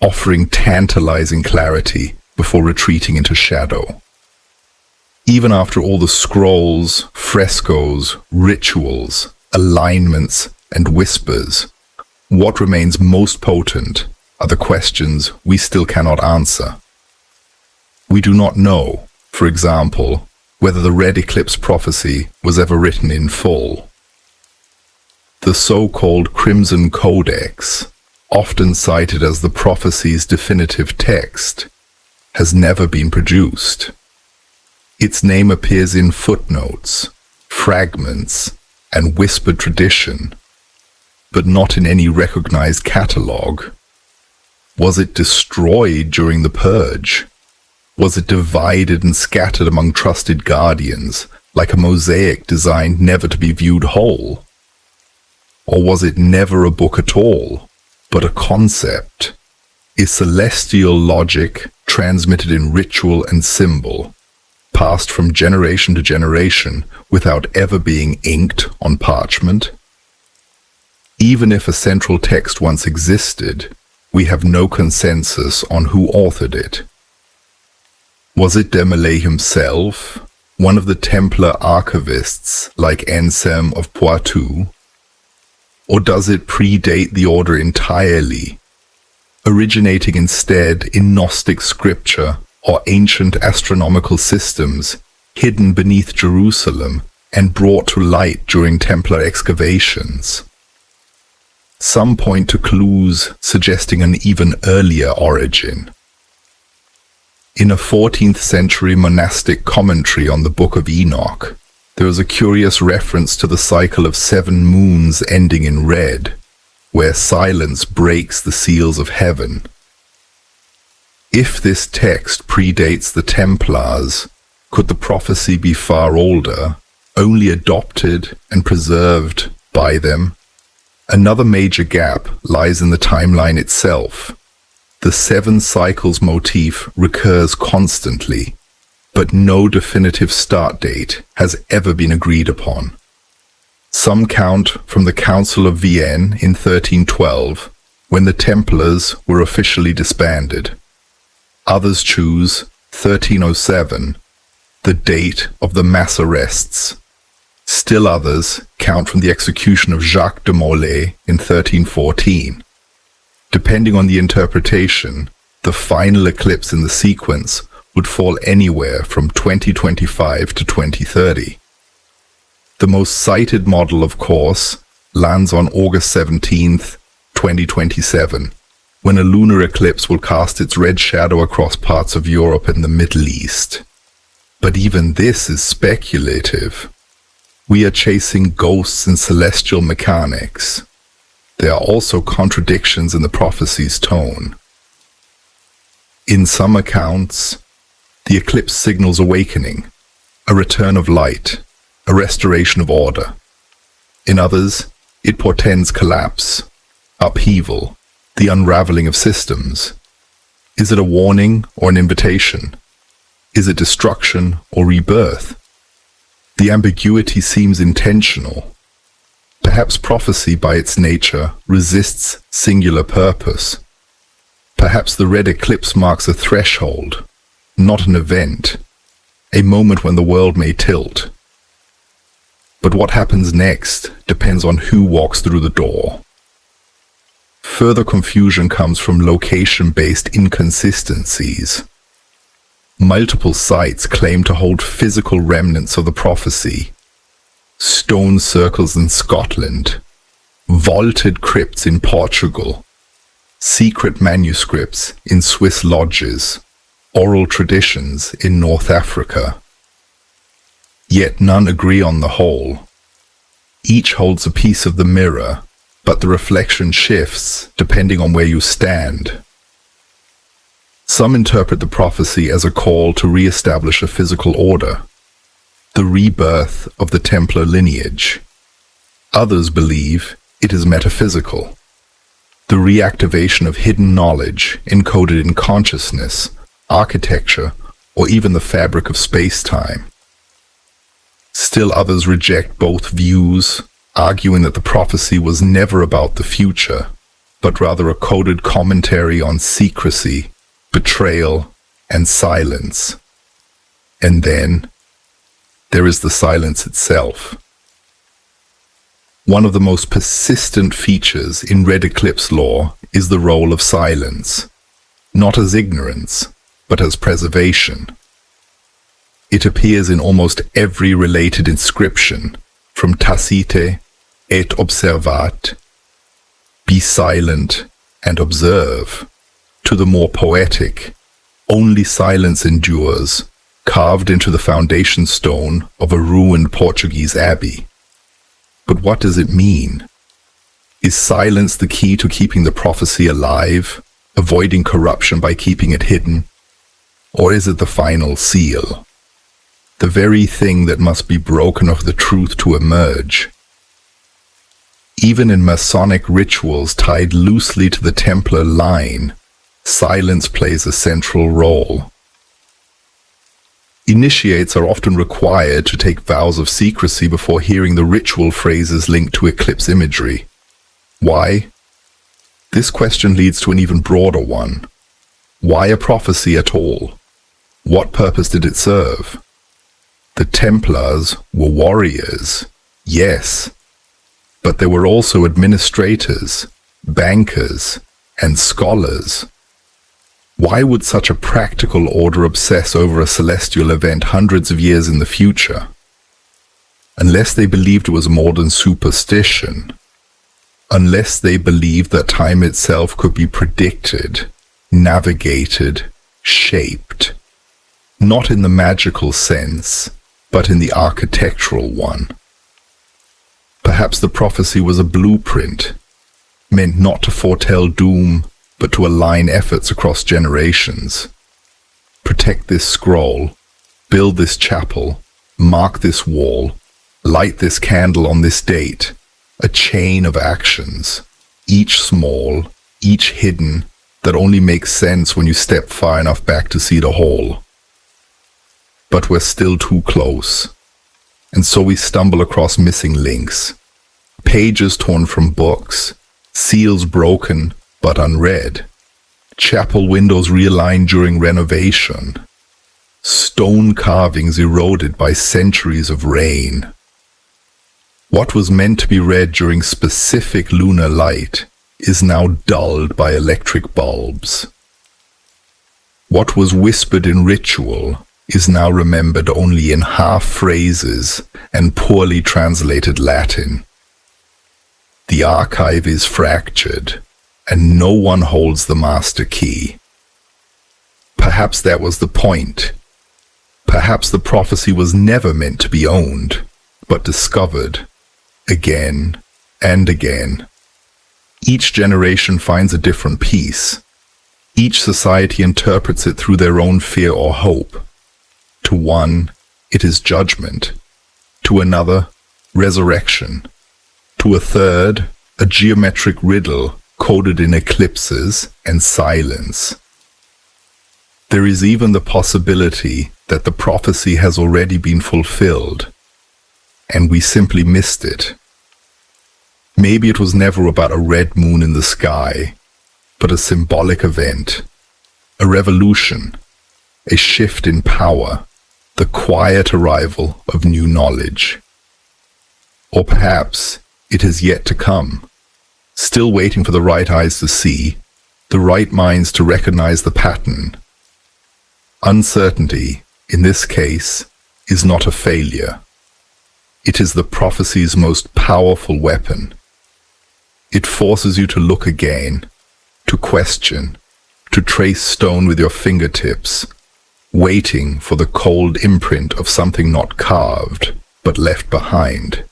offering tantalizing clarity before retreating into shadow. Even after all the scrolls, frescoes, rituals, alignments, and whispers, what remains most potent are the questions we still cannot answer. We do not know, for example, whether the Red Eclipse prophecy was ever written in full. The so-called Crimson Codex, often cited as the prophecy's definitive text, has never been produced. Its name appears in footnotes, fragments, and whispered tradition, but not in any recognized catalogue. Was it destroyed during the Purge? Was it divided and scattered among trusted guardians, like a mosaic designed never to be viewed whole? Or was it never a book at all, but a concept, a celestial logic transmitted in ritual and symbol, passed from generation to generation without ever being inked on parchment? Even if a central text once existed, we have no consensus on who authored it. Was it Desmoulins himself, one of the Templar archivists like Anselm of Poitou? Or does it predate the order entirely, originating instead in Gnostic scripture or ancient astronomical systems hidden beneath Jerusalem and brought to light during Templar excavations? Some point to clues suggesting an even earlier origin. In a 14th century monastic commentary on the Book of Enoch, there is a curious reference to the cycle of 7 moons ending in red, where silence breaks the seals of heaven. If this text predates the Templars, could the prophecy be far older, only adopted and preserved by them? Another major gap lies in the timeline itself. The 7 cycles motif recurs constantly, but no definitive start date has ever been agreed upon. Some count from the Council of Vienne in 1312, when the Templars were officially disbanded. Others choose 1307, the date of the mass arrests. Still others count from the execution of Jacques de Molay in 1314. Depending on the interpretation, the final eclipse in the sequence would fall anywhere from 2025 to 2030. The most cited model, of course, lands on August 17th, 2027, when a lunar eclipse will cast its red shadow across parts of Europe and the Middle East. But even this is speculative. We are chasing ghosts in celestial mechanics. There are also contradictions in the prophecy's tone. In some accounts, the eclipse signals awakening, a return of light, a restoration of order. In others, it portends collapse, upheaval, the unraveling of systems. Is it a warning or an invitation? Is it destruction or rebirth? The ambiguity seems intentional. Perhaps prophecy by its nature resists singular purpose. Perhaps the red eclipse marks a threshold, not an event, a moment when the world may tilt. But what happens next depends on who walks through the door. Further confusion comes from location-based inconsistencies. Multiple sites claim to hold physical remnants of the prophecy. Stone circles in Scotland, vaulted crypts in Portugal, secret manuscripts in Swiss lodges, oral traditions in North Africa. Yet none agree on the whole. Each holds a piece of the mirror, but the reflection shifts depending on where you stand. Some interpret the prophecy as a call to re-establish a physical order, the rebirth of the Templar lineage. Others believe it is metaphysical, the reactivation of hidden knowledge encoded in consciousness, architecture, or even the fabric of space-time. Still others reject both views, arguing that the prophecy was never about the future, but rather a coded commentary on secrecy, betrayal, and silence. And then, there is the silence itself. One of the most persistent features in Red Eclipse lore is the role of silence, not as ignorance, but as preservation. It appears in almost every related inscription, from Tacite et observat, be silent and observe, to the more poetic, only silence endures, carved into the foundation stone of a ruined Portuguese abbey. But what does it mean? Is silence the key to keeping the prophecy alive, avoiding corruption by keeping it hidden? Or is it the final seal? The very thing that must be broken of the truth to emerge? Even in Masonic rituals tied loosely to the Templar line, silence plays a central role. Initiates are often required to take vows of secrecy before hearing the ritual phrases linked to eclipse imagery. Why? This question leads to an even broader one. Why a prophecy at all? What purpose did it serve? The Templars were warriors, yes, but they were also administrators, bankers, and scholars. Why would such a practical order obsess over a celestial event hundreds of years in the future? Unless they believed it was more than superstition. Unless they believed that time itself could be predicted, navigated, shaped. Not in the magical sense, but in the architectural one. Perhaps the prophecy was a blueprint, meant not to foretell doom, but to align efforts across generations. Protect this scroll, build this chapel, mark this wall, light this candle on this date, a chain of actions, each small, each hidden, that only makes sense when you step far enough back to see the whole. But we're still too close, and so we stumble across missing links, pages torn from books, seals broken but unread, chapel windows realigned during renovation, stone carvings eroded by centuries of rain. What was meant to be read during specific lunar light is now dulled by electric bulbs. What was whispered in ritual is now remembered only in half phrases and poorly translated Latin. The archive is fractured, and no one holds the master key. Perhaps that was the point. Perhaps the prophecy was never meant to be owned, but discovered, again and again. Each generation finds a different piece. Each society interprets it through their own fear or hope. To one, it is judgment. To another, resurrection. To a third, a geometric riddle coded in eclipses and silence. There is even the possibility that the prophecy has already been fulfilled, and we simply missed it. Maybe it was never about a red moon in the sky, but a symbolic event, a revolution, a shift in power, the quiet arrival of new knowledge. Or perhaps it is yet to come, still waiting for the right eyes to see, the right minds to recognize the pattern. Uncertainty, in this case, is not a failure. It is the prophecy's most powerful weapon. It forces you to look again, to question, to trace stone with your fingertips, waiting for the cold imprint of something not carved, but left behind.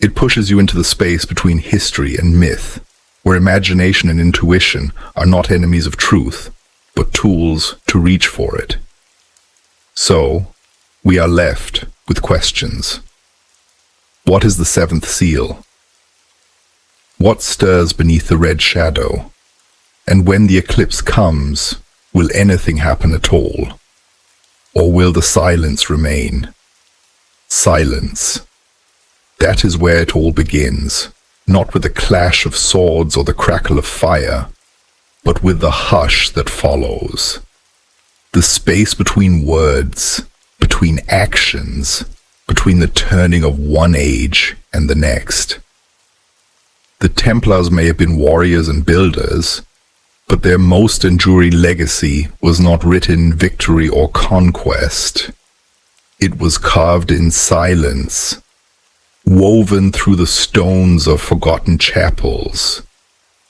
It pushes you into the space between history and myth, where imagination and intuition are not enemies of truth, but tools to reach for it. So, we are left with questions. What is the seventh seal? What stirs beneath the red shadow? And when the eclipse comes, will anything happen at all? Or will the silence remain? Silence. That is where it all begins, not with the clash of swords or the crackle of fire, but with the hush that follows. The space between words, between actions, between the turning of one age and the next. The Templars may have been warriors and builders, but their most enduring legacy was not written in victory or conquest. It was carved in silence, woven through the stones of forgotten chapels,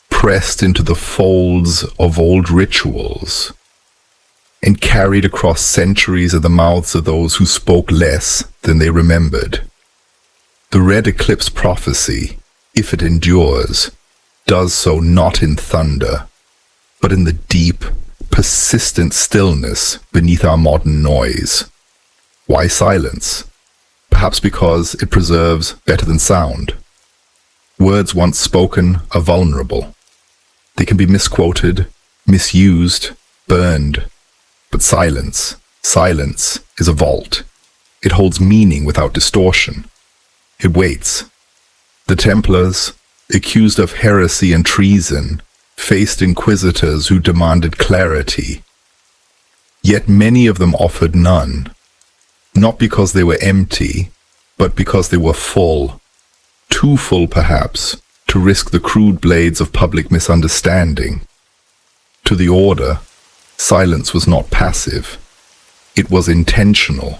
pressed into the folds of old rituals, and carried across centuries in the mouths of those who spoke less than they remembered. The Red Eclipse prophecy, if it endures, does so not in thunder, but in the deep, persistent stillness beneath our modern noise. Why silence? Perhaps because it preserves better than sound. Words once spoken are vulnerable. They can be misquoted, misused, burned. But silence is a vault. It holds meaning without distortion. It waits. The Templars, accused of heresy and treason, faced inquisitors who demanded clarity. Yet many of them offered none, not because they were empty, but because they were full, too full perhaps, to risk the crude blades of public misunderstanding. To the Order, silence was not passive. It was intentional,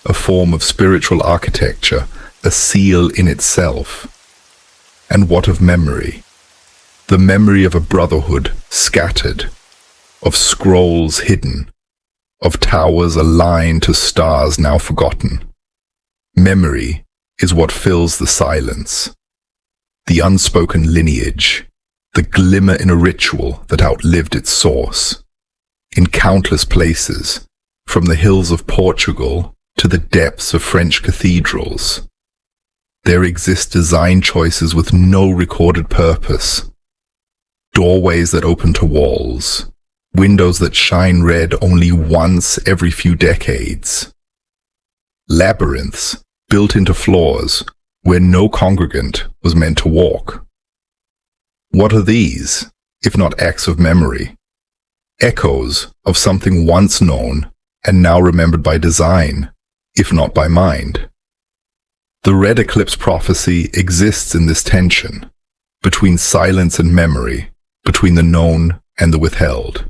a form of spiritual architecture, a seal in itself. And what of memory? The memory of a brotherhood scattered, of scrolls hidden, of towers aligned to stars now forgotten. Memory is what fills the silence, the unspoken lineage, the glimmer in a ritual that outlived its source. In countless places, from the hills of Portugal to the depths of French cathedrals, there exist design choices with no recorded purpose. doorways that open to walls, windows that shine red only once every few decades, labyrinths built into floors where no congregant was meant to walk. What are these, if not acts of memory? Echoes of something once known and now remembered by design, if not by mind. The Red Eclipse prophecy exists in this tension between silence and memory, between the known and the withheld.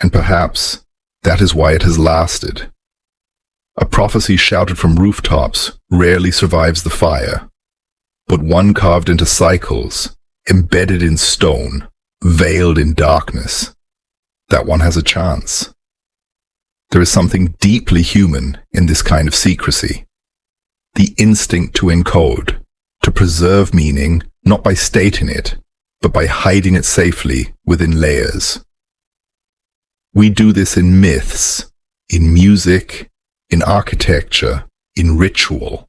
And perhaps that is why it has lasted. A prophecy shouted from rooftops rarely survives the fire, but one carved into cycles, embedded in stone, veiled in darkness, that one has a chance. There is something deeply human in this kind of secrecy. The instinct to encode, to preserve meaning, not by stating it, but by hiding it safely within layers. We do this in myths, in music, in architecture, in ritual.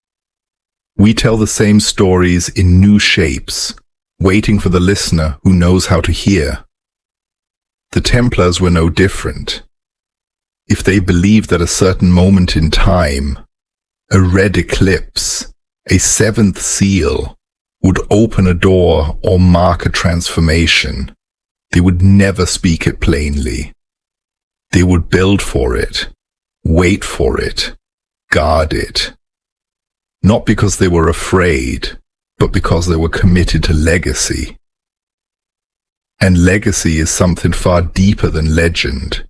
We tell the same stories in new shapes, waiting for the listener who knows how to hear. The Templars were no different. If they believed that a certain moment in time, a red eclipse, a seventh seal, would open a door or mark a transformation, they would never speak it plainly. They would build for it, wait for it, guard it. Not because they were afraid, but because they were committed to legacy. And legacy is something far deeper than legend.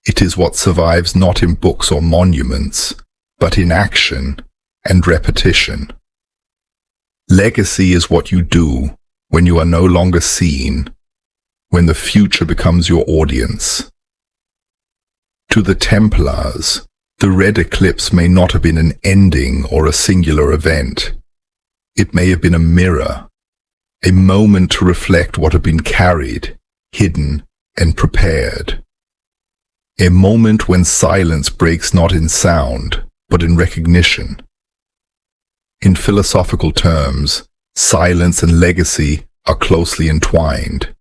It is what survives not in books or monuments, but in action and repetition. Legacy is what you do when you are no longer seen, when the future becomes your audience. To the Templars, the Red Eclipse may not have been an ending or a singular event. It may have been a mirror, a moment to reflect what had been carried, hidden, and prepared. A moment when silence breaks not in sound, but in recognition. In philosophical terms, silence and legacy are closely entwined.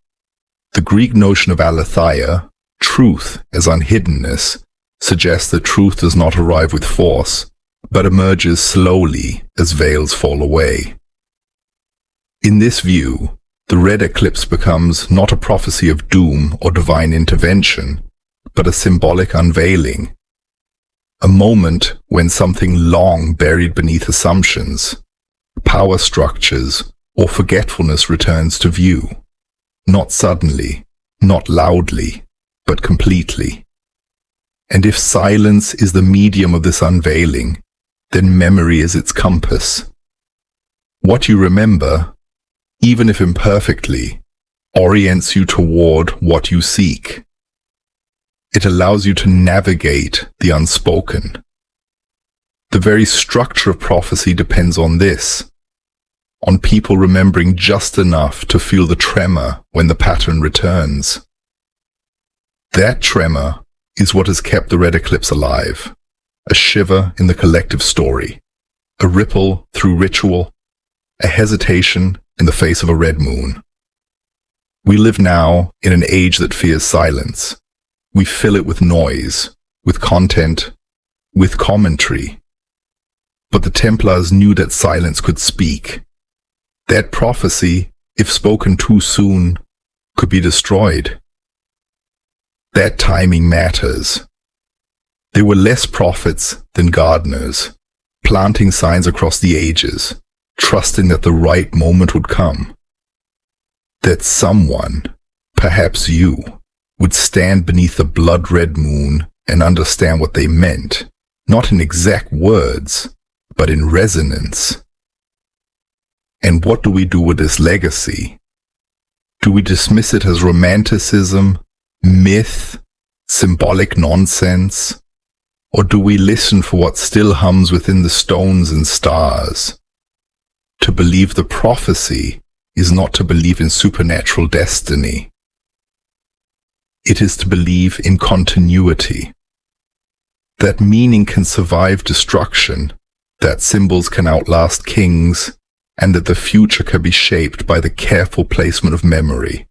The Greek notion of aletheia, truth as unhiddenness, suggests that truth does not arrive with force, but emerges slowly as veils fall away. In this view, the Red Eclipse becomes not a prophecy of doom or divine intervention, but a symbolic unveiling. A moment when something long buried beneath assumptions, power structures, or forgetfulness returns to view. Not suddenly, not loudly, but completely. And if silence is the medium of this unveiling, then memory is its compass. What you remember, even if imperfectly, orients you toward what you seek. It allows you to navigate the unspoken. The very structure of prophecy depends on this, on people remembering just enough to feel the tremor when the pattern returns. That tremor is what has kept the Red Eclipse alive, a shiver in the collective story, a ripple through ritual, a hesitation in the face of a red moon. We live now in an age that fears silence. We fill it with noise, with content, with commentary. But the Templars knew that silence could speak. That prophecy, if spoken too soon, could be destroyed. That timing matters. They were less prophets than gardeners, planting signs across the ages, trusting that the right moment would come. That someone, perhaps you, would stand beneath the blood-red moon and understand what they meant, not in exact words, but in resonance. And what do we do with this legacy? Do we dismiss it as romanticism, myth, symbolic nonsense? Or do we listen for what still hums within the stones and stars? To believe the prophecy is not to believe in supernatural destiny. It is to believe in continuity. That meaning can survive destruction, that symbols can outlast kings, and that the future can be shaped by the careful placement of memory.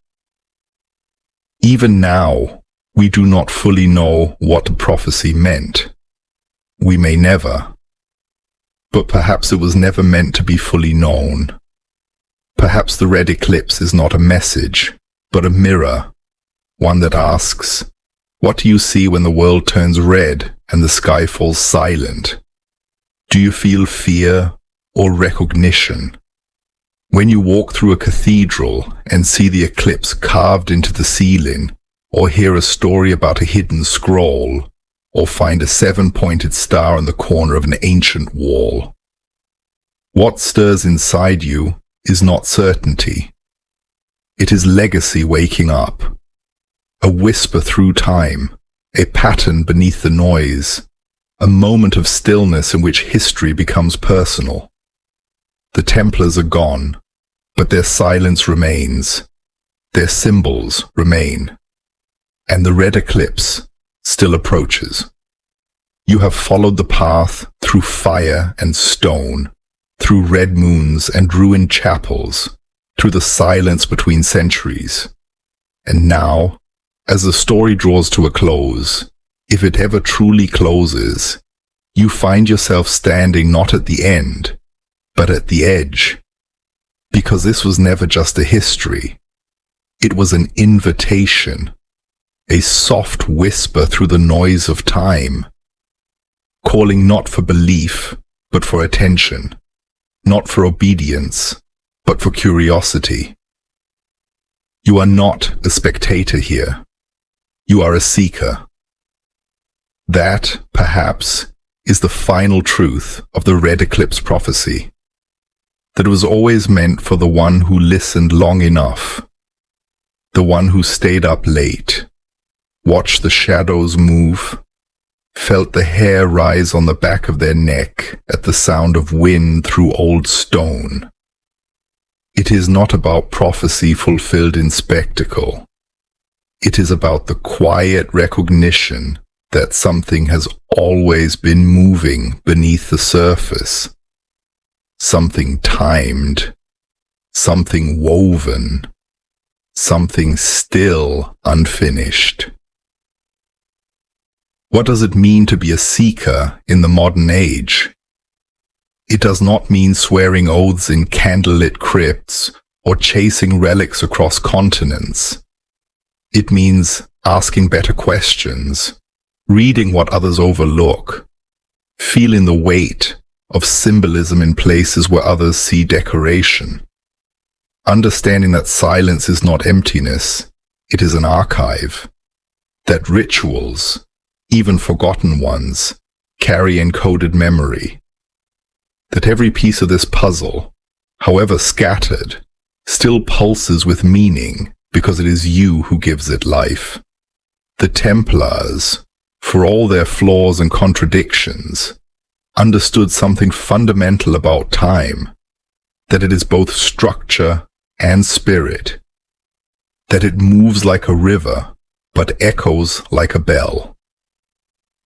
Even now, we do not fully know what the prophecy meant. We may never. But perhaps it was never meant to be fully known. Perhaps the Red Eclipse is not a message, but a mirror, one that asks, what do you see when the world turns red and the sky falls silent? Do you feel fear or recognition? When you walk through a cathedral and see the eclipse carved into the ceiling, or hear a story about a hidden scroll, or find a 7-pointed star in the corner of an ancient wall. What stirs inside you is not certainty. It is legacy waking up, a whisper through time, a pattern beneath the noise, a moment of stillness in which history becomes personal. The Templars are gone, but their silence remains, their symbols remain, and the Red Eclipse still approaches. You have followed the path through fire and stone, through red moons and ruined chapels, through the silence between centuries. And now, as the story draws to a close, if it ever truly closes, you find yourself standing not at the end, but at the edge. Because this was never just a history. It was an invitation, a soft whisper through the noise of time, calling not for belief, but for attention, not for obedience, but for curiosity. You are not a spectator here. You are a seeker. That, perhaps, is the final truth of the Red Eclipse prophecy, that it was always meant for the one who listened long enough, the one who stayed up late, watched the shadows move, felt the hair rise on the back of their neck at the sound of wind through old stone. It is not about prophecy fulfilled in spectacle. It is about the quiet recognition that something has always been moving beneath the surface. Something timed, something woven, something still unfinished. What does it mean to be a seeker in the modern age? It does not mean swearing oaths in candlelit crypts or chasing relics across continents. It means asking better questions, reading what others overlook, feeling the weight of symbolism in places where others see decoration, understanding that silence is not emptiness, it is an archive, that rituals, even forgotten ones, carry encoded memory, that every piece of this puzzle, however scattered, still pulses with meaning because it is you who gives it life. The Templars, for all their flaws and contradictions, understood something fundamental about time, that it is both structure and spirit, that it moves like a river, but echoes like a bell.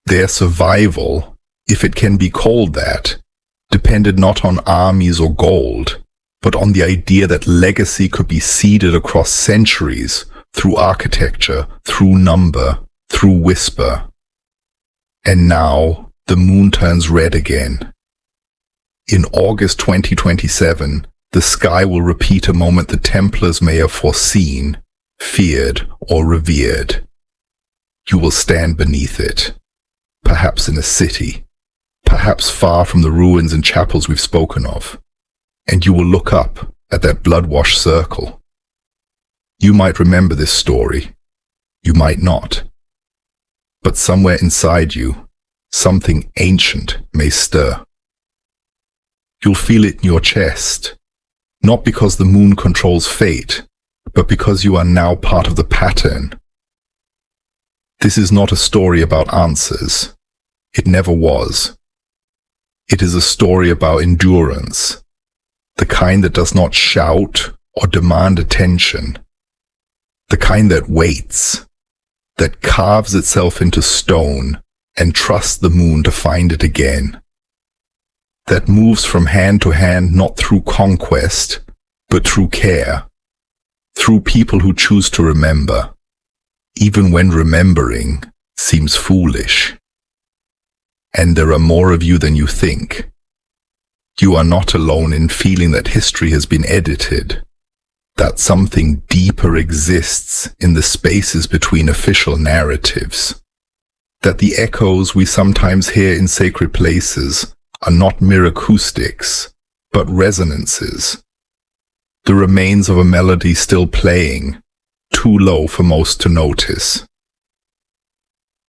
Their survival, if it can be called that, depended not on armies or gold, but on the idea that legacy could be seeded across centuries through architecture, through number, through whisper. And now, the moon turns red again. In August 2027, the sky will repeat a moment the Templars may have foreseen, feared, or revered. You will stand beneath it, perhaps in a city, perhaps far from the ruins and chapels we've spoken of, and you will look up at that blood-washed circle. You might remember this story, you might not, but somewhere inside you, something ancient may stir. You'll feel it in your chest, not because the moon controls fate, but because you are now part of the pattern. This is not a story about answers. It never was. It is a story about endurance, the kind that does not shout or demand attention, the kind that waits, that carves itself into stone and trusts the moon to find it again. that moves from hand to hand not through conquest, but through care, through people who choose to remember, even when remembering seems foolish. And there are more of you than you think. You are not alone in feeling that history has been edited, that something deeper exists in the spaces between official narratives, that the echoes we sometimes hear in sacred places are not mere acoustics, but resonances, the remains of a melody still playing, too low for most to notice.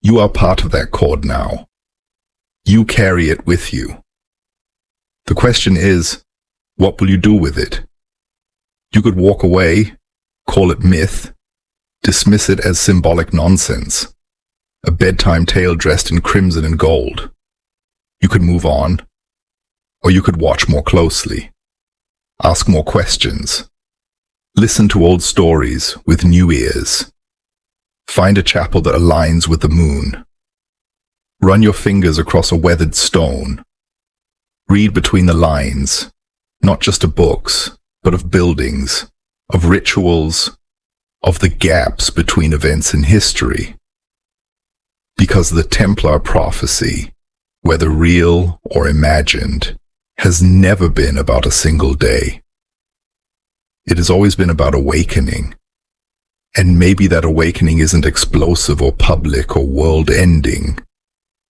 You are part of that chord now. You carry it with you. The question is, what will you do with it? You could walk away, call it myth, dismiss it as symbolic nonsense, a bedtime tale dressed in crimson and gold. You could move on, or you could watch more closely, ask more questions, listen to old stories with new ears, find a chapel that aligns with the moon, run your fingers across a weathered stone, read between the lines, not just of books, but of buildings, of rituals, of the gaps between events in history. Because the Templar prophecy, whether real or imagined, has never been about a single day. It has always been about awakening. And maybe that awakening isn't explosive or public or world-ending.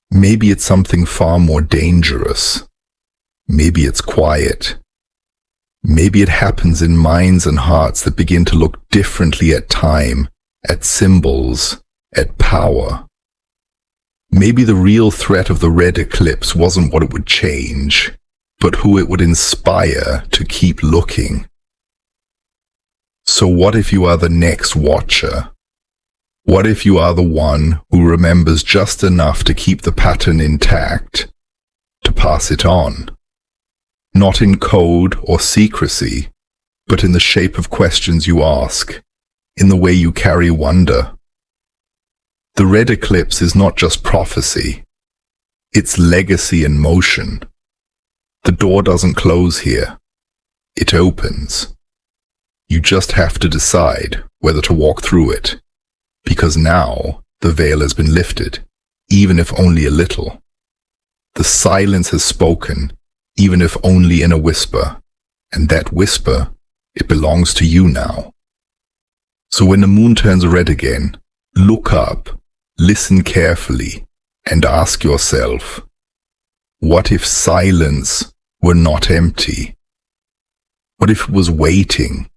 Maybe it's something far more dangerous. Maybe it's quiet. Maybe it happens in minds and hearts that begin to look differently at time, at symbols, at power. Maybe the real threat of the Red Eclipse wasn't what it would change, but who it would inspire to keep looking. So what if you are the next watcher? What if you are the one who remembers just enough to keep the pattern intact, to pass it on? Not in code or secrecy, but in the shape of questions you ask, in the way you carry wonder. The Red Eclipse is not just prophecy. It's legacy in motion. The door doesn't close here. It opens. You just have to decide whether to walk through it, because now the veil has been lifted, even if only a little. The silence has spoken, even if only in a whisper, and that whisper, it belongs to you now. So when the moon turns red again, look up, listen carefully, and ask yourself, what if silence were not empty? What if it was waiting,